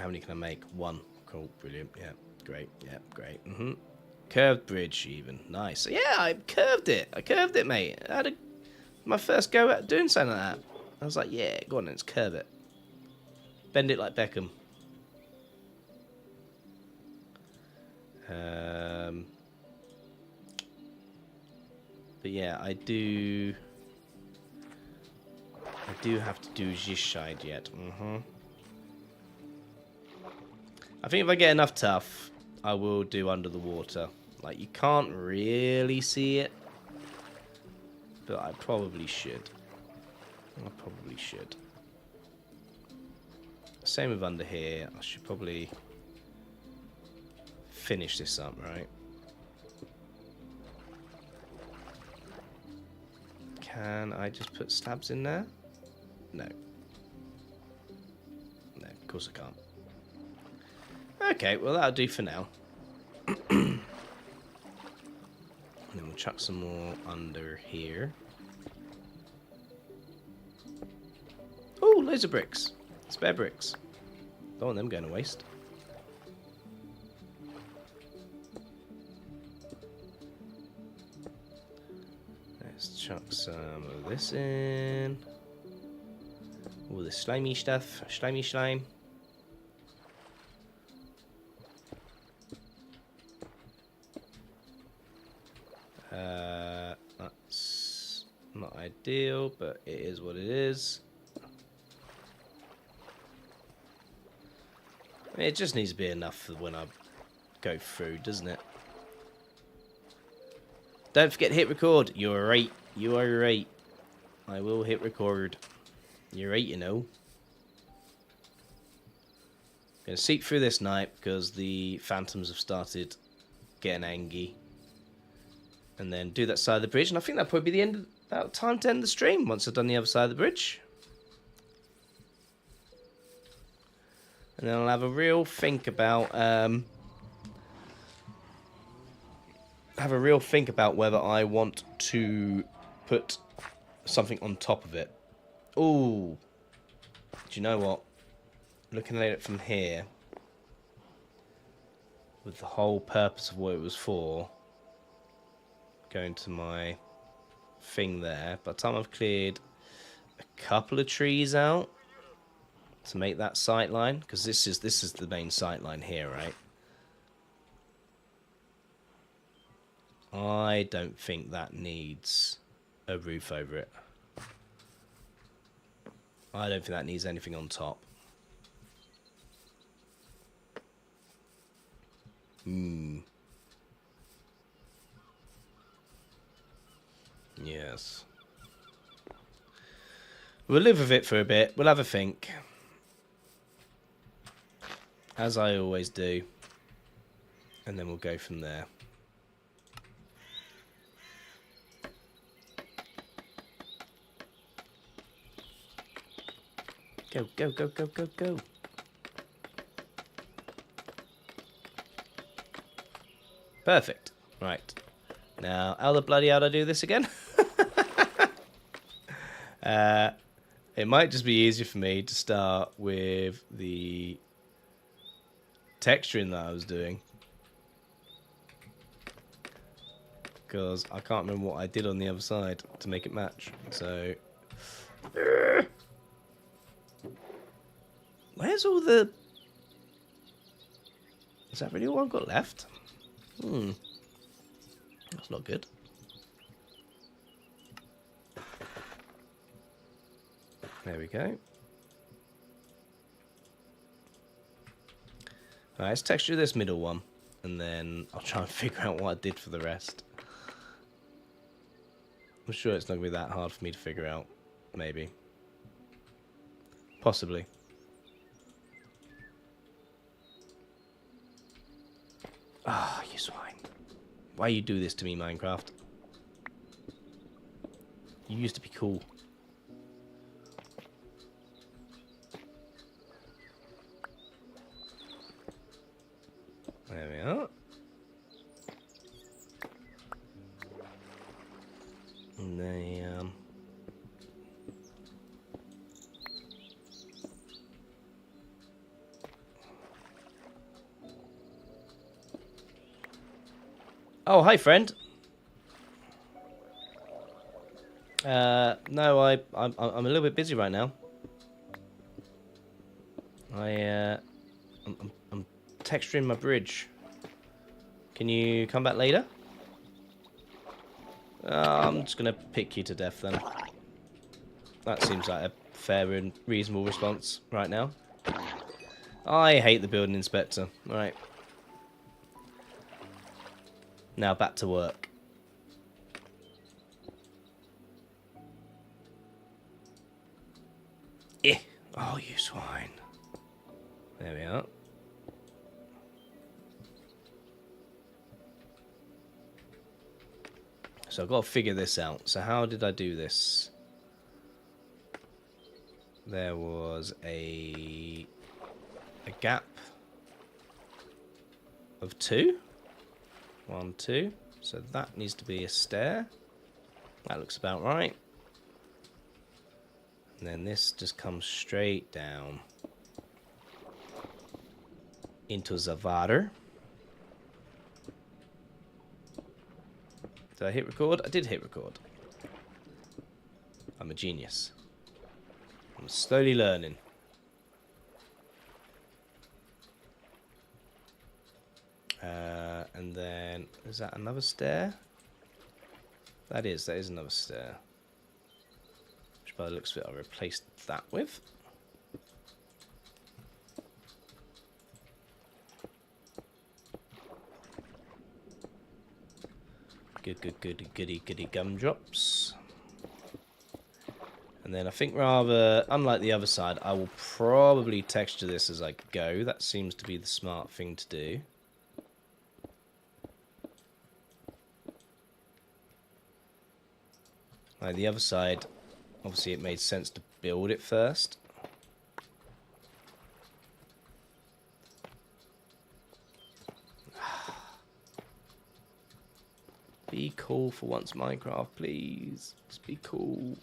many can I make? One. Cool, brilliant. Yeah, great. Yeah, great. Curved bridge, even. Nice. Yeah, I curved it. I curved it, mate. I had my first go at doing something like that. I was like, yeah, go on, let's curve it. Bend it like Beckham. But yeah, I do have to do this side yet. I think if I get enough tough, I will do under the water. Like, you can't really see it, but I probably should. Same with under here. I should probably finish this up, right? Can I just put slabs in there? No. No, of course I can't. Okay, well that'll do for now. And then we'll chuck some more under here. Oh, loads of bricks. Spare bricks. Don't want them going to waste. Let's chuck some of this in. All the slimy stuff. Slimy slime. That's not ideal, but it is what it is. It just needs to be enough for when I go through, doesn't it? Don't forget to hit record. You're right. You are right. I will hit record. You're right, you know. Gonna seep through this night because the phantoms have started getting angry. And then do that side of the bridge. And I think that'll probably be the end of about time to end the stream once I've done the other side of the bridge. And then I'll have a real think about whether I want to put something on top of it. Ooh. Do you know what? Looking at it from here, with the whole purpose of what it was for, going to my thing there. By the time I've cleared a couple of trees out to make that sight line, because this is the main sight line here, right? I don't think that needs a roof over it. I don't think that needs anything on top. Yes. We'll live with it for a bit. We'll have a think. As I always do. And then we'll go from there. Go, go, go, go, go, go. Perfect. Right. Now, how the bloody hell do I do this again? It might just be easier for me to start with the texturing that I was doing. Because I can't remember what I did on the other side to make it match. So... Where's all the... Is that really all I've got left? That's not good. There we go. Alright, let's texture this middle one. And then I'll try and figure out what I did for the rest. I'm sure it's not going to be that hard for me to figure out. Maybe. Possibly. Ah, you swine. Why you do this to me, Minecraft? You used to be cool. There we are. And they, Oh, hi, friend. No, I'm a little bit busy right now. I'm texturing my bridge. Can you come back later? I'm just going to pick you to death then. That seems like a fair and reasonable response right now. I hate the building inspector. Right. Now back to work. Eh. Oh, you swine. There we are. So I've got to figure this out. So how did I do this? There was a gap of 2. 1, 2. So that needs to be a stair. That looks about right. And then this just comes straight down into the water. Did I hit record? I did hit record. I'm a genius. I'm slowly learning. And then, is that another stair? That is another stair. Which by the looks of it, I'll replace that with. Goody gumdrops. And then I think rather, unlike the other side, I will probably texture this as I go. That seems to be the smart thing to do. Like the other side, obviously it made sense to build it first. Be cool for once, Minecraft, please. Just be cool.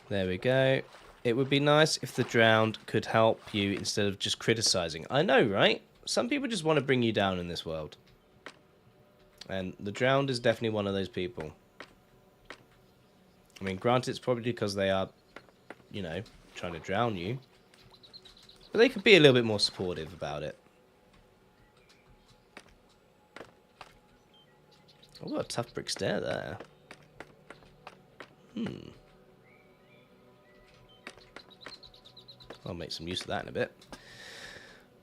There we go. It would be nice if the drowned could help you instead of just criticizing. I know, right? Some people just want to bring you down in this world. And the drowned is definitely one of those people. I mean, granted, it's probably because they are, you know, trying to drown you. But they could be a little bit more supportive about it. Oh, what a tough brick stair there. I'll make some use of that in a bit.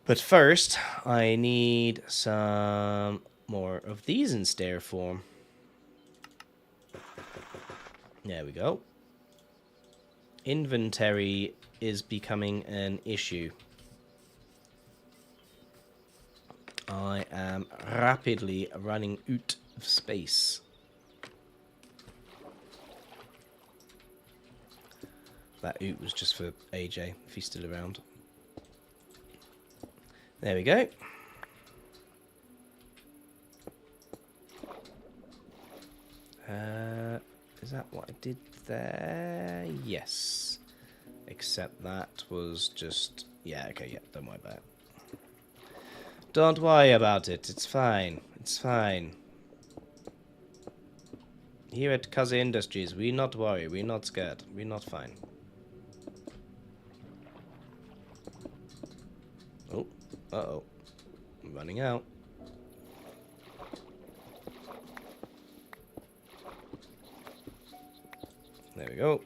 But first, I need some more of these in stair form. There we go. Inventory is becoming an issue. I am rapidly running out of space. That oot was just for AJ, if he's still around. There we go. Is that what I did there? Yes. Except that was just... Yeah, okay, yeah, don't worry about it. Don't worry about it, it's fine. It's fine. Here at Kaze Industries, we not worry, we not scared, we not fine. Oh, uh-oh. I'm running out. There we go.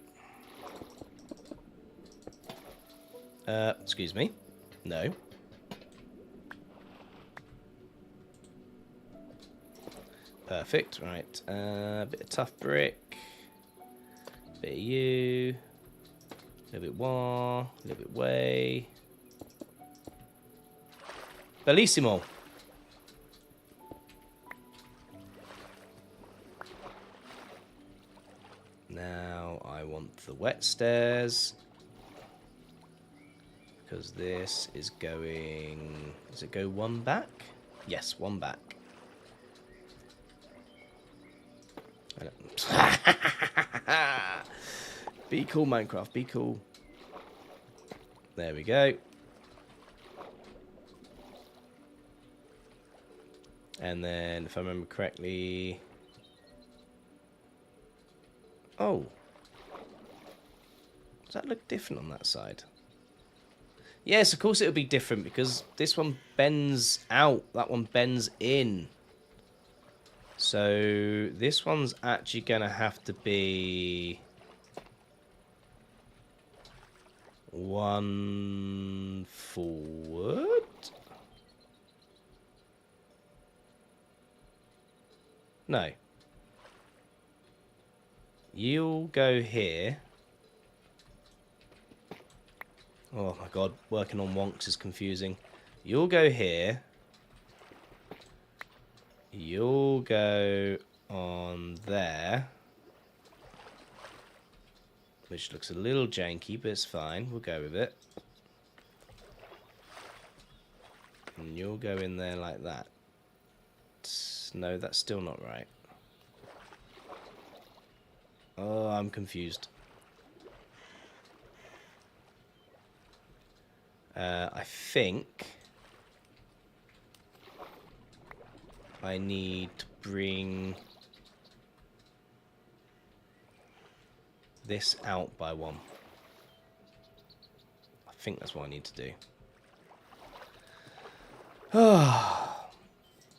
Excuse me. No. Perfect, right. Bit of tough brick. Bit of you. A little bit wah. A little bit way. Bellissimo. Now I want the wet stairs. Because this is going... Does it go one back? Yes, one back. Be cool, Minecraft, be cool. There we go. And then, if I remember correctly... Oh. Does that look different on that side? Yes, of course it would be different because this one bends out, that one bends in. So this one's actually going to have to be one forward. No. You'll go here. Oh my god, working on wonks is confusing. You'll go here. You'll go on there. Which looks a little janky, but it's fine. We'll go with it. And you'll go in there like that. No, that's still not right. Oh, I'm confused. I think I need to bring this out by one. I think that's what I need to do. Ah,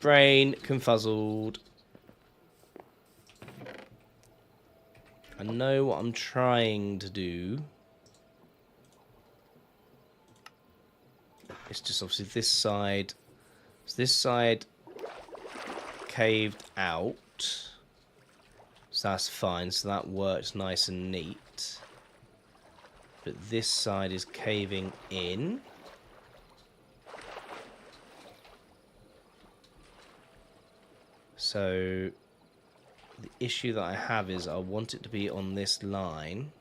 brain confuzzled. I know what I'm trying to do. It's just obviously this side. So this side caved out. So that's fine. So that works nice and neat. But this side is caving in. So the issue that I have is I want it to be on this line.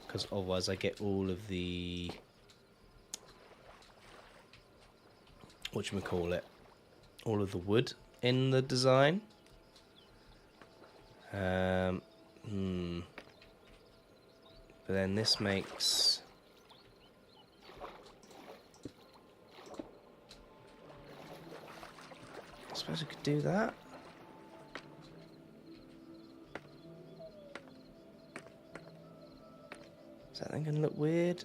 Because otherwise I get all of the... whatchamacallit? All of the wood in the design. But then this makes... I suppose I could do that. Is that thing going to look weird?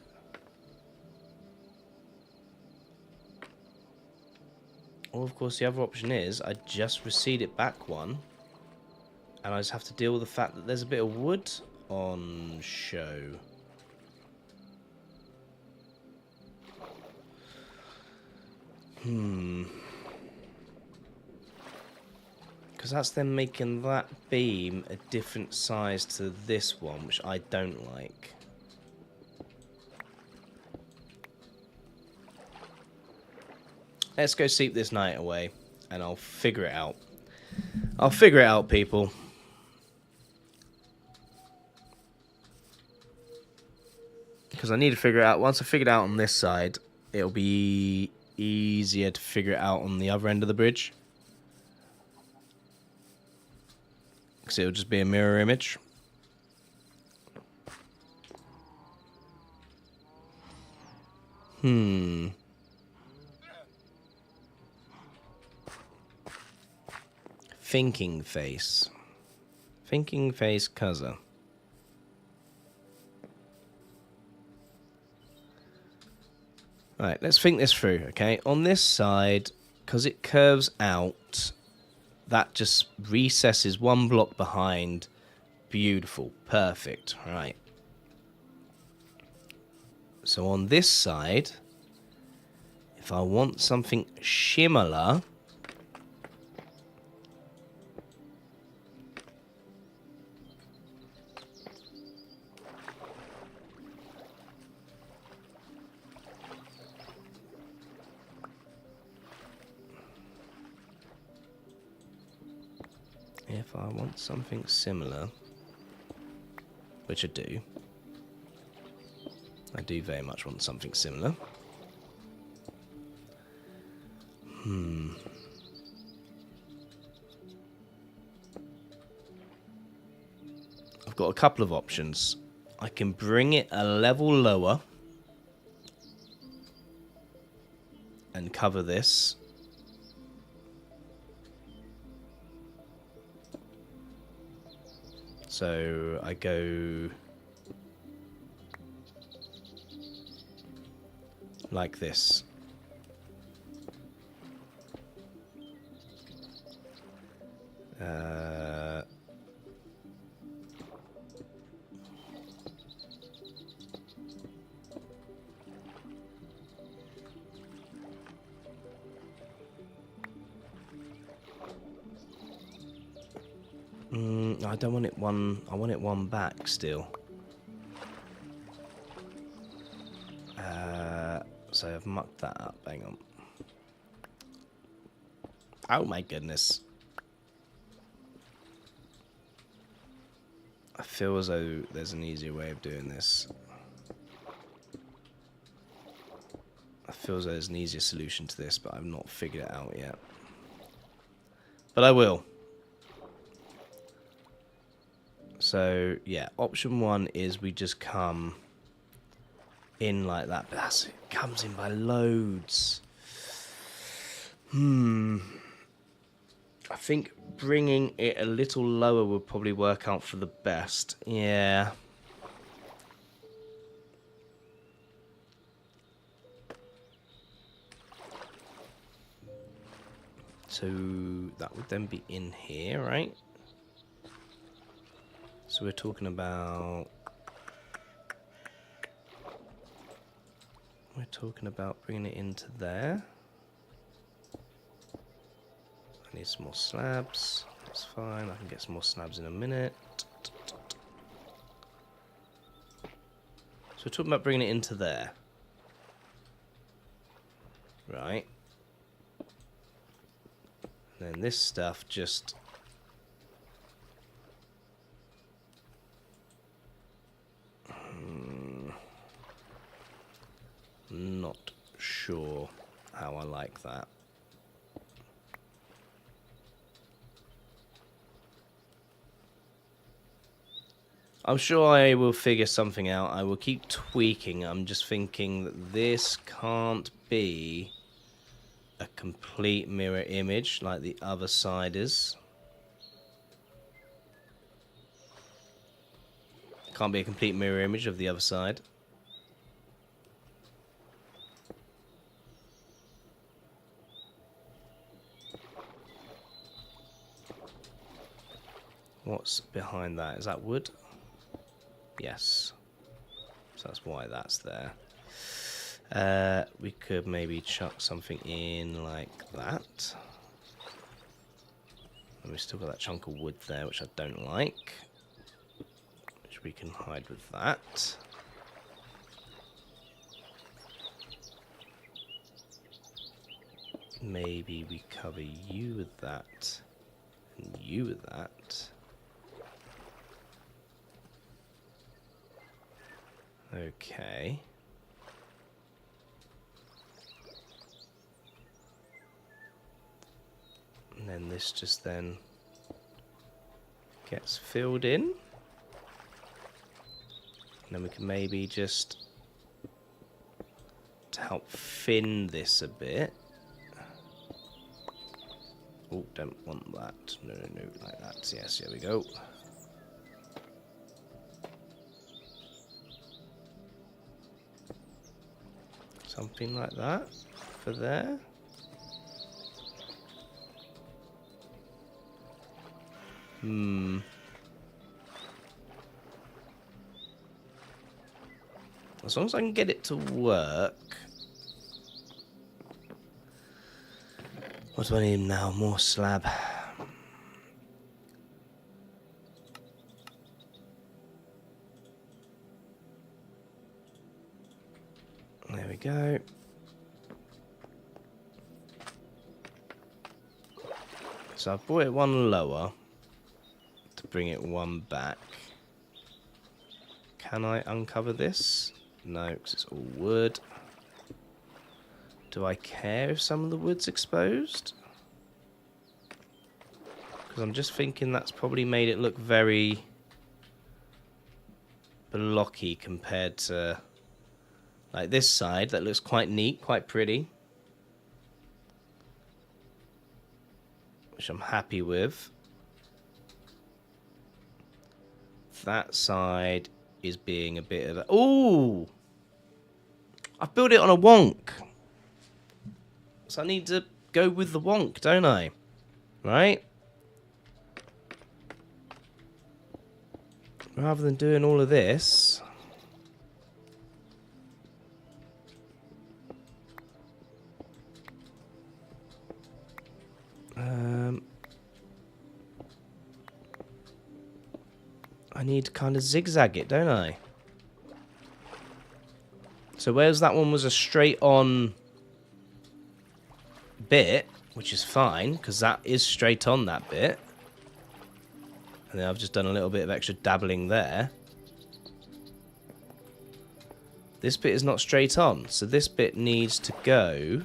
Or of course the other option is I just recede it back one. And I just have to deal with the fact that there's a bit of wood on show. Because that's then making that beam a different size to this one, which I don't like. Let's go sleep this night away, and I'll figure it out. I'll figure it out, people. Because I need to figure it out. Once I figure it out on this side, it'll be easier to figure it out on the other end of the bridge. Because it'll just be a mirror image. Thinking face. Thinking face Kuzza. Right, let's think this through, okay? On this side, because it curves out, that just recesses one block behind. Beautiful. Perfect. Right. So on this side, if I want something similar... If I want something similar, which I do very much want something similar. I've got a couple of options. I can bring it a level lower and cover this. So I go like this. I don't want it one. I want it one back still. So I've mucked that up. Hang on. Oh my goodness. I feel as though there's an easier way of doing this. I feel as though there's an easier solution to this, but I've not figured it out yet. But I will. So, yeah, option one is we just come in like that. But it comes in by loads. I think bringing it a little lower would probably work out for the best. Yeah. So that would then be in here, right? So we're talking about... We're talking about bringing it into there. I need some more slabs. That's fine. I can get some more slabs in a minute. So we're talking about bringing it into there. Right. And then this stuff just... Not sure how I like that. I'm sure I will figure something out. I will keep tweaking. I'm just thinking that this can't be a complete mirror image like the other side is. Can't be a complete mirror image of the other side. What's behind that? Is that wood? Yes. So that's why that's there. We could maybe chuck something in like that. And we've still got that chunk of wood there, which I don't like. Which we can hide with that. Maybe we cover you with that. And you with that. Okay. And then this just then gets filled in. And then we can maybe just, to help thin this a bit. Oh, don't want that. No, like that. Yes, here we go. Something like that for there. As long as I can get it to work. What do I need now? More slab. There we go. So I've brought it one lower to bring it one back. Can I uncover this? No, because it's all wood. Do I care if some of the wood's exposed? Because I'm just thinking that's probably made it look very blocky compared to like this side that looks quite neat, quite pretty. Which I'm happy with. That side is being a bit of a... Ooh! I've built it on a wonk. So I need to go with the wonk, don't I? Right? Rather than doing all of this... I need to kind of zigzag it, don't I? So whereas that one was a straight on bit, which is fine, because that is straight on that bit. And then I've just done a little bit of extra dabbling there. This bit is not straight on, so this bit needs to go...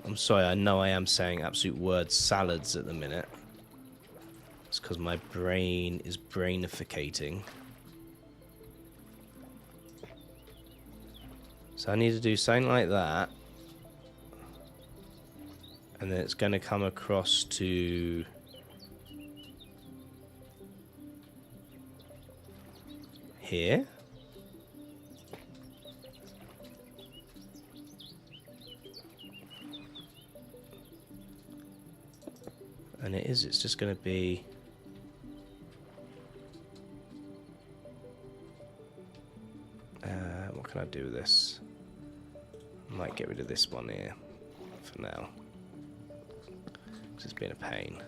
I'm sorry, I know I am saying absolute word salads at the minute. It's because my brain is brainificating. So I need to do something like that. And then it's going to come across to... here. And it's just going to be... what can I do with this? I might get rid of this one here for now. It's been a pain.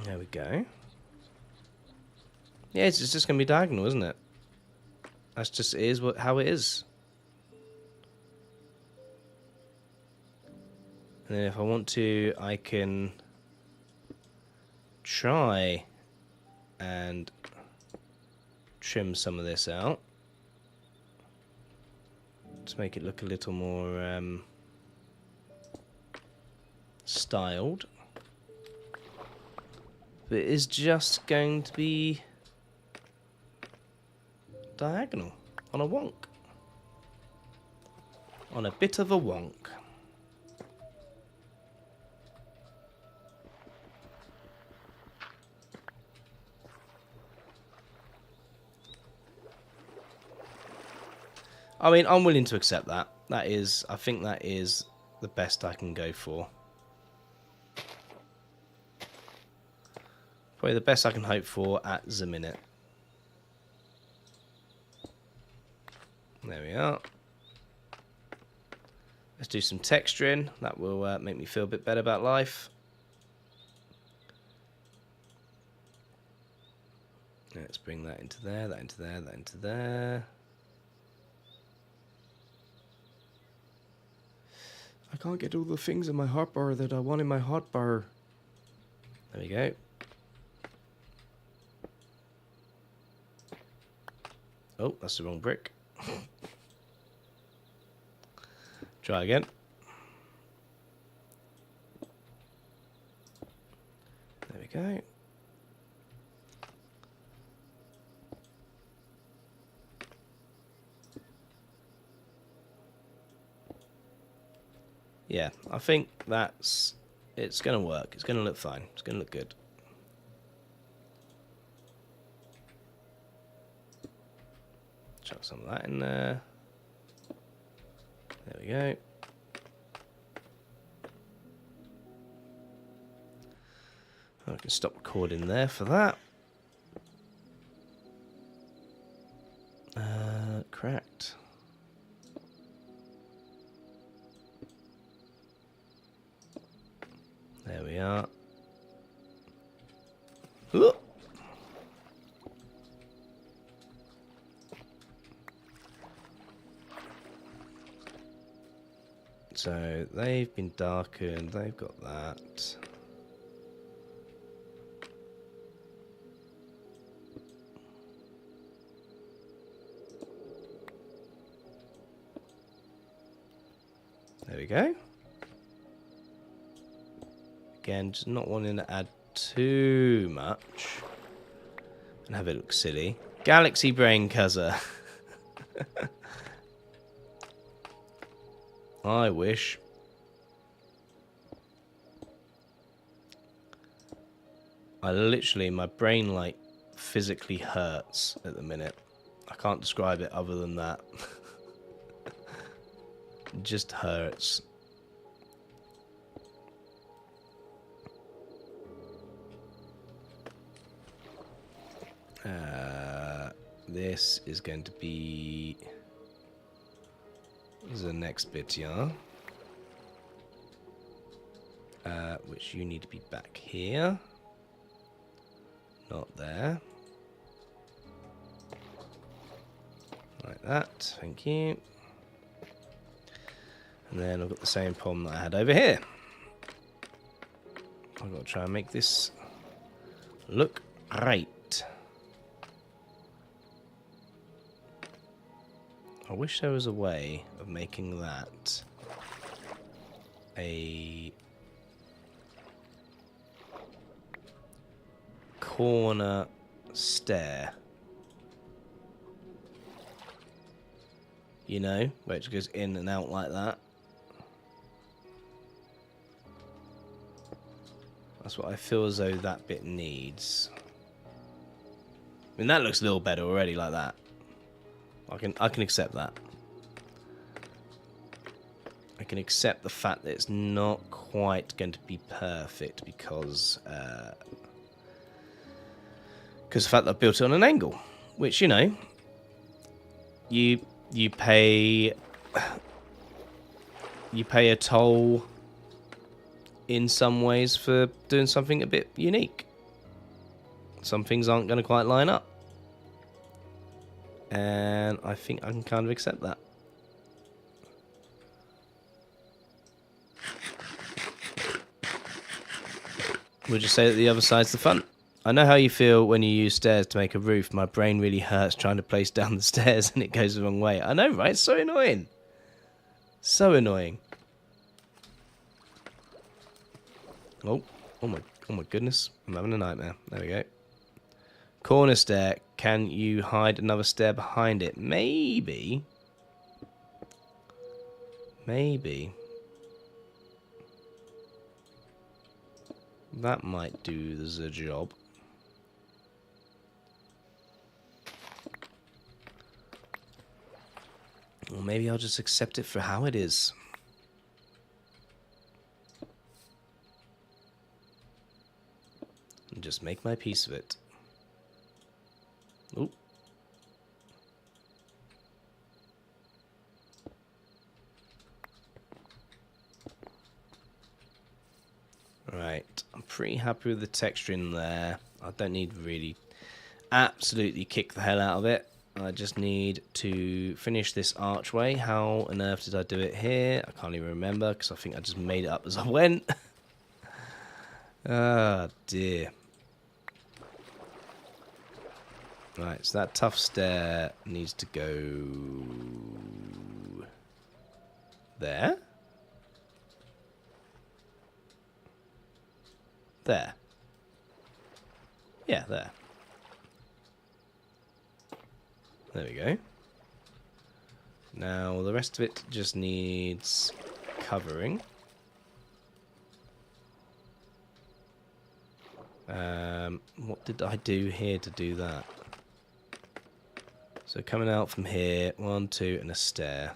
There we go. Yeah, it's just going to be diagonal, isn't it? That's just how it is. And then if I want to, I can try and trim some of this out to make it look a little more styled. But it is just going to be diagonal on a wonk. On a bit of a wonk. I mean, I'm willing to accept that. I think that is the best I can go for. Probably the best I can hope for at the minute. There we are. Let's do some texturing. That will make me feel a bit better about life. Let's bring that into there, that into there, that into there. I can't get all the things in my hotbar that I want in my hotbar. There we go. Oh, that's the wrong brick. Try again. There we go. Yeah, I think it's going to work. It's going to look fine. It's going to look good. Chuck some of that in there. There we go. I can stop recording there for that. Correct. There we are. Ooh. So they've been darkened, they've got that. There we go. Again, just not wanting to add too much. and have it look silly. Galaxy Brain Cuzzer. I wish. My brain, like, physically hurts at the minute. I can't describe it other than that. It just hurts. This is going to be the next bit, yeah? Which you need to be back here. Not there. Like that, thank you. And then I've got the same problem that I had over here. I've got to try and make this look right. I wish there was a way of making that a corner stair. You know, where it goes in and out like that. That's what I feel as though that bit needs. I mean, that looks a little better already like that. I can accept that. I can accept the fact that it's not quite going to be perfect because the fact that I built it on an angle, which, you know, you pay a toll in some ways for doing something a bit unique. Some things aren't going to quite line up. And I think I can kind of accept that. We'll just say that the other side's the fun. I know how you feel when you use stairs to make a roof. My brain really hurts trying to place down the stairs and it goes the wrong way. I know, right? It's so annoying. So annoying. Oh my goodness. I'm having a nightmare. There we go. Corner stair. Can you hide another stair behind it? Maybe. Maybe. That might do the job. Or maybe I'll just accept it for how it is. And just make my peace of it. Oop. Right, I'm pretty happy with the texture in there. I don't need to really absolutely kick the hell out of it. I just need to finish this archway. How on earth did I do it here? I can't even remember because I think I just made it up as I went. Ah, dear. Right, so that tough stair needs to go there. There. Yeah, there. There we go. Now, the rest of it just needs covering. What did I do here to do that? So coming out from here, 1, 2, and a stair.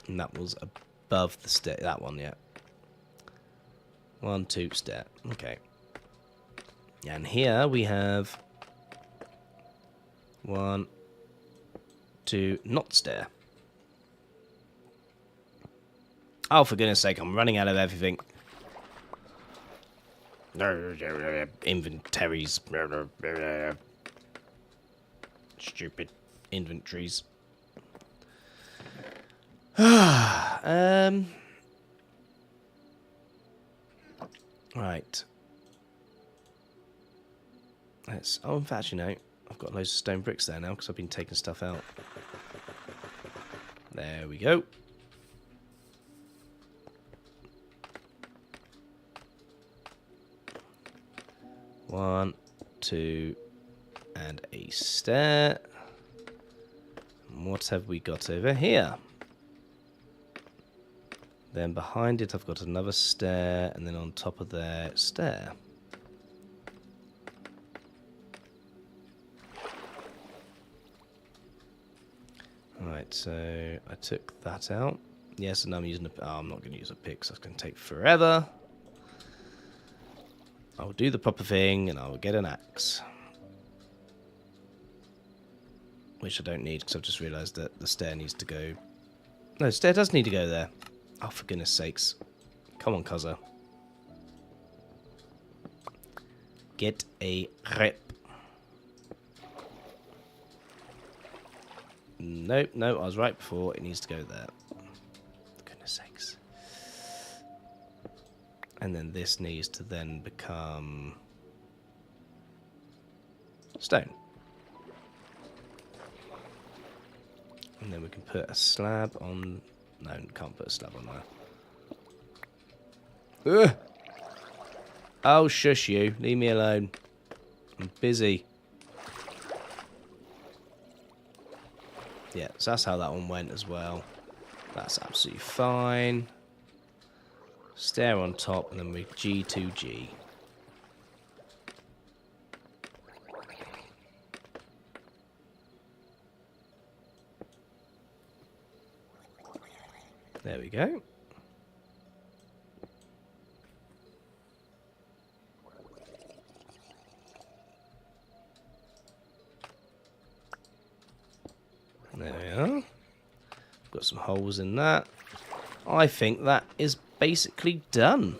And that was above the stair, that one, yeah. 1, 2, stair, okay. And here we have 1, 2, not stair. Oh, for goodness sake, I'm running out of everything. Inventories. Stupid inventories. Right. Let's. Oh, in fact, you know, I've got loads of stone bricks there now because I've been taking stuff out. There we go. 1, 2, and a stair. What have we got over here? Then behind it I've got another stair, and then on top of there, stair. Right, so I took that out. Yes, and I'm using a... Oh, I'm not going to use a pick, so it's going to take forever. I'll do the proper thing, and I'll get an axe. Which I don't need, because I've just realised that the stair needs to go... No, the stair does need to go there. Oh, for goodness sakes. Come on, Cuzzo. Get a rep. Nope, no, I was right before. It needs to go there. For goodness sakes. And then this needs to then become... stone. And then we can put a slab on... No, can't put a slab on there. Ugh! Oh, shush you. Leave me alone. I'm busy. Yeah, so that's how that one went as well. That's absolutely fine. Stair on top, and then we G2G. There we go. There we are. Got some holes in that. I think that is basically done.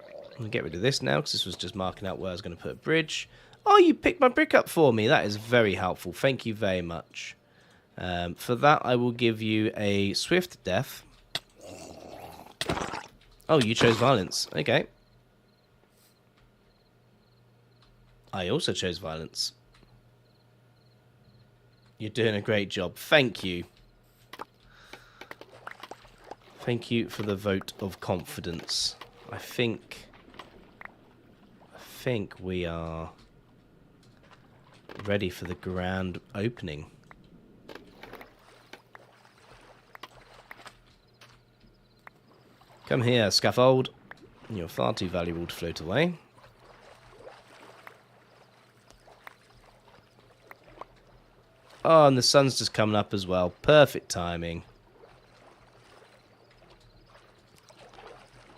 I'm going to get rid of this now, because this was just marking out where I was going to put a bridge. Oh, you picked my brick up for me. That is very helpful. Thank you very much. For that, I will give you a swift death. Oh, you chose violence. Okay. I also chose violence. You're doing a great job. Thank you. Thank you for the vote of confidence. I think we are ready for the grand opening. Come here, scaffold. You're far too valuable to float away. Oh, and the sun's just coming up as well. Perfect timing.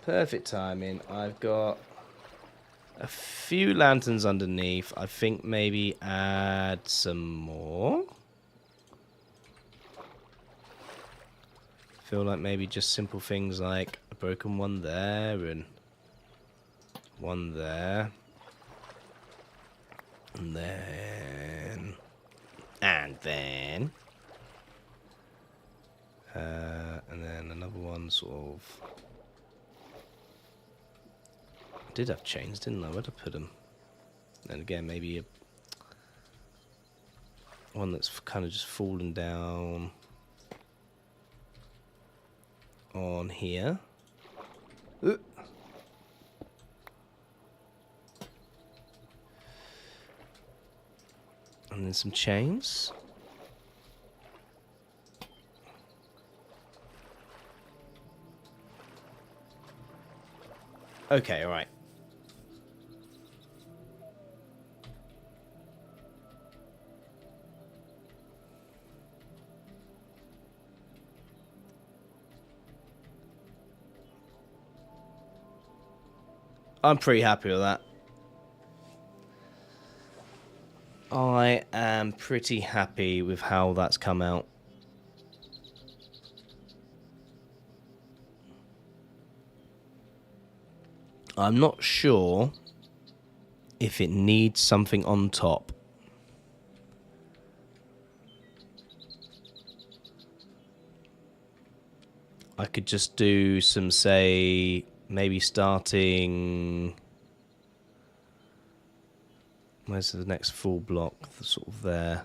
Perfect timing. I've got a few lanterns underneath. I think maybe add some more. Feel like maybe just simple things like a broken one there and one there. And then... and then another one sort of... I did have chains, didn't I? Where'd I put them? And again, maybe one that's kind of just fallen down on here. And then some chains. Okay, all right. I'm pretty happy with that. I am pretty happy with how that's come out. I'm not sure if it needs something on top. I could just do some, say, maybe starting... Where's the next full block? Sort of there.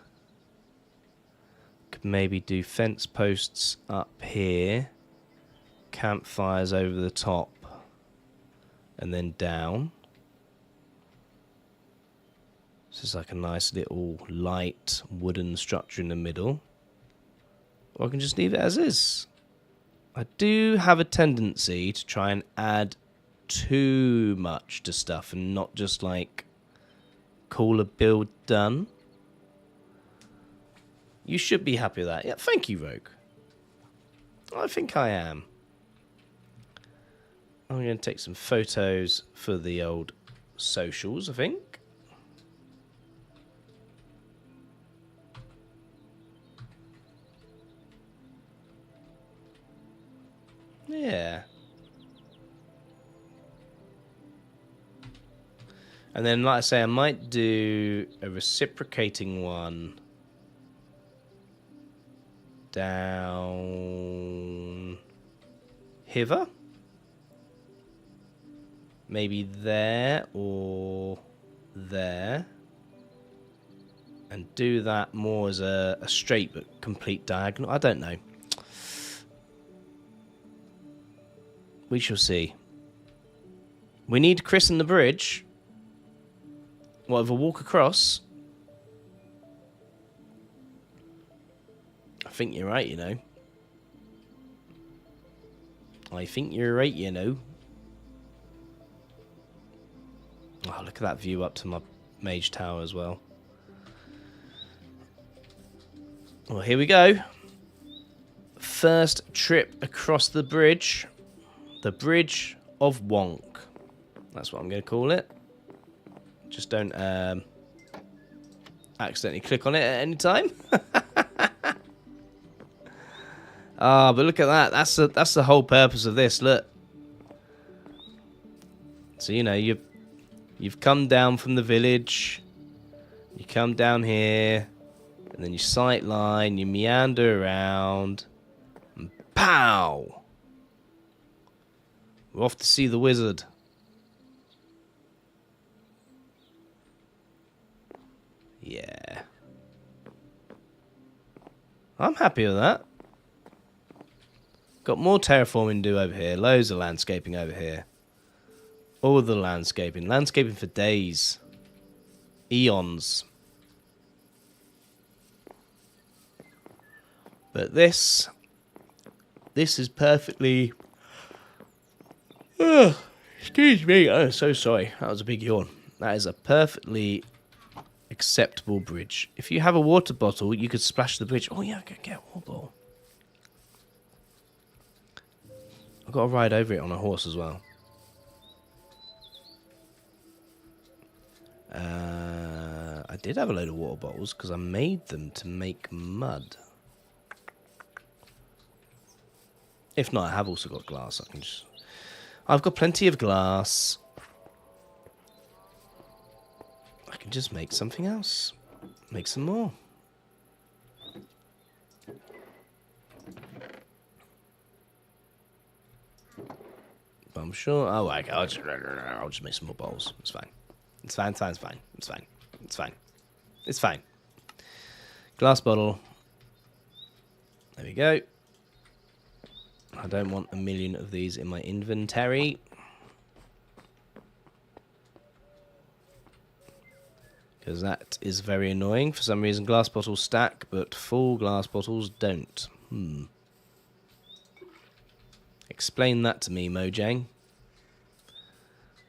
Could maybe do fence posts up here. Campfires over the top. And then down. This is like a nice little light wooden structure in the middle. Or I can just leave it as is. I do have a tendency to try and add too much to stuff and not just like call a build done. You should be happy with that. Yeah, thank you, Rogue. I think I am. I'm going to take some photos for the old socials, I think. Yeah. And then, like I say, I might do a reciprocating one down hither. Maybe there or there. And do that more as a straight but complete diagonal. I don't know. We shall see. We need to christen the bridge. Whatever, walk across. I think you're right, you know. I think you're right, you know. Oh, look at that view up to my mage tower as well. Well, here we go. First trip across the bridge. The Bridge of Wonk. That's what I'm going to call it. Just don't accidentally click on it at any time. Ah, but look at that. That's the whole purpose of this. Look. So you know you've come down from the village. You come down here, and then you sight line. You meander around, and pow! We're off to see the wizard. Yeah. I'm happy with that. Got more terraforming to do over here. Loads of landscaping over here. All the landscaping. Landscaping for days. Eons. But this is perfectly... excuse me. Oh, so sorry. That was a big yawn. That is a perfectly acceptable bridge. If you have a water bottle, you could splash the bridge. Oh, yeah, I could get a water bottle. I've got to ride over it on a horse as well. I did have a load of water bottles because I made them to make mud. If not, I have also got glass. I've got plenty of glass. I can just make something else. Make some more. But I'm sure... Oh, I'll just make some more bowls. It's fine. It's fine, it's fine, it's fine. It's fine. It's fine. It's fine. Glass bottle. There we go. I don't want a million of these in my inventory. Because that is very annoying. For some reason, glass bottles stack, but full glass bottles don't. Explain that to me, Mojang.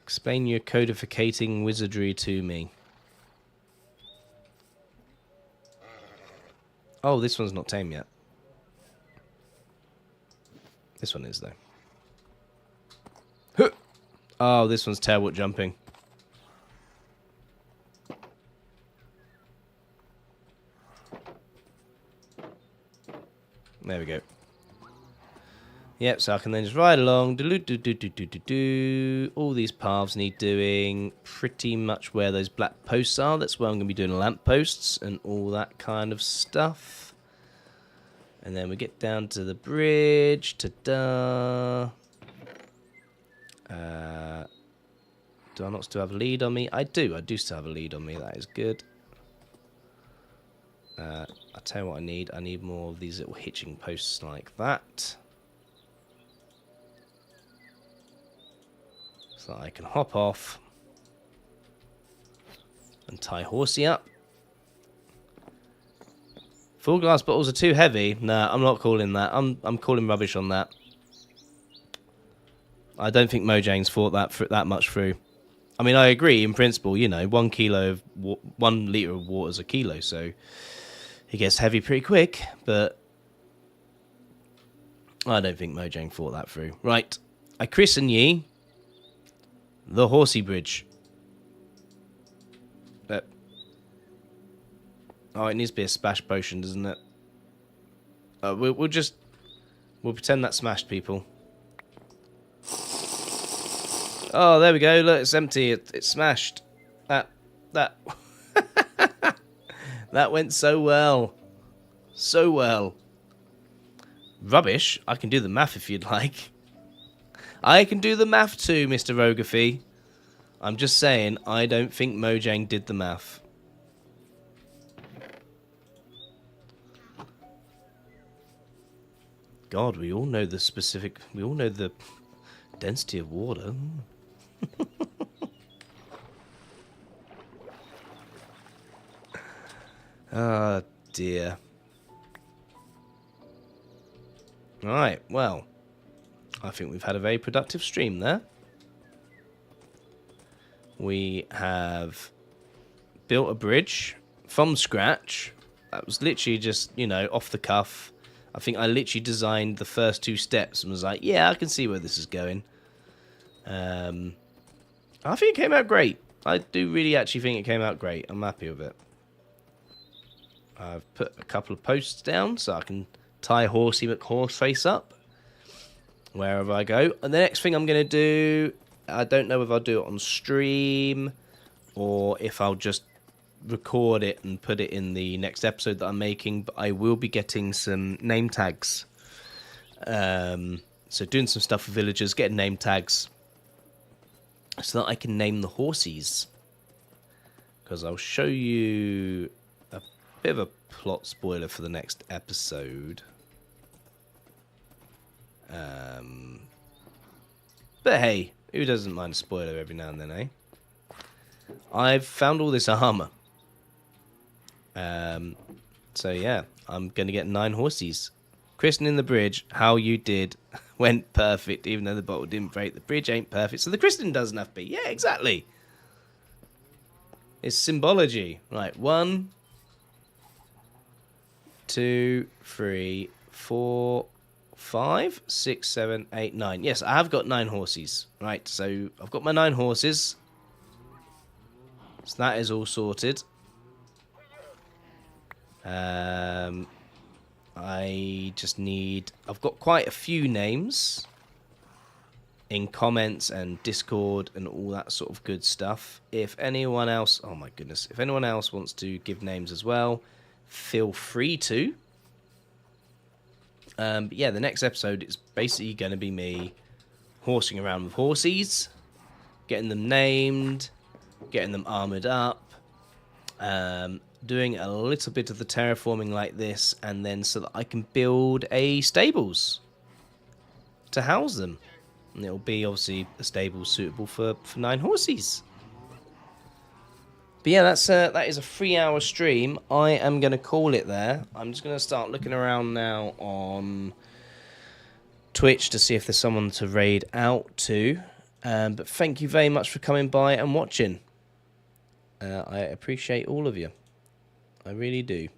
Explain your codificating wizardry to me. Oh, this one's not tame yet. This one is, though. Huh. Oh, this one's terrible at jumping. There we go. Yep, so I can then just ride along. All these paths need doing. Pretty much where those black posts are. That's where I'm going to be doing lampposts and all that kind of stuff. And then we get down to the bridge. Ta-da. Do I not still have a lead on me? I do. I do still have a lead on me. That is good. I'll tell you what I need. I need more of these little hitching posts like that. So I can hop off and tie Horsey up. Full glass bottles are too heavy. Nah, I'm not calling that. I'm calling rubbish on that. I don't think Mojang's thought that much through. I mean, I agree in principle. You know, 1 litre of water is a kilo, so it gets heavy pretty quick. But I don't think Mojang thought that through. Right, I christen ye the Horsey Bridge. Oh, it needs to be a splash potion, doesn't it? We'll pretend that smashed, people. Oh, there we go. Look, it's empty. It's smashed. That that went so well, so well. Rubbish. I can do the math if you'd like. I can do the math too, Mr. Rogerfee. I'm just saying, I don't think Mojang did the math. God, we all know the density of water. Ah, dear. Right, well, I think we've had a very productive stream there. We have built a bridge from scratch. That was literally just, you know, off the cuff. I think I literally designed the first 2 steps and was like, yeah, I can see where this is going. I think it came out great. I do really actually think it came out great. I'm happy with it. I've put a couple of posts down so I can tie Horsey McHorseface up wherever I go. And the next thing I'm going to do, I don't know if I'll do it on stream or if I'll just record it and put it in the next episode that I'm making, but I will be getting some name tags. So doing some stuff for villagers, getting name tags so that I can name the horses. Because I'll show you a bit of a plot spoiler for the next episode. But hey, who doesn't mind a spoiler every now and then, eh? I've found all this armor. So yeah, I'm going to get 9 horses. Christening the bridge, how you did, went perfect, even though the bottle didn't break. The bridge ain't perfect, so the christening doesn't have to be. Yeah, exactly. It's symbology. Right, 1, 2, 3, 4, 5, 6, 7, 8, 9. Yes, I have got 9 horses. Right, so I've got my 9 horses. So that is all sorted. I just need... I've got quite a few names in comments and Discord and all that sort of good stuff. If anyone else... Oh my goodness. If anyone else wants to give names as well, feel free to. But yeah, the next episode is basically going to be me horsing around with horses, getting them named, getting them armoured up, doing a little bit of the terraforming like this, and then so that I can build a stables to house them. And it'll be obviously a stable suitable for 9 horses. But yeah, that is a 3-hour stream. I am going to call it there. I'm just going to start looking around now on Twitch to see if there's someone to raid out to. But thank you very much for coming by and watching. I appreciate all of you. I really do.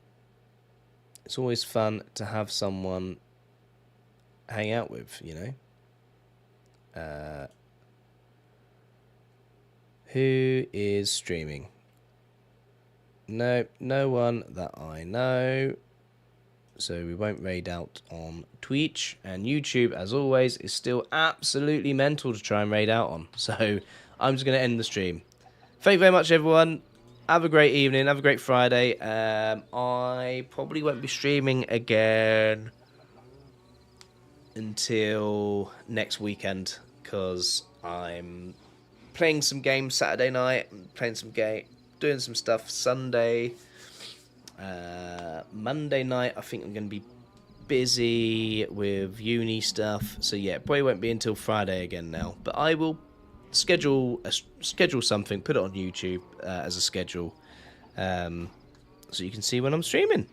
It's always fun to have someone hang out with, you know. Who is streaming? No one that I know. So we won't raid out on Twitch. And YouTube, as always, is still absolutely mental to try and raid out on. So I'm just going to end the stream. Thank you very much, everyone. Have a great evening. Have a great Friday. I probably won't be streaming again until next weekend because I'm playing some games Saturday night. I'm playing some doing some stuff Sunday. Monday night, I think I'm going to be busy with uni stuff. So yeah, probably won't be until Friday again now. But I will schedule something, put it on YouTube as a schedule, so you can see when I'm streaming.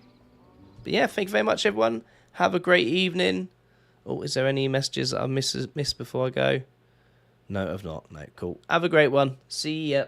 But yeah, thank you very much, everyone. Have a great evening. Oh, is there any messages that I've missed before I go? No, I've not. No, cool. Have a great one. See ya.